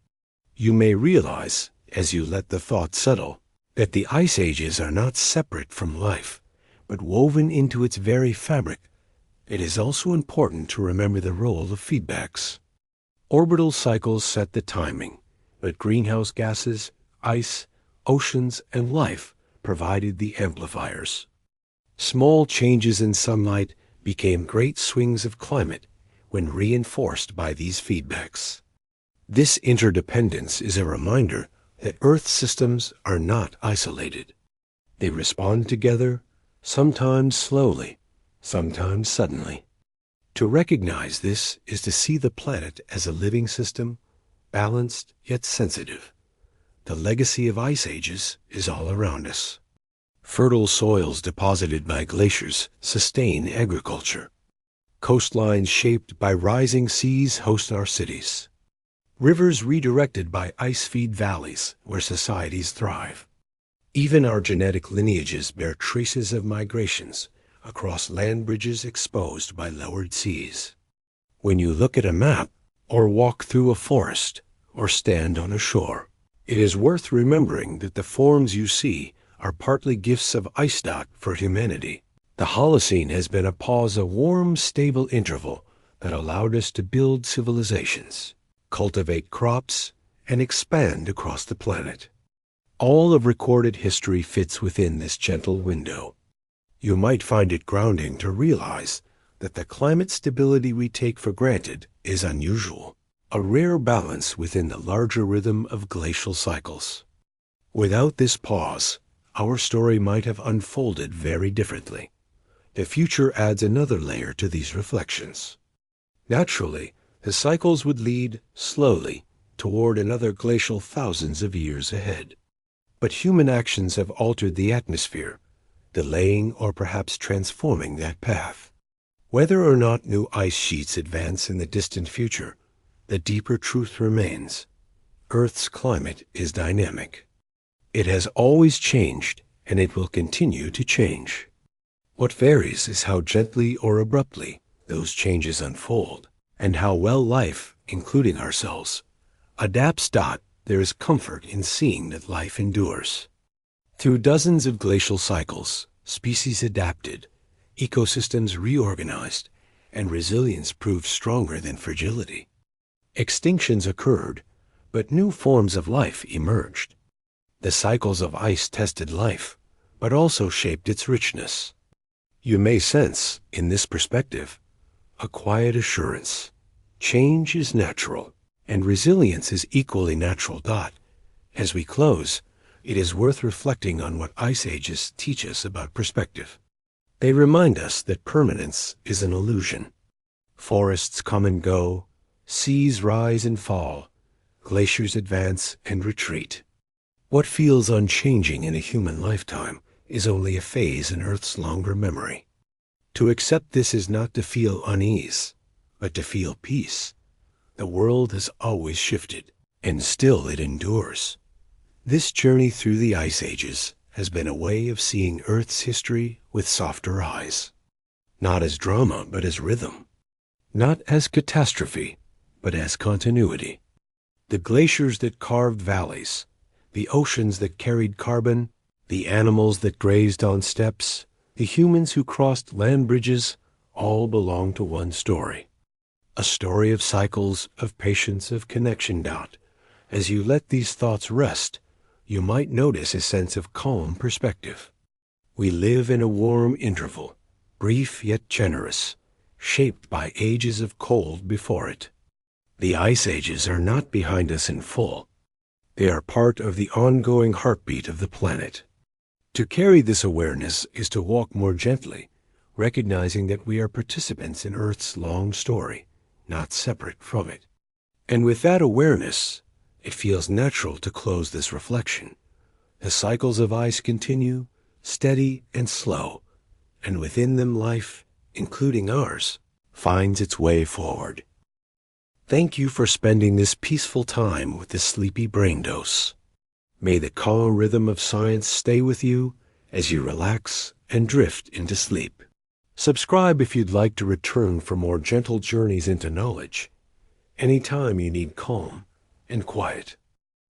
You may realize, as you let the thought settle, that the ice ages are not separate from life, but woven into its very fabric. It is also important to remember the role of feedbacks. Orbital cycles set the timing, but greenhouse gases, ice, oceans, and life provided the amplifiers. Small changes in sunlight became great swings of climate when reinforced by these feedbacks. This interdependence is a reminder that Earth systems are not isolated. They respond together, sometimes slowly, sometimes suddenly. To recognize this is to see the planet as a living system, balanced yet sensitive. The legacy of ice ages is all around us. Fertile soils deposited by glaciers sustain agriculture. Coastlines shaped by rising seas host our cities. Rivers redirected by ice feed valleys where societies thrive. Even our genetic lineages bear traces of migrations across land bridges exposed by lowered seas. When you look at a map, or walk through a forest, or stand on a shore, it is worth remembering that the forms you see are partly gifts of ice for humanity. The Holocene has been a pause, a warm, stable interval that allowed us to build civilizations, cultivate crops, and expand across the planet. All of recorded history fits within this gentle window. You might find it grounding to realize that the climate stability we take for granted is unusual, a rare balance within the larger rhythm of glacial cycles. Without this pause, our story might have unfolded very differently. The future adds another layer to these reflections. Naturally, the cycles would lead, slowly, toward another glacial thousands of years ahead. But human actions have altered the atmosphere, delaying or perhaps transforming that path. Whether or not new ice sheets advance in the distant future, the deeper truth remains. Earth's climate is dynamic. It has always changed, and it will continue to change. What varies is how gently or abruptly those changes unfold, and how well life, including ourselves, adapts. There is comfort in seeing that life endures. Through dozens of glacial cycles, species adapted, ecosystems reorganized, and resilience proved stronger than fragility. Extinctions occurred, but new forms of life emerged. The cycles of ice tested life, but also shaped its richness. You may sense, in this perspective, a quiet assurance. Change is natural, and resilience is equally natural. As we close, it is worth reflecting on what ice ages teach us about perspective. They remind us that permanence is an illusion. Forests come and go, seas rise and fall, glaciers advance and retreat. What feels unchanging in a human lifetime is only a phase in Earth's longer memory. To accept this is not to feel unease, but to feel peace. The world has always shifted, and still it endures. This journey through the ice ages has been a way of seeing Earth's history with softer eyes. Not as drama, but as rhythm. Not as catastrophe, but as continuity. The glaciers that carved valleys, the oceans that carried carbon, the animals that grazed on steppes, the humans who crossed land bridges, all belong to one story. A story of cycles, of patience, of connection. As you let these thoughts rest, you might notice a sense of calm perspective. We live in a warm interval, brief yet generous, shaped by ages of cold before it. The ice ages are not behind us in full. They are part of the ongoing heartbeat of the planet. To carry this awareness is to walk more gently, recognizing that we are participants in Earth's long story, not separate from it. And with that awareness, it feels natural to close this reflection. The cycles of ice continue, steady and slow, and within them life, including ours, finds its way forward. Thank you for spending this peaceful time with the Sleepy Brain Dose. May the calm rhythm of science stay with you as you relax and drift into sleep. Subscribe if you'd like to return for more gentle journeys into knowledge, anytime you need calm and quiet.